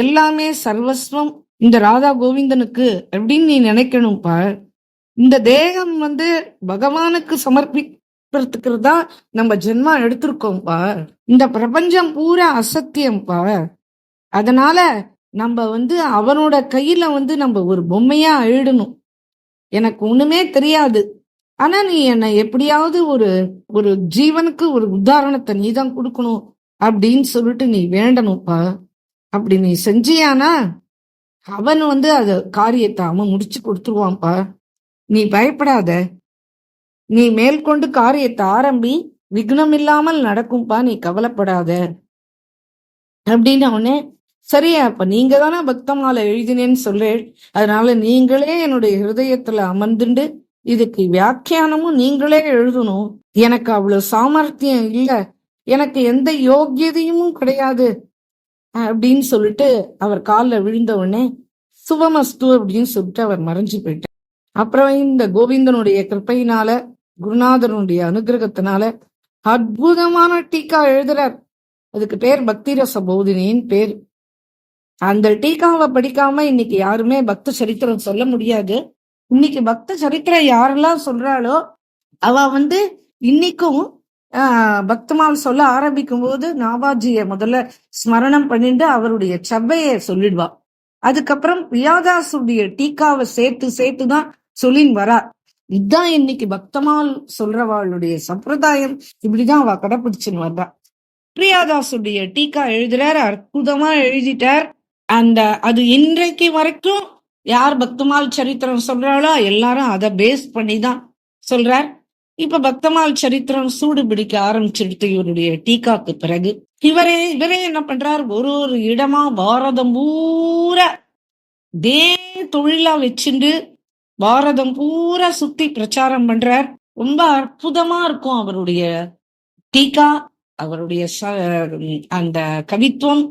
[SPEAKER 2] எல்லாமே சர்வஸ்வம் இந்த ராதா கோவிந்தனுக்கு அப்படின்னு நீ நினைக்கணும்ப்பா. இந்த தேகம் பகவானுக்கு சமர்ப்பிக்கிறதுக்கு தான் நம்ம ஜென்மா எடுத்திருக்கோம்ப்பா. இந்த பிரபஞ்சம் பூரா அசத்தியம்ப்பா. அதனால நம்ம அவனோட கையில நம்ம ஒரு பொம்மையா எழுதணும். எனக்கு ஒண்ணுமே தெரியாது, ஆனா நீ என்னை எப்படியாவது ஒரு ஜீவனுக்கு ஒரு உதாரணத்தை நீதான் கொடுக்கணும் அப்படின்னு சொல்லிட்டு நீ வேண்டணும்ப்பா. அப்படி நீ செஞ்சியானா அவன் அத காரியத்தை அவன் முடிச்சு கொடுத்துருவான்ப்பா. நீ பயப்படாத, நீ மேற்கொண்டு காரியத்தை ஆரம்பி, விக்னம் இல்லாமல் நடக்கும்பா, நீ கவலைப்படாத அப்படின்னு அவனே. சரியா, அப்ப நீங்க தானே பக்தமால எழுதினேன்னு சொல்றேன், அதனால நீங்களே என்னுடைய ஹிருதயத்துல அமர்ந்துண்டு இதுக்கு வியாக்கியானமும் நீங்களே எழுதணும். எனக்கு அவ்வளவு சாமர்த்தியம் இல்ல, எனக்கு எந்த யோக்கியதையும் கிடையாது அப்படின்னு சொல்லிட்டு அவர் காலில் விழுந்த உடனே சுபமஸ்து அப்படின்னு சொல்லிட்டு அவர் மறைஞ்சு போயிட்டார். அப்புறம் இந்த கோவிந்தனுடைய கிருப்பையினால, குருநாதனுடைய அனுகிரகத்தினால அற்புதமான டீகா எழுதுறார். அதுக்கு பேர் பக்தி ரச போதினின்னு பேர். அந்த டீகாவை படிக்காம இன்னைக்கு யாருமே பக்த சரித்திரம் சொல்ல முடியாது. இன்னைக்கு பக்த சரித்திரம் யாரெல்லாம் சொல்றாளோ அவ இன்னைக்கும் பக்தமால் சொல்ல ஆரம்பிக்கும் போது நாபாஜிய முதல்ல ஸ்மரணம் பண்ணிட்டு அவருடைய சபைய சொல்லிடுவா. அதுக்கப்புறம் பிரியாதாசுடைய டீகாவை சேர்த்துதான் சொல்லின்னு வரா. இதுதான் இன்னைக்கு பக்தமால் சொல்றவாளுடைய சம்பிரதாயம். இப்படிதான் அவ கடைபிடிச்சுன்னு வர்றா. பிரியாதாசுடைய டீகா எழுதுறாரு, அற்புதமா எழுதிட்டார். அது இன்றைக்கு வரைக்கும் யார் பக்தமால் சரித்திரம் சொல்றாளோ எல்லாரும் அதை பேஸ் பண்ணி தான் சொல்றார். இப்ப பக்தமால் சரித்திரம் சூடு பிடிக்க ஆரம்பிச்சிடுத்து இவருடைய டீகாக்கு பிறகு. இவரே என்ன பண்றார், ஒரு இடமா பாரதம் பூரா தே தொழிலா வச்சுண்டு பாரதம் பூரா சுத்தி பிரச்சாரம் பண்றார். ரொம்ப அற்புதமா இருக்கும் அவருடைய டீகா, அவருடைய அந்த கவித்துவம்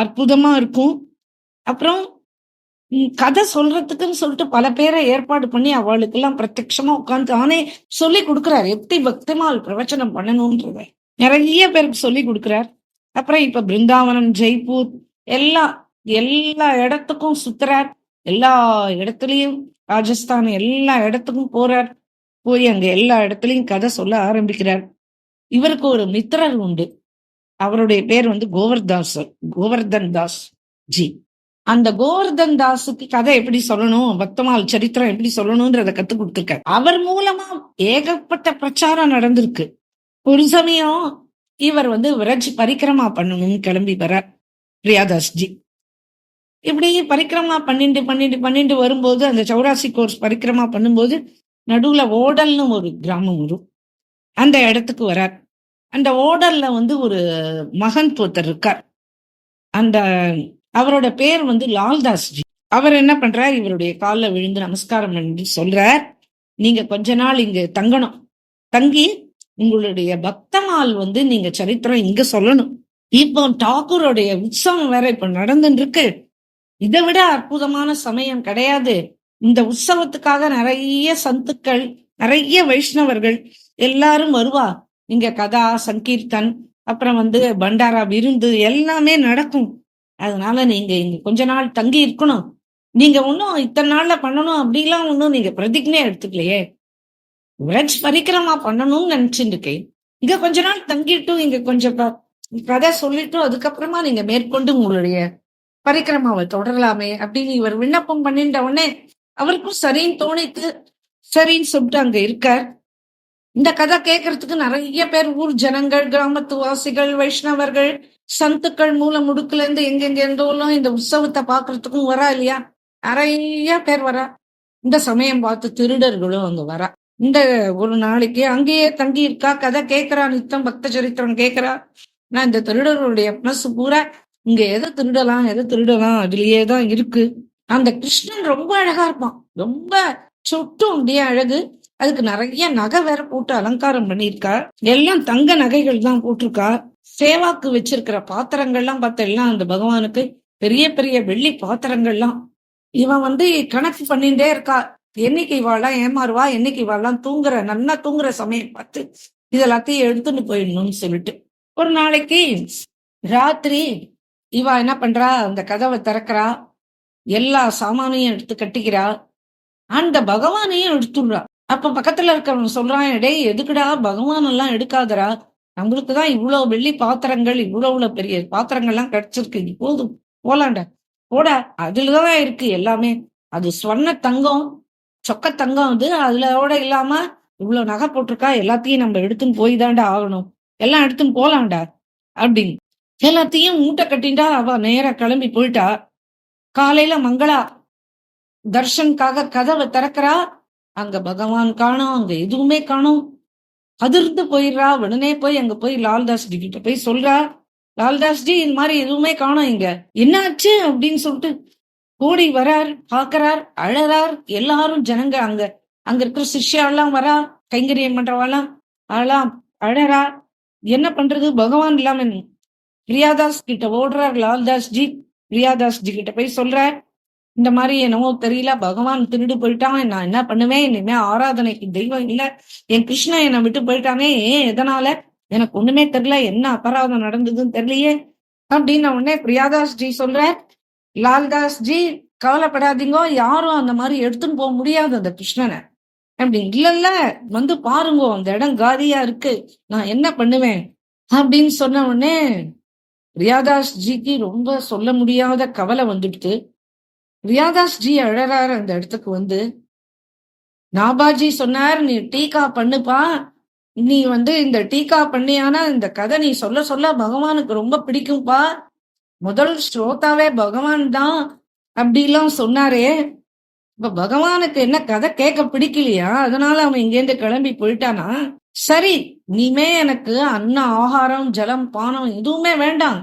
[SPEAKER 2] அற்புதமா இருக்கும். அப்புறம் கதை சொல்றதுக்குன்னு சொல்லிட்டு பல பேரை ஏற்பாடு பண்ணி அவளுக்கு எல்லாம் பிரத்யட்சமா உட்காந்து தானே சொல்லி கொடுக்குறாரு, எப்படி பக்திமால் பிரவச்சனம் பண்ணணும்ன்றத நிறைய பேருக்கு சொல்லி கொடுக்குறார். அப்புறம் இப்ப பிருந்தாவனம், ஜெய்ப்பூர் எல்லாம் எல்லா இடத்துக்கும் சுத்துறார். எல்லா இடத்துலயும் ராஜஸ்தான் எல்லா இடத்துக்கும் போறார். போய் அங்க எல்லா இடத்துலயும் கதை சொல்ல ஆரம்பிக்கிறார். இவருக்கு ஒரு மித்திரர் உண்டு. அவருடைய பேர் வந்து கோவர்தன் தாஸ் ஜி. அந்த கோவர்தன் தாஸுக்கு கதை எப்படி சொல்லணும், பக்தமால் சரித்திரம் எப்படி சொல்லணும்ன்றத கத்து கொடுத்திருக்காரு. அவர் மூலமா ஏகப்பட்ட பிரச்சாரம் நடந்திருக்கு. ஒரு சமயம் இவர் வந்து விரஜ் பரிக்கிரமா பண்ணணும்னு கிளம்பி வரார் பிரியாதாஸ் ஜி. இப்படி பரிக்கிரமா பண்ணிட்டு வரும்போது, அந்த சௌராசி கோர்ஸ் பரிக்கிரமா பண்ணும்போது நடுவுல ஓடல்னு ஒரு கிராமம் வரும். அந்த இடத்துக்கு வரார். அந்த ஓடல்ல வந்து ஒரு மகந்த் ஒருத்தர் இருக்கார். அந்த அவரோட பேர் வந்து லால்தாஸ் ஜி. அவர் என்ன பண்றார், இவருடைய காலில் விழுந்து நமஸ்காரம் பண்ணி சொல்றார், நீங்க கொஞ்ச நாள் இங்க தங்கணும். தங்கி உங்களுடைய பக்தமால் வந்து நீங்க சரித்திரம் இங்க சொல்லணும். இப்போ டாக்கூருடைய உற்சவம் வேற இப்ப நடந்துட்டு இருக்கு. இதை விட அற்புதமான சமயம் கிடையாது. இந்த உற்சவத்துக்காக நிறைய சந்துக்கள், நிறைய வைஷ்ணவர்கள் எல்லாரும் வருவா. இங்க கதா, சங்கீர்த்தன், அப்புறம் வந்து பண்டாரா விருந்து எல்லாமே நடக்கும். அதனால நீங்க இங்க கொஞ்ச நாள் தங்கி இருக்கணும். நீங்க ஒன்னும் இத்தனை நாள்ல பண்ணணும் அப்படிலாம் ஒன்னும் நீங்க பிரதிஜ்ஞை எடுத்துக்கலையே. விரஜ் பரிக்கிரமா பண்ணணும்னு நினைச்சுட்டு இருக்கேன். இங்க கொஞ்ச நாள் தங்கிட்டு இங்க கொஞ்சம் கதை சொல்லிட்டு அதுக்கப்புறமா நீங்க மேற்கொண்டு உங்களுடைய பரிக்கிரமாவை தொடரலாமே அப்படின்னு இவர் விண்ணப்பம் பண்ணிட்ட உடனே அவருக்கும் சரின்னு தோணித்து, சரின்னு சொல்லிட்டு அங்க இருக்கார். இந்த கதை கேட்கறதுக்கு நிறைய பேர், ஊர் ஜனங்கள், கிராமத்து வாசிகள், வைஷ்ணவர்கள், சந்துக்கள் மூல முடுக்குல இருந்து எங்கெங்க இருந்தோலும் இந்த உற்சவத்தை பாக்குறதுக்கும் வரா இல்லையா. நிறைய பேர் வரா. இந்த சமயம் பார்த்து திருடர்களும் அங்க வரா. இந்த ஒரு நாளைக்கு அங்கேயே தங்கி இருக்கா, கதை கேட்கிறா, நித்தம் பக்த சரித்திரம் கேட்கிறா. நான் இந்த திருடர்களுடைய மனசு பூரா இங்க எதை திருடலாம் அதுலயே தான் இருக்கு. அந்த கிருஷ்ணன் ரொம்ப அழகா இருப்பான், ரொம்ப சொட்டும் அப்படியே அழகு. அதுக்கு நிறைய நகை வேற போட்டு அலங்காரம் பண்ணிருக்கா. எல்லாம் தங்க நகைகள் தான் போட்டிருக்கா. சேவாக்கு வச்சிருக்கிற பாத்திரங்கள்லாம் பார்த்த எல்லாம் அந்த பகவானுக்கு பெரிய பெரிய வெள்ளி பாத்திரங்கள்லாம். இவன் வந்து கணக்கு பண்ணிட்டே இருக்கா, என்னைக்கு இவாள்லாம் ஏமாறுவா, என்னைக்கு இவாள்லாம் நல்லா தூங்குற சமயம் பார்த்து இதெல்லாத்தையும் எடுத்துட்டு போயிடணும்னு சொல்லிட்டு. ஒரு நாளைக்கு ராத்திரி இவா என்ன பண்றா, அந்த கதவை திறக்கிறா, எல்லா சாமானையும் எடுத்து கட்டிக்கிறா, அந்த பகவானையும் எடுத்துடுறா. அப்ப பக்கத்துல இருக்கிறவன் சொல்றான், டேய் எதுக்குடா பகவான் எல்லாம் எடுக்காதரா, நம்மளுக்குதான் இவ்வளவு வெள்ளி பாத்திரங்கள், இவ்வளவு பெரிய பாத்திரங்கள்லாம் கிடைச்சிருக்கு, இது போதும், போலாண்ட போடா, அதுலதான் இருக்கு எல்லாமே. அது சொன்ன தங்கம், சொக்க தங்கம், அது அதுலோட இல்லாம இவ்வளவு நகை போட்டிருக்கா, எல்லாத்தையும் நம்ம எடுத்துன்னு போய் தாண்டா ஆகணும், எல்லாம் எடுத்துன்னு போலாம்டா அப்படின்னு எல்லாத்தையும் மூட்டை கட்டிண்டா. அவ நேர கிளம்பி போயிட்டா. காலையில மங்களா தர்ஷனுக்காக கதவை திறக்கிறா. அங்க பகவான் காணோம், அங்க எதுவுமே காணோம். அதிர்ந்து போயிடுறா. உடனே போய் அங்க போய் லால்தாஸ் ஜி கிட்ட போய் சொல்றா, லால்தாஸ் ஜி இந்த மாதிரி எதுவுமே காணோம், இங்க என்னாச்சு அப்படின்னு சொல்லிட்டு ஓடி வரார், பாக்குறார், அழறார். எல்லாரும் ஜனங்க அங்க அங்க இருக்கிற சிஷ்யாலாம் வரா, கைங்கரியம் பண்றவாலாம் அதெல்லாம் அழறா. என்ன பண்றது, பகவான் இல்லாம. பிரியாதாஸ் கிட்ட ஓடுறார் லால்தாஸ் ஜி. பிரியாதாஸ் ஜி கிட்ட போய் சொல்றார், இந்த மாதிரி என்னவோ தெரியல, பகவான் திருடு போயிட்டான், நான் என்ன பண்ணுவேன், இனிமே ஆராதனைக்கு தெய்வம் இல்ல, என் கிருஷ்ணன் என்னை விட்டு போயிட்டானே, ஏன் எதனால எனக்கு ஒண்ணுமே தெரியல, என்ன அபராதம் நடந்ததுன்னு தெரியலையே அப்படின்னு உடனே பிரியாதாஸ் ஜி சொல்றார், லால்தாஸ் ஜி கவலைப்படாதீங்க, யாரும் அந்த மாதிரி எடுத்துன்னு போக முடியாது அந்த கிருஷ்ணனை அப்படி. இல்ல வந்து பாருங்க, அந்த இடம் காலியா இருக்கு, நான் என்ன பண்ணுவேன் அப்படின்னு சொன்ன உடனே பிரியாதாஸ் ஜிக்கு ரொம்ப சொல்ல முடியாத கவலை வந்துடுது. பிரியாதாஸ் ஜி அழறாரு அந்த இடத்துக்கு வந்து. நாபாஜி சொன்னார், நீ டீக்கா பண்ணுப்பா, நீ வந்து இந்த டீக்கா பண்ணியானா இந்த கதை நீ சொல்ல சொல்ல பகவானுக்கு ரொம்ப பிடிக்கும்பா, முதல் ஸ்ரோதாவே பகவான் தான் அப்படிலாம் சொன்னாரே, இப்ப பகவானுக்கு என்ன கதை கேட்க பிடிக்கலையா, அதனால அவன் இங்கேருந்து கிளம்பி போயிட்டானா, சரி இனிமே எனக்கு அன்ன ஆகாரம் ஜலம் பானம் எதுவுமே வேண்டாம்,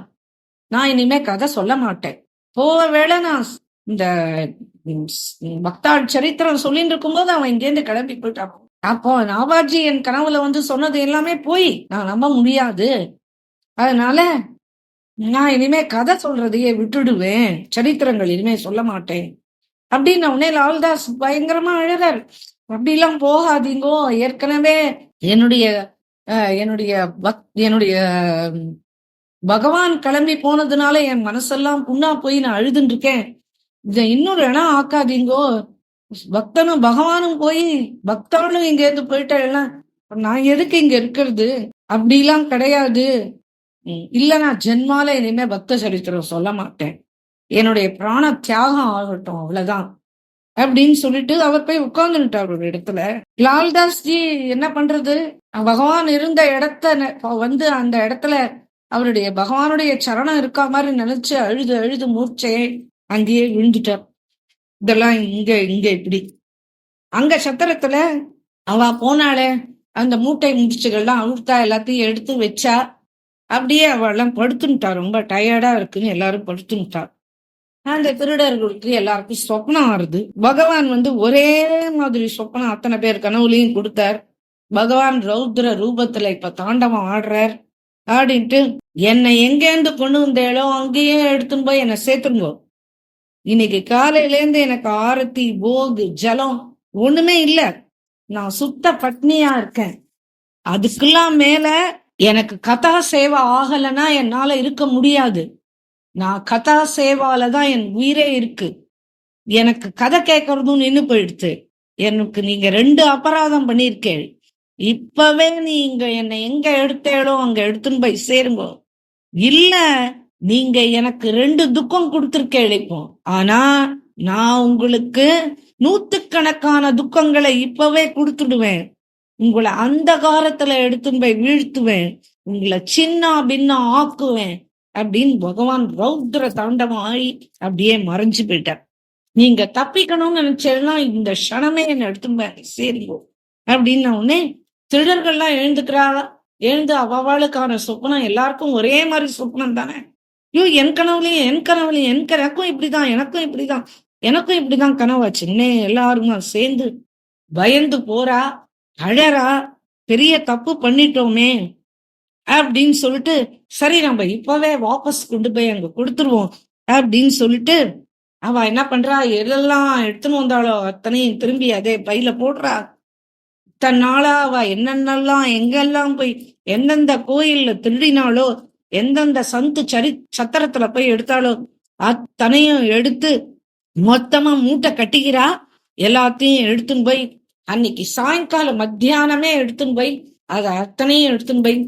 [SPEAKER 2] நான் இனிமே கதை சொல்ல மாட்டேன். போவ வேளை நான் இந்த பக்தாள் சரித்திரம் சொல்லிட்டு இருக்கும்போது அவன் இங்கேருந்து கிளம்பி போயிட்டான். அப்போ நாபாஜி என் கனவுல வந்து சொன்னது எல்லாமே போய் நான் நம்ப முடியாது, அதனால நான் இனிமே கதை சொல்றதையே விட்டுடுவேன், சரித்திரங்கள் இனிமே சொல்ல மாட்டேன் அப்படின்னு உடனே லால்தாஸ் பயங்கரமா அழகார். அப்படிலாம் போகாதீங்கோ, ஏற்கனவே என்னுடைய என்னுடைய பகவான் கிளம்பி போனதுனால என் மனசெல்லாம் புண்ணா போய் நான் அழுதுன்னு இருக்கேன். இதை இன்னொரு இடம் ஆக்காதீங்கோ. பக்தனும் பகவானும் போய் பக்தர்களும் இங்க இருந்து போயிட்டேன்னா நான் எதுக்கு இங்க இருக்கிறது? அப்படிலாம் கிடையாது. இல்ல, நான் ஜென்மால இனிமே பக்த சரித்திரம் சொல்ல மாட்டேன். என்னுடைய பிராண தியாகம் ஆகட்டும், அவ்வளவுதான் அப்படின்னு சொல்லிட்டு அவர் போய் உட்கார்ந்துட்டார் ஒரு இடத்துல. லால்தாஸ் ஜி என்ன பண்றது? பகவான் இருந்த இடத்த அந்த இடத்துல அவருடைய பகவானுடைய சரணம் இருக்கா மாதிரி நினைச்சு அழுது அழுது மூர்ச்சையை அங்கேயே விழுந்துட்டார். இதெல்லாம் இங்க இங்க இப்படி அங்க சத்திரத்துல அவ போனாலே அந்த மூட்டை முடிச்சுகள்லாம் அழுத்தா எல்லாத்தையும் எடுத்து வச்சா. அப்படியே அவெல்லாம் படுத்துட்டா. ரொம்ப டயர்டா இருக்குன்னு எல்லாரும் படுத்துட்டா. அந்த திருடர்களுக்கு எல்லாருக்கும் சொப்னம் வருது. பகவான் ஒரே மாதிரி சொப்னம் அத்தனை பேர் கனவுலையும் கொடுத்தார். பகவான் ரௌத்ர ரூபத்துல இப்ப தாண்டவம் ஆடுறார். ஆடிட்டு என்னை எங்கேருந்து கொண்டு வந்தேளோ அங்கேயே எடுத்துன்னு போய் என்னை சேர்த்துங்கோ. இன்னைக்கு காலையில இருந்து எனக்கு ஆரத்தி போகு ஜலம் ஒண்ணுமே இல்ல. நான் சுத்த பட்னியா இருக்கேன். அதுக்கெல்லாம் மேல எனக்கு கதா சேவை ஆகலைன்னா என்னால இருக்க முடியாது. நான் கதா சேவால தான் என் உயிரே இருக்கு. எனக்கு கதை கேட்கறதும் நின்னு போயிடுச்சு. எனக்கு நீங்க 2 அபராதம் பண்ணிருக்கேள். இப்பவே நீங்க என்னை எங்க எடுத்தேளோ அங்க எடுத்துன்னு போய் சேருங்க. இல்ல, நீங்க எனக்கு 2 துக்கம் கொடுத்திருக்கேள் இப்போ. ஆனா நான் உங்களுக்கு 100கணக்கான துக்கங்களை இப்பவே கொடுத்துடுவேன். உங்களை அந்த காலத்துல எடுத்துன்னு போய் வீழ்த்துவேன். உங்களை சின்ன பின்ன ஆக்குவேன் அப்படின்னு பகவான் ரௌத்ர தாண்டவம் ஆகி அப்படியே மறைஞ்சு போயிட்டார். நீங்க தப்பிக்கணும்னு நினைச்சேன்னா இந்த க்ஷணமே என்ன எடுத்துன்னு சேருங்கோ அப்படின்னு உடனே திருடர்கள்லாம் எழுந்துக்கிறாளா. எழுந்து அவளுக்கான சொப்பனம் எல்லாருக்கும் ஒரே மாதிரி சொப்பனம் தானே. ஐயோ, என் கனவுலையும் எனக்கும் இப்படிதான் கனவாச்சுன்னே எல்லாரும் சேர்ந்து பயந்து போறா, அழறா. பெரிய தப்பு பண்ணிட்டோமே அப்படின்னு சொல்லிட்டு சரி நம்ம இப்பவே வாபஸ் கொண்டு போய் அங்க கொடுத்துருவோம் அப்படின்னு சொல்லிட்டு அவ என்ன பண்றா, எல்லாம் எடுத்துன்னு வந்தாளோ அத்தனையும் திரும்பி அதே பையில போடுறா. தன்னாளா அவ என்னென்னலாம் எங்கெல்லாம் போய் எந்தெந்த கோயில்ல திருடினாலோ எந்தெந்த சத்திரத்துல போய் எடுத்தாலோ அத்தனையும் எடுத்து மொத்தமா மூட்டை கட்டிக்கிறா. எல்லாத்தையும் எடுத்துன்னு போய் அன்னைக்கு சாயங்காலம் மத்தியானமே எடுத்துன்னு போய் அத அத்தனையும் எடுத்துன்னு போய்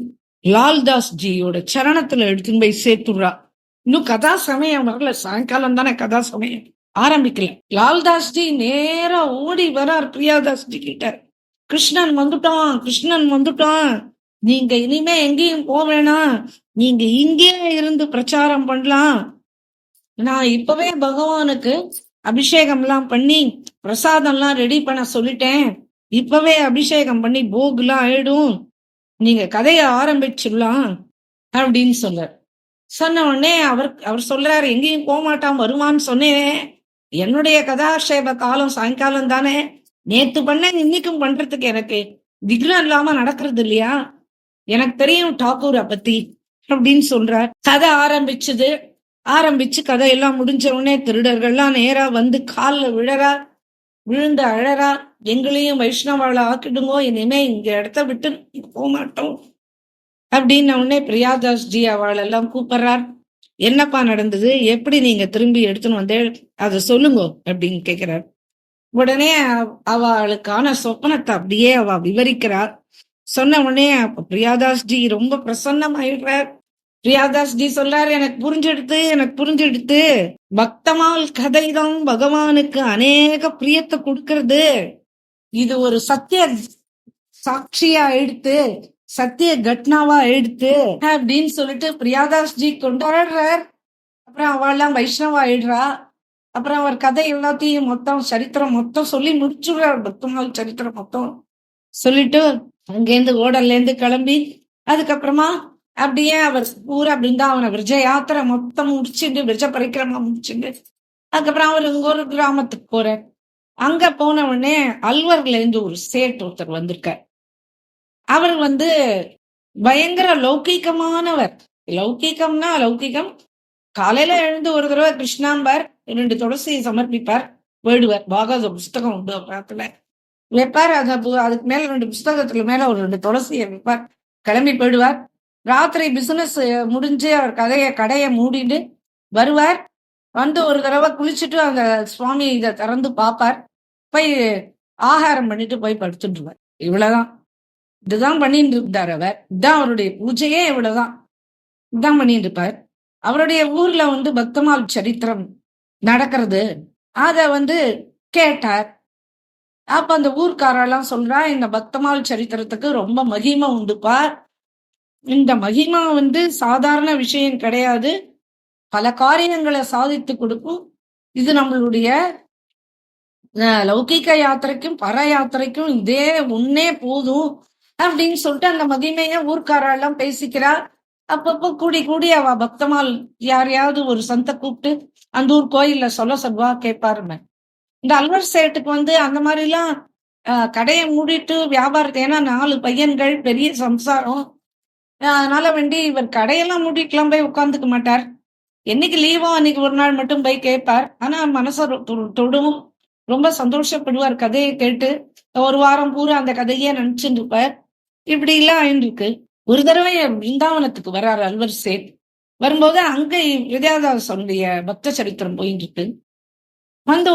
[SPEAKER 2] லால்தாஸ் ஜியோட சரணத்துல எடுத்துன்னு போய் சேர்த்துடுறா. இன்னும் கதா சமயம் வரல, சாயங்காலம் தானே கதா சமயம் ஆரம்பிக்கல. லால்தாஸ் ஜி நேரா ஓடி வரார் பிரியாதாஸ் ஜி கிட்ட. கிருஷ்ணன் வந்துட்டான், நீங்க இனிமே எங்கேயும் போவேணாம், நீங்க இங்கே இருந்து பிரச்சாரம் பண்ணலாம். நான் இப்பவே பகவானுக்கு அபிஷேகம் எல்லாம் பண்ணி பிரசாதம் எல்லாம் ரெடி பண்ண சொல்லிட்டேன். இப்பவே அபிஷேகம் பண்ணி போகுலாம் ஆயிடும், நீங்க கதைய ஆரம்பிச்சிடலாம் அப்படின்னு சொன்ன உடனே அவர் சொல்றாரு, எங்கேயும் போக மாட்டான், வருவான்னு சொன்னேன். என்னுடைய கதாட்சேப காலம் சாயங்காலம் தானே, நேத்து பண்ண இன்னைக்கும் பண்றதுக்கு எனக்கு விக்னம் இல்லாம நடக்கிறது இல்லையா, எனக்கு தெரியும் டாக்கூரை பத்தி அப்படின்னு சொல்றார். கதை ஆரம்பிச்சு கதையெல்லாம் முடிஞ்ச உடனே திருடர்கள்லாம் நேரா காலில் விழுந்து அழறா. எங்களையும் வைஷ்ணவாள ஆக்கிடுங்கோ, இனிமே இங்க இடத்த விட்டு போக மாட்டோம் அப்படின்ன உடனே பிரியாதாஸ் ஜி அவளெல்லாம் கூப்பிடுறார். என்னப்பா நடந்தது, எப்படி நீங்க திரும்பி எடுத்துன்னு வந்தே அதை சொல்லுங்க அப்படின்னு கேட்கிறார். உடனே அவளுக்கான சொப்பனத்தை அப்படியே அவ விவரிக்கிறார். சொன்ன உடனே பிரியாதாஸ் ஜி ரொம்ப பிரசன்னமாயிடுறார். பிரியாதாஸ் ஜி சொல்றாரு, எனக்கு புரிஞ்செடுத்து பக்தமால் கதைதான் பகவானுக்கு அநேக பிரியத்தை கொடுக்கறது. இது ஒரு சத்திய சாட்சியா எடுத்து சத்திய கட்னாவா எடுத்து அப்படின்னு சொல்லிட்டு பிரியாதாஸ் ஜி கொண்டாடுறார். அப்புறம் அவெல்லாம் வைஷ்ணவா ஆயிடுறா. அப்புறம் அவர் கதை எல்லாத்தையும் சரித்திரம் மொத்தம் சொல்லி முடிச்சுடுறார். பக்தமால் சரித்திரம் மொத்தம் சொல்லிட்டு அங்கேருந்து ஓடல்ல இருந்து கிளம்பி அதுக்கப்புறமா அப்படியே அவர் பூரா பிருந்தாவன விரஜ யாத்திரை மொத்தம் முடிச்சுட்டு விரஜ பரிக்கிரமா முடிச்சுட்டு அதுக்கப்புறம் அவர் இங்க ஒரு கிராமத்துக்கு போறார். அங்க போன உடனே அல்வர்ல இருந்து ஒரு சேட் ஒருத்தர் வந்திருக்கார். அவர் பயங்கர லௌகீகமானவர். லௌகீகம்னா லௌகீகம். காலையில எழுந்து ஒரு தடவை கிருஷ்ணாம்பர் 2 துளசியை சமர்ப்பிப்பார், போயிடுவார். பாகவத புஸ்தகம் உண்டு அப்புறத்துல வைப்பார். அதுக்கு மேல 2 புஸ்தகத்துல மேல ஒரு 2 துளசியை வைப்பார், கிளம்பி போயிடுவார். ராத்திரி பிசினஸ் முடிஞ்சு அவர் கடையை மூடிட்டு வருவார். வந்து ஒரு தடவை குளிச்சுட்டு அந்த சுவாமி இதை திறந்து பார்ப்பார். போய் ஆகாரம் பண்ணிட்டு போய் படுத்துட்டுருவார். இவ்வளவுதான். இதுதான் பண்ணிட்டு இருந்தார் அவர். இதுதான் அவருடைய பூஜையே. இவ்வளவுதான். இதுதான் பண்ணிட்டு இருப்பார். அவருடைய ஊர்ல வந்து பக்தமால் சரித்திரம் நடக்கிறது. அத கேட்டார். அப்ப அந்த ஊர்க்காரெல்லாம் சொல்றா, இந்த பக்தமால் சரித்திரத்துக்கு ரொம்ப மகிமை உண்டுப்பா. இந்த மகிமா சாதாரண விஷயம் கிடையாது. பல காரியங்களை சாதித்து கொடுக்கும். இது நம்மளுடைய லௌகிக யாத்திரைக்கும் பர யாத்திரைக்கும் இதே ஒன்னே போதும் அப்படின்னு சொல்லிட்டு அந்த மகிமைய ஊர்க்காரெல்லாம் பேசிக்கிறா. அப்பப்போ கூடி கூடி அவ பக்தமால் யாரையாவது ஒரு சந்தை கூப்பிட்டு அந்த ஊர் கோயில்ல சொல்லுவா, கேட்பாருமே. இந்த அல்வர் சேட்டுக்கு அந்த மாதிரி எல்லாம் கடையை மூடிட்டு வியாபாரத்தை, ஏன்னா 4 பையன்கள், பெரிய சம்சாரம். அதனால இவர் கடையெல்லாம் மூடிட்டுலாம் போய் உட்காந்துக்க மாட்டார். என்னைக்கு லீவோ அன்னைக்கு ஒரு நாள் மட்டும் போய் கேட்பார். ஆனா மனச தொடும், ரொம்ப சந்தோஷப்படுவார். கதையை கேட்டு ஒரு வாரம் பூரா அந்த கதையே நினைச்சுட்டு இருப்பார். இப்படி எல்லாம் ஆயிருக்கு. ஒரு தடவை பிருந்தாவனத்துக்கு வர்றாரு அல்வர் சேட். வரும்போது அங்க வித்யாதாசனுடைய பக்த சரித்திரம் போயிட்டு இருக்கு.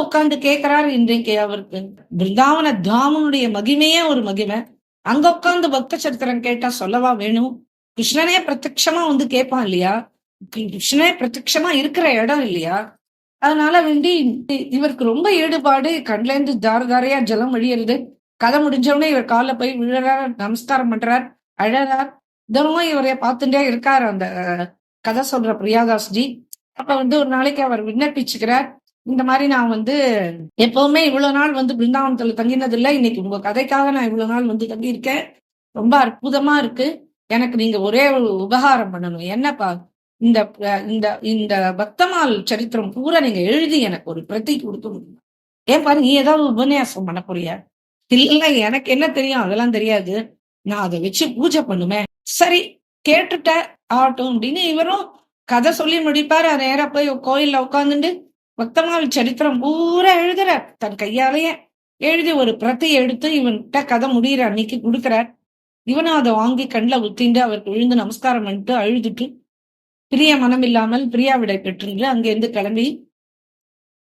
[SPEAKER 2] உட்காந்து கேட்கிறாரு. இன்றைக்கு அவருக்கு பிருந்தாவன தாமனுடைய மகிமையே ஒரு மகிமை. அங்க உட்காந்து பக்த சரித்திரம் கேட்டா சொல்லவா வேணும்? கிருஷ்ணனே பிரத்யட்சமா கேட்பான் இல்லையா? கிருஷ்ணனே பிரத்யட்சமா இருக்கிற இடம் இல்லையா? அதனால இவருக்கு ரொம்ப ஈடுபாடு. கண்ல இருந்து தாரையா ஜலம் வழியறது. கதை முடிஞ்சவனே இவர் காலில் போய் விழுறார், நமஸ்காரம் பண்றார், அழறார். தினமும் இவரைய பார்த்துட்டே இருக்காரு அந்த கதை சொல்ற பிரியாதாஸ்ஜி. அப்ப ஒரு நாளைக்கு அவர் விண்ணப்பிச்சுக்கிறார். இந்த மாதிரி நான் எப்பவுமே இவ்வளவு நாள் பிருந்தாவனத்துல தங்கினது இல்லை. இன்னைக்கு உங்க கதைக்காக நான் இவ்வளவு நாள் தங்கி இருக்கேன். ரொம்ப அற்புதமா இருக்கு. எனக்கு நீங்க ஒரே ஒரு உபகாரம் பண்ணணும். என்னப்பா, இந்த இந்த இந்த பக்தமால் சரித்திரம் பூரா நீங்க எழுதி எனக்கு ஒரு பிரதி கொடுக்க முடியும். ஏன்பா, நீ ஏதாவது உபன்யாசம் பண்ண போறியா? இல்ல, எனக்கு என்ன தெரியும்? அதெல்லாம் தெரியாது. நான் அதை வச்சு பூஜை பண்ணுவேன். சரி, கேட்டுட்ட ஆகட்டும் அப்படின்னு இவரும் கதை சொல்லி முடிப்பாரு. நேரா போய் கோயில்ல உட்காந்துட்டு பக்தமால் சரித்திரம் பூரா எழுதுறார். தன் கையாலேயே எழுதி ஒரு பிரதி எடுத்து இவன்கிட்ட கதை முடிகிற அன்னைக்கு கொடுக்கிறார். இவனும் அதை வாங்கி கண்ணில் ஊத்திண்டு அவருக்கு விழுந்து நமஸ்காரம் பண்ணிட்டு அழுதுட்டு பிரிய மனம் இல்லாமல் பிரியா விடை பெற்று அங்கிருந்து கிளம்பி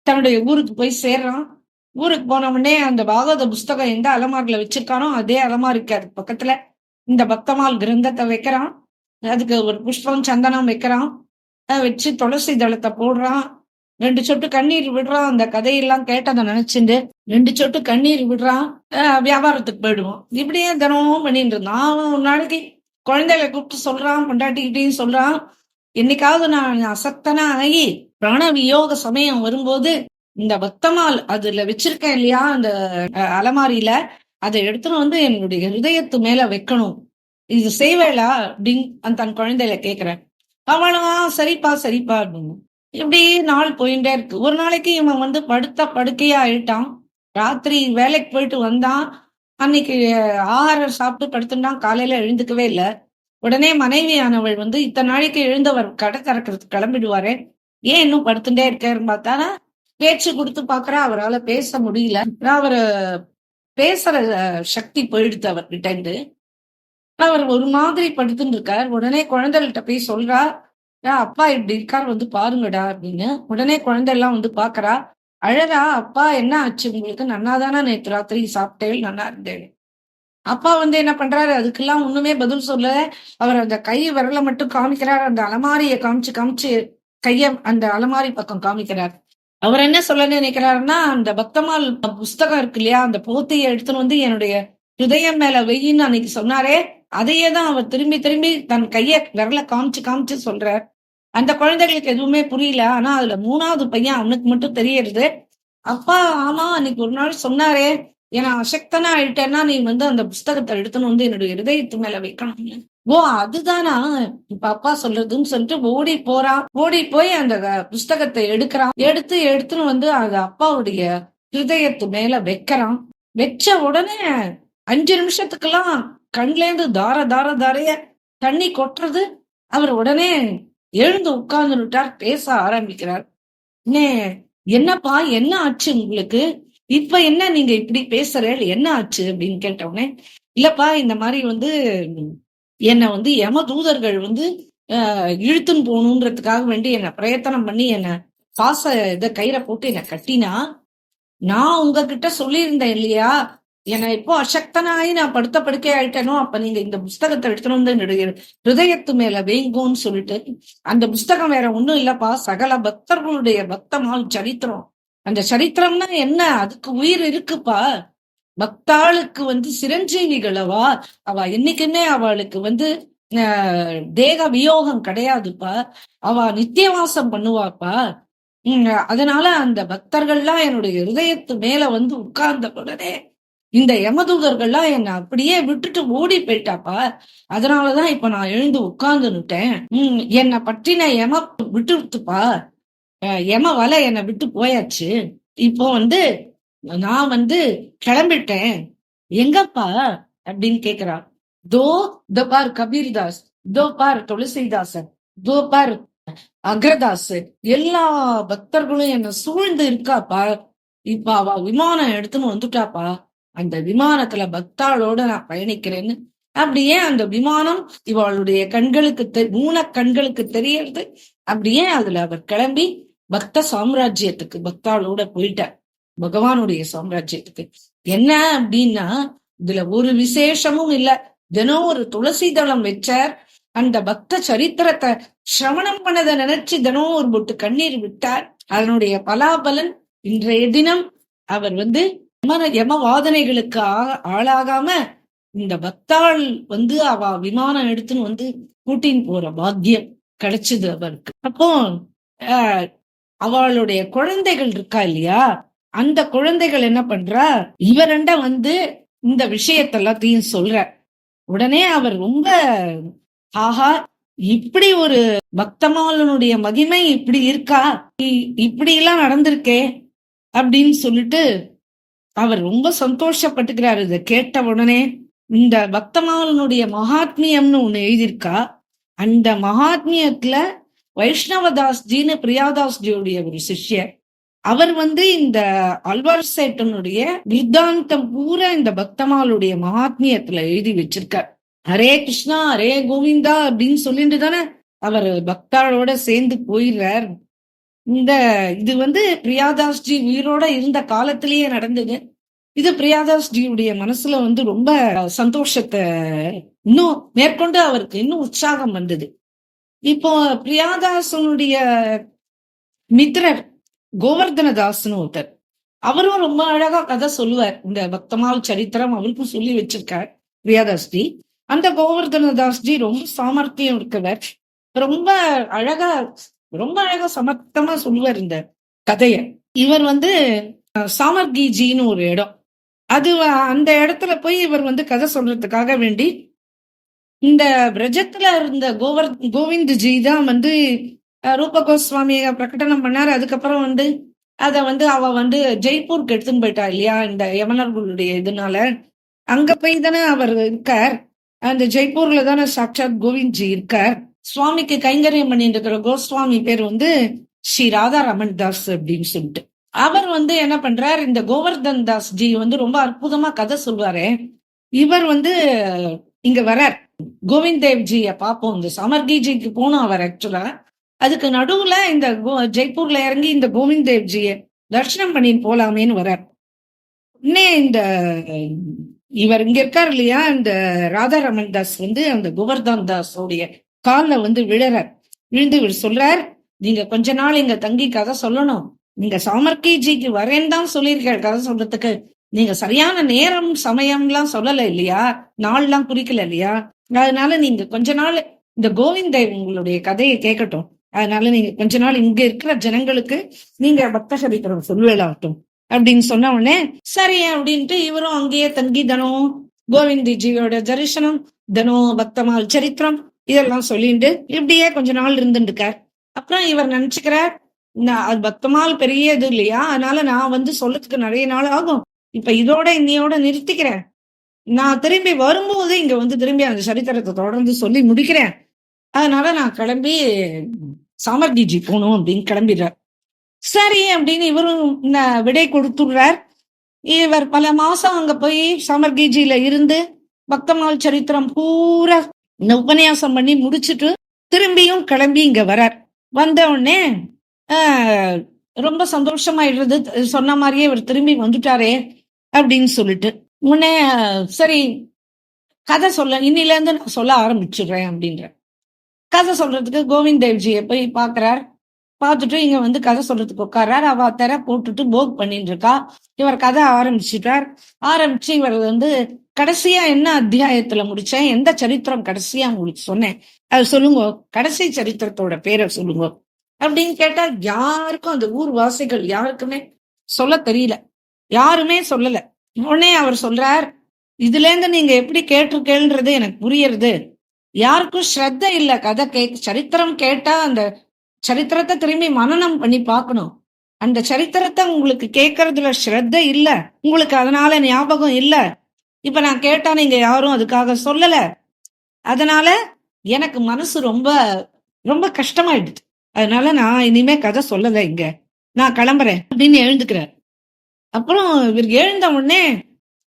[SPEAKER 2] தன்னுடைய ஊருக்கு போய் சேர்றான். ஊருக்கு போன உடனே அந்த பாகவத புஸ்தகம் எந்த அலமாரில வச்சிருக்கானோ அதே அலமாரிக்கு அதுக்கு பக்கத்துல இந்த பக்தமால் கிரந்தத்தை வைக்கிறான். அதுக்கு ஒரு புஷ்பம் சந்தனம் வைக்கிறான். வச்சு துளசி தளத்தை போடுறான். 2 சொட்டு கண்ணீர் விடுறான். அந்த கதையெல்லாம் கேட்டதை நினைச்சுட்டு 2 சொட்டு கண்ணீர் விடுறான். வியாபாரத்துக்கு போயிடுவோம். இப்படியே தினமும் பண்ணிட்டு இருந்தான். அவன் ஒரு நாளைக்கு குழந்தைகளை கூப்பிட்டு சொல்றான், பொண்டாட்டிக்கிட்டையும் சொல்றான், என்னைக்காவது நான் அசக்தனா ஆகி பிராண வியோக சமயம் வரும்போது இந்த பக்தமால் அதுல வச்சிருக்கேன் இல்லையா, அந்த அலமாரியில, அதை எடுத்துன்னு என்னுடைய ஹிருதயத்து மேல வைக்கணும். இது செய்வேளா அப்படின்னு தன் குழந்தையில கேக்குறேன். அவளும் சரிப்பா சரிப்பா அப்படின்னு. இப்படி நாள் போயிட்டே இருக்கு. ஒரு நாளைக்கு இவன் படுத்த படுக்கையா ஆயிட்டான். ராத்திரி வேலைக்கு போயிட்டு வந்தான். அன்னைக்கு ஆகாரம் சாப்பிட்டு படுத்துட்டான். காலையில எழுந்துக்கவே இல்லை. உடனே மனைவியானவள் இத்தனை நாளைக்கு எழுந்தவர் கடை திறக்கிறதுக்கு கிளம்பிடுவாரு, ஏன் இன்னும் படுத்துட்டே இருக்காருன்னு பார்த்தானா பேச்சு கொடுத்து பாக்குறா. அவரால் பேச முடியல. அவரு பேசுற சக்தி போயிடுத்து அவர்கிட்ட இருந்து. அவர் ஒரு மாதிரி படுத்துட்டு இருக்கார். உடனே குழந்தைகிட்ட போய் சொல்றா, அப்பா இப்படி இருக்கார், பாருங்கடா அப்படின்னு. உடனே குழந்தை எல்லாம் பாக்குறா, அழகா. அப்பா என்ன ஆச்சு உங்களுக்கு? நன்னாதானா நேற்று ராத்திரி சாப்பிட்டேன், நல்லா இருந்தேன். அப்பா என்ன பண்றாரு, அதுக்கெல்லாம் ஒண்ணுமே பதில் சொல்ல. அவர் அந்த கை விரல மட்டும் காமிக்கிறார். அந்த அலமாரியை காமிச்சு கைய அந்த அலமாரி பக்கம் காமிக்கிறார். அவர் என்ன சொல்ல நினைக்கிறாருன்னா, அந்த பக்தமால் புஸ்தகம் இருக்கு இல்லையா, அந்த போத்தையை எடுத்துன்னு என்னுடைய ஹிருதயம் மேல வெயின்னு அன்னைக்கு சொன்னாரே, அதையே தான் அவர் திரும்பி திரும்பி தன் கைய விரல காமிச்சு சொல்றார். அந்த குழந்தைகளுக்கு எதுவுமே புரியல. ஆனா அதுல 3வது பையன் அவனுக்கு மட்டும் தெரியறது. அப்பா, ஆமா அன்னைக்கு ஒரு நாள் சொன்னாரே, ஏன்னா அசக்தனா ஆயிட்டேன்னா நீ அந்த புஸ்தகத்தை எடுத்துன்னு என்னுடைய ஹிருதயத்து மேல வைக்கணும். ஓ, அதுதானா இப்ப அப்பா சொல்றதுன்னு சொல்லிட்டு ஓடி போறான். ஓடி போய் அந்த புஸ்தகத்தை எடுக்கிறான். எடுத்துன்னு அது அப்பாவுடைய ஹிருதயத்து மேல வைக்கிறான். வச்ச உடனே 5 நிமிஷத்துக்கெல்லாம் கண்ல இருந்து தாரைய தண்ணி கொட்டுறது. அவர் உடனே எழுந்து உட்கார்ந்துட்டார். பேச ஆரம்பிக்கிறார். என்னப்பா, என்ன ஆச்சு உங்களுக்கு? இப்ப என்ன நீங்க இப்படி பேசுற, என்ன ஆச்சு அப்படின்னு கேட்டவுடனே, இல்லப்பா இந்த மாதிரி என்னை வந்து யம தூதர்கள் வந்து இழுத்துன்னு போகணுன்றதுக்காக வேண்டி என்னை பிரயத்தனம் பண்ணி என்னை பாச இதை கயிறை போட்டு என்னை கட்டினா, நான் உங்ககிட்ட சொல்லியிருந்தேன் இல்லையா, என்னை எப்போ அசக்தனாயி நான் படுத்த படுக்கை ஆயிட்டேனோ அப்ப நீங்க இந்த புஸ்தகத்தை எடுத்துட்டு வந்து என்னுடைய ஹிருதயத்து மேல வேங்கோன்னு சொல்லிட்டு, அந்த புஸ்தகம் வேற ஒண்ணும் இல்லப்பா, சகல பக்தர்களுடைய பக்தமால் சரித்திரம். அந்த சரித்திரம்னா என்ன, அதுக்கு உயிர் இருக்குப்பா. பக்தாளுக்கு வந்து சிரஞ்சீவிகளவா, அவ என்னைக்குமே அவளுக்கு வந்து தேக வியோகம் கிடையாதுப்பா, அவ நித்தியவாசம் பண்ணுவாப்பா. அதனால அந்த பக்தர்கள்லாம் என்னுடைய இருதயத்து மேல வந்து உட்கார்ந்த உடனே இந்த யமதூதர்கள்லாம் என்னை அப்படியே விட்டுட்டு ஓடி போயிட்டாப்பா. அதனாலதான் இப்ப நான் எழுந்து உட்கார்ந்துட்டேன். என்னை பற்றின யம விட்டுருத்துப்பா, யம வலை என்னை விட்டு போயாச்சு. இப்போ வந்து நான் வந்து கிளம்பிட்டேன். எங்கப்பா அப்படின்னு கேக்குறா. தோ த பார் கபீர்தாஸ், தோ பார் துளசிதாசன், தோ பார் அக்ரதாஸ், எல்லா பக்தர்களும் என்ன சூழ்ந்து இருக்காப்பா. இப்ப அவ விமானம் எடுத்துன்னு வந்துட்டாப்பா. அந்த விமானத்துல பக்தாளோட நான் பயணிக்கிறேன்னு அப்படியே அந்த விமானம் இவளுடைய கண்களுக்கு ஊன கண்களுக்கு தெரியறது. அப்படியே அதுல அவர் கிளம்பி பக்த சாம்ராஜ்யத்துக்கு பக்தாளோட போயிட்டார், பகவானுடைய சாம்ராஜ்யத்துக்கு. என்ன அப்படின்னா இதுல ஒரு விசேஷமும் இல்ல. தினம் ஒரு துளசி தளம் வச்சார். அந்த பக்த சரித்திரத்தை சிரவணம் பண்ணதை நினைச்சு தினம் ஒரு பொட்டு கண்ணீர் விட்டார். அதனுடைய பலாபலன் இன்றைய தினம் அவர் வந்து யம வாதனைகளுக்கு ஆளாகாம இந்த பக்தாள் வந்து அவ விமானம் எடுத்துன்னு வந்து கூட்டின்னு போற பாக்கியம் கிடைச்சது அவருக்கு. அப்போ அவளுடைய குழந்தைகள் இருக்கா இல்லையா, அந்த குழந்தைகள் என்ன பண்றா, இவரண்ட வந்து இந்த விஷயத்தெல்லாத்தையும் சொல்ற. உடனே அவர் ரொம்ப ஆஹா, இப்படி ஒரு பக்தமாலனுடைய மகிமை இப்படி இருக்கா, இப்படி எல்லாம் நடந்திருக்கே அப்படின்னு சொல்லிட்டு அவர் ரொம்ப சந்தோஷப்பட்டுக்கிறாரு. இதை கேட்ட உடனே இந்த பக்தமாலனுடைய மகாத்மியம்னு ஒண்ணு எழுதியிருக்கா. அந்த மகாத்மியத்துல வைஷ்ணவதாஸ்ஜின்னு பிரியாதாஸ்ஜியுடைய ஒரு சிஷ்யர், அவர் வந்து இந்த அல்வார் சேட்டனுடைய வித்தாந்தம் பூரா இந்த பக்தமாலுடைய மகாத்மியத்துல எழுதி வச்சிருக்கார். ஹரே கிருஷ்ணா ஹரே கோவிந்தா அப்படின்னு சொல்லிட்டு தானே அவர் பக்தாளோட சேர்ந்து போயிடுறார். இது வந்து பிரியாதாஸ்ஜி உயிரோட இருந்த காலத்திலேயே நடந்தது. இது பிரியாதாஸ்ஜியுடைய மனசுல வந்து ரொம்ப சந்தோஷத்தை இன்னும் மேற்கொண்டு அவருக்கு இன்னும் உற்சாகம் வந்தது. இப்போ பிரியாதாசனுடைய மித்திரர் கோவர்தனதாஸ்னு ஒருத்தர், அவரும் ரொம்ப அழகா கதை சொல்லுவார். இந்த பக்தமால் சரித்திரம் அவருக்கும் சொல்லி வச்சிருக்கார் பிரியாதாஸ்ஜி. அந்த கோவர்தனதாஸ்ஜி ரொம்ப சாமர்த்தியம் இருக்கவர், ரொம்ப அழகா சமர்த்தமா சொல்லுவார் இந்த கதைய. இவர் வந்து சாமர்கிஜின்னு ஒரு இடம், அது அந்த இடத்துல போய் இவர் வந்து கதை சொல்றதுக்காக வேண்டி இந்த பிரஜத்துல இருந்த கோவிந்த்ஜி தான் வந்து ரூப கோஸ்வாமிய பிரகடனம் பண்ணாரு. அதுக்கப்புறம் வந்து அத வந்து அவ வந்து ஜெய்ப்பூருக்கு எடுத்துன்னு போயிட்டா இல்லையா இந்த யமனர்களுடைய இதனால. அங்க போய் தானே அவர் இருக்கார். அந்த ஜெய்ப்பூர்ல தானே சாட்சாத் கோவிந்த்ஜி இருக்கார். சுவாமிக்கு கைங்கரியம் பண்ணிட்டு இருக்கிற கோஸ்வாமி பேர் வந்து ஸ்ரீ ராதா ரமன் தாஸ் அப்படின்னு சொல்லிட்டு. அவர் வந்து என்ன பண்றார், இந்த கோவர்தன் தாஸ் ஜி வந்து ரொம்ப அற்புதமா கதை சொல்வாரு. இவர் வந்து இங்க வரார், கோவிந்த் தேவ்ஜிய பாப்போம், இந்த சமர்கிஜிக்கு போனோம் அவர் ஆக்சுவலா. அதுக்கு நடுவுல இந்த ஜெய்ப்பூர்ல இறங்கி இந்த கோவிந்த் தேவ்ஜிய தர்ஷனம் பண்ணின்னு போலாமேன்னு வரார். உடனே இந்த இவர் இங்க இருக்காரு இல்லையா, இந்த ராதாரமன் தாஸ் வந்து அந்த கோவர்தன் தாஸோடைய கால்ல வந்து விழுறார். விழுந்து இவர் சொல்றார், நீங்க கொஞ்ச நாள் இங்க தங்கி கதை சொல்லணும், நீங்க சாமர்கிஜிக்கு வரேன்னு தான் சொல்லியிருக்க கதை சொல்றதுக்கு, நீங்க சரியான நேரம் சமயம்லாம் சொல்லல இல்லையா, நாள்லாம் குறிக்கல இல்லையா, அதனால நீங்க கொஞ்ச நாள் இந்த கோவிந்தை உங்களுடைய கதையை கேட்கட்டும், அதனால நீங்க கொஞ்ச நாள் இங்க இருக்கிற ஜனங்களுக்கு நீங்க பக்த சரித்திரம் சொல்லுவேலாகட்டும் அப்படின்னு சொன்ன உடனே சரி அப்படின்ட்டு இவரும் அங்கேயே தங்கி தினம் கோவிந்த்ஜியோட தரிசனம், தினம் பக்தமால் சரித்திரம் இதெல்லாம் சொல்லிட்டு இப்படியே கொஞ்ச நாள் இருந்துருக்கார். அப்புறம் இவர் நினைச்சுக்கிறார், அது பக்தமால் பெரிய இது இல்லையா, அதனால நான் வந்து சொல்லத்துக்கு நிறைய நாள் ஆகும், இப்ப இதோட இன்னையோட நிறுத்திக்கிறேன், நான் திரும்பி வரும்போது இங்க வந்து திரும்பி அந்த சரித்திரத்தை தொடர்ந்து சொல்லி முடிக்கிறேன், அதனால நான் கிளம்பி சாமர்கிஜி போகணும் அப்படின்னு கிளம்பிடுறார். சரி அப்படின்னு இவரும் விடை கொடுத்துடுறார். இவர் பல மாசம் அங்க போய் சாமர்கிஜியில இருந்து பக்தமால் சரித்திரம் பூரா இந்த உபன்யாசம் பண்ணி முடிச்சுட்டு திரும்பியும் கிளம்பி இங்க வரார். வந்த உடனே ரொம்ப சந்தோஷமாயிடுறது, சொன்ன மாதிரியே இவர் திரும்பி வந்துட்டாரே அப்படின்னு சொல்லிட்டு உடனே சரி கதை சொல்ல, இன்னில இருந்து நான் சொல்ல ஆரம்பிச்சிடுறேன் அப்படின்ற. கதை சொல்றதுக்கு கோவிந்த் தேவ்ஜியை போய் பாக்குறார். பார்த்துட்டு இங்க வந்து கதை சொல்றதுக்கு உட்கார்றார். அவ தெர போட்டுட்டு போக் பண்ணிட்டு இருக்கா. இவர் கதை ஆரம்பிச்சுட்டார். ஆரம்பிச்சு இவர் வந்து கடைசியா என்ன அத்தியாயத்துல முடிச்சேன், எந்த சரித்திரம் கடைசியா உங்களுக்கு சொன்னேன் அது சொல்லுங்க, கடைசி சரித்திரத்தோட பேரை சொல்லுங்க அப்படின்னு கேட்டா யாருக்கும், அந்த ஊர் வாசிகள் யாருக்குமே சொல்ல தெரியல, யாருமே சொல்லல. உடனே அவர் சொல்றார், இதுல இருந்து நீங்க எப்படி கேட்டிருக்கேன்றது எனக்கு புரியறது. யாருக்கும் ஸ்ரத்த இல்ல, கதை சரித்திரம் கேட்டா அந்த சரித்திரத்தை திரும்பி மனனம் பண்ணி பார்க்கணும். அந்த சரித்திரத்தை உங்களுக்கு கேட்கறதுல ஸ்ரத்த இல்ல, உங்களுக்கு அதனால ஞாபகம் இல்ல. இப்ப நான் கேட்டா நீங்க யாரும் அதுக்காக சொல்லல, அதனால எனக்கு மனசு ரொம்ப ரொம்ப கஷ்டமாயிடுது. அதனால நான் இனிமே கதை சொல்லல, இங்க நான் கிளம்புறேன் அப்படின்னு எழுந்துக்கிறார். அப்புறம் இவர் எழுந்த உடனே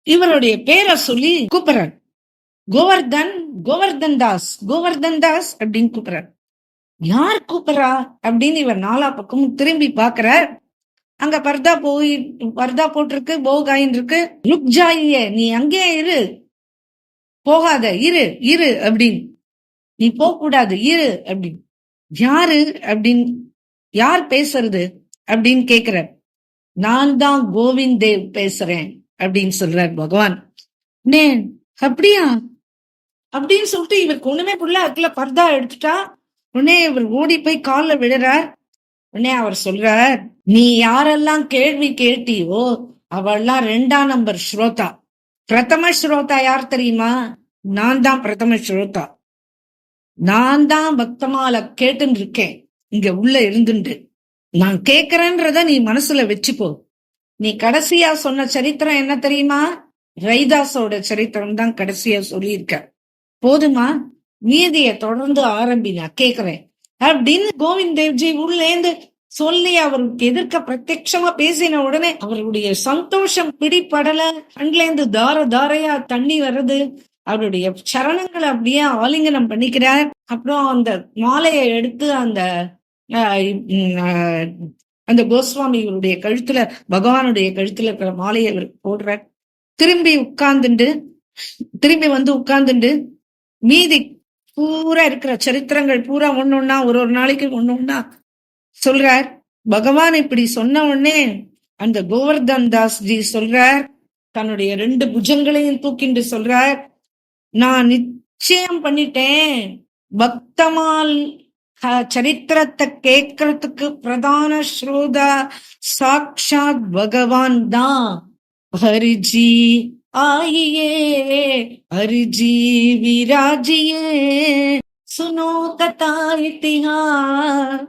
[SPEAKER 2] இவருடைய பேரை சொல்லி கூப்பிடுறார். கோவர்தன், கோவர்தன் தாஸ், கோவர்தன் தாஸ் அப்படின்னு கூப்பிடுறார். யார் கூப்பிடுறா அப்படின்னு இவர் நாலா பக்கமும் திரும்பி பாக்குறார். அங்க பர்தா போட்டிருக்கு, போகாயின் இருக்கு. ருக் ஜாயியே, நீ அங்கே இரு, போகாத, இரு இரு அப்படின்னு, நீ போக கூடாது, இரு அப்படின்னு. யாரு அப்படின்னு, யார் பேசுறது அப்படின்னு கேக்குறார். நான் தான் கோவிந்த் தேவ் பேசுறேன் அப்படின்னு சொல்றார் பகவான். அப்படியா அப்படின்னு சொல்லிட்டு இவருக்கு ஒண்ணுமே புரியல. அதுக்குள்ள பர்தா எடுத்துட்டா. உடனே இவர் ஓடி போய் காலில் விடுறார். உடனே அவர் சொல்றார், நீ யாரெல்லாம் கேள்வி கேட்டியோ அவெல்லாம் 2ஆம் நம்பர் ஸ்ரோதா. பிரதம ஸ்ரோதா யார் தெரியுமா? நான் தான் பிரதம ஸ்ரோதா. நான் தான் பக்தமால கேட்டுன்னு இருக்கேன் இங்க உள்ள இருந்துட்டு. நான் கேக்குறேன்றத நீ மனசுல வச்சுப்போ. நீ கடைசியா சொன்ன சரித்திரம் என்ன தெரியுமா? ரைதாஸோட சரித்திரம் தான் கடைசியா சொல்லியிருக்க. போதுமா? மீதிய தொடர்ந்து ஆரம்பி, நான் கேக்குறேன் அப்படின்னு கோவிந்த் தேவ்ஜி உள்ளேந்து சொல்லி அவருக்கு எதிர்க்க பிரத்யட்சமா பேசின உடனே அவருடைய சந்தோஷம் பிடிபடல. கண்லேந்து தார தாரையா தண்ணி வர்றது. அவருடைய சரணங்களை அப்படியே ஆலிங்கனம் பண்ணிக்கிறார். அப்புறம் அந்த மாலையை எடுத்து அந்த கோஸ்வாமி இவருடைய கழுத்துல, பகவானுடைய கழுத்துல இருக்கிற மாலையை இவருக்கு போடுறார். திரும்பி வந்து உட்கார்ந்துண்டு மீதி பூரா இருக்கிற சரித்திரங்கள் பூரா ஒன்னொன்னா ஒரு நாளைக்கு ஒன்னொன்னா சொல்றார். பகவான் இப்படி சொன்ன உடனே அந்த கோவர்தன் தாஸ் ஜி சொல்றார், தன்னுடைய 2 புஜங்களையும் தூக்கிண்டு சொல்றார், நான் நிச்சயம் பண்ணிட்டேன், பக்தமால் சரித்திரத்தை கேட்கறதுக்கு பிரதான ஸ்ரோதா சாக்ஷாத் பகவான் தான். ஹரிஜி ஆயியே, ஹரிஜி விராஜியே, சுனோ கதா இத்திஹாஸ்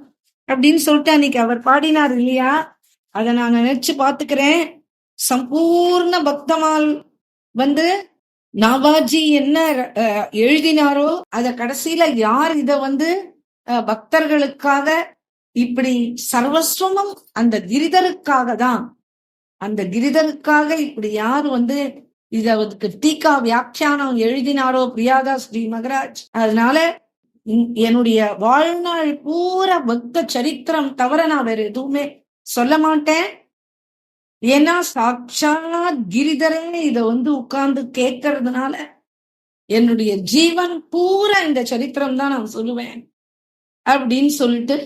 [SPEAKER 2] அப்படின்னு சொல்லிட்டு அன்னைக்கு அவர் பாடினார் இல்லையா, அதை நான் நினைச்சு பாத்துக்கிறேன். சம்பூர்ண பக்தமால் வந்து நாபாஜி என்ன எழுதினாரோ அத கடைசியில யார் இத வந்து பக்தர்களுக்காக இப்படி சர்வஸ்வமும் அந்த கிரிதருக்காக தான், அந்த கிரிதருக்காக இப்படி யார் வந்து இதுக்கு டீகா வியாக்கியானம் எழுதினாரோ பிரியாதாஸ் ஸ்ரீ மகராஜ். அதனால என்னுடைய வாழ்நாள் பூரா பக்த சரித்திரம் தவிர நான் வேற எதுவுமே சொல்ல மாட்டேன். ஏன்னா சாட்சாத் கிரிதரே இத வந்து உட்கார்ந்து கேட்கறதுனால என்னுடைய ஜீவன் பூரா இந்த சரித்திரம் தான் நான் சொல்லுவேன் அப்படின்னு சொல்லிட்டு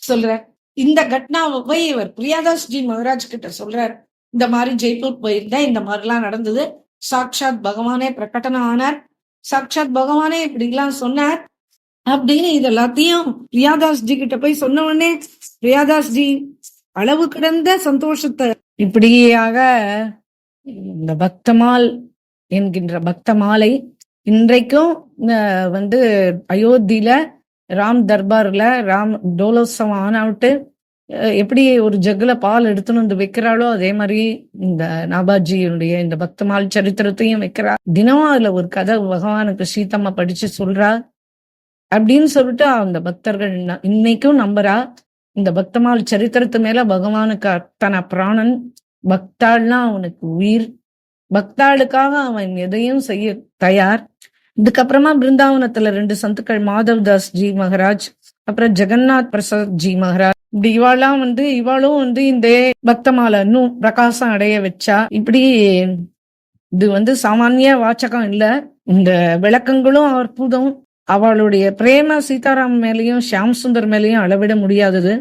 [SPEAKER 2] சொல்றார். இந்த கட்னாவை போய் இவர் பிரியாதாஸ் ஜி மகராஜ் கிட்ட சொல்றார், இந்த மாதிரி ஜெய்ப்பூர் போயிருந்தேன், இந்த மாதிரிலாம் நடந்தது, சாக்ஷாத் பகவானே பிரகடனம் ஆனார், சாக்ஷாத் பகவானே இப்படி எல்லாம் சொன்னார் அப்படின்னு இது எல்லாத்தையும் பிரியாதாஸ் ஜி கிட்ட போய் சொன்ன உடனே பிரியாதாஸ் ஜி அளவு கடந்த சந்தோஷத்தை,
[SPEAKER 1] இப்படியாக இந்த பக்தமால் என்கின்ற பக்தமாலை இன்றைக்கும் வந்து அயோத்தியில ராம் தர்பார்ல ராம் டோலோத்சவம் ஆனாவிட்டு எப்படி ஒரு ஜக்குல பால் எடுத்துன்னு வந்து வைக்கிறாளோ அதே மாதிரி இந்த நாபாஜியுடைய இந்த பக்தமால் சரித்திரத்தையும் வைக்கிறா. தினமும் அதுல ஒரு கதை பகவானுக்கு சீதம்மா படிச்சு சொல்றா அப்படின்னு சொல்லிட்டு அந்த பக்தர்கள் இன்னைக்கும் நம்புறா. இந்த பக்தமால் சரித்திரத்து மேல பகவானுக்கு அத்தனை பிராணன். பக்தாள்னா அவனுக்கு உயிர். பக்தாளுக்காக அவன் எதையும் செய்ய தயார். இதுக்கப்புறமா பிருந்தாவனத்துல 2 சந்துக்கள், மாதவ் தாஸ் ஜி மகாராஜ், அப்புறம் ஜெகநாத் பிரசாத் ஜி மகாராஜ். இப்படி இவாளும் இந்த பக்தமாலை இன்னும் பிரகாசம் அடைய வச்சா. இப்படி இது சாமானிய வாச்சகம் இல்ல. இந்த விளக்கங்களும் அற்புதம். அவளுடைய பிரேம சீதாராம் மேலயும் ஷியாம் சுந்தர் மேலயும் அளவிட முடியாதது.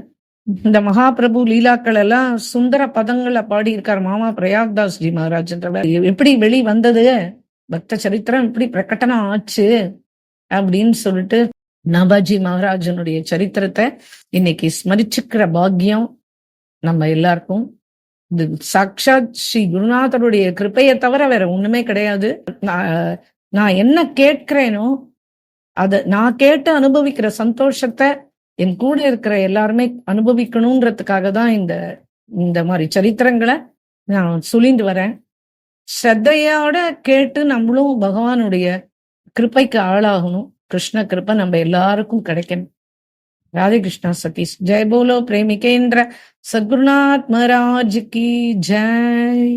[SPEAKER 1] இந்த மகாபிரபு லீலாக்கள் எல்லாம் சுந்தர பதங்களை பாடி இருக்கார் மாமா பிரயாக்தாஸ் ஜி மகாராஜ்ன்றவர். எப்படி வெளி வந்தது, பக்த சரித்திரம் எப்படி பிரகடனம் ஆச்சு அப்படின்னு சொல்லிட்டு நாபாஜி மகாராஜனுடைய சரித்திரத்தை இன்னைக்கு ஸ்மரிச்சுக்கிற பாக்கியம் நம்ம எல்லாருக்கும். இது சாக்ஷாத் ஸ்ரீ குருநாதருடைய கிருபையை தவிர வேற ஒண்ணுமே கிடையாது. நான் என்ன கேட்கிறேனோ அதை நான் கேட்டு அனுபவிக்கிற சந்தோஷத்தை என் கூட இருக்கிற எல்லாருமே அனுபவிக்கணும்ன்றதுக்காக தான் இந்த மாதிரி சரித்திரங்களை நான் சொல்லிட்டு வரேன். ஸ்ரத்தையோட கேட்டு நம்மளும் பகவானுடைய கிருப்பைக்கு ஆளாகணும். கிருஷ்ண கிருப்பை நம்ம எல்லாருக்கும் கிடைக்கணும். ராதே கிருஷ்ணா சதீஷ். ஜெய் போலோ பிரேமிகேந்திர சத்குருநாத் மகாராஜ் கி ஜெய்.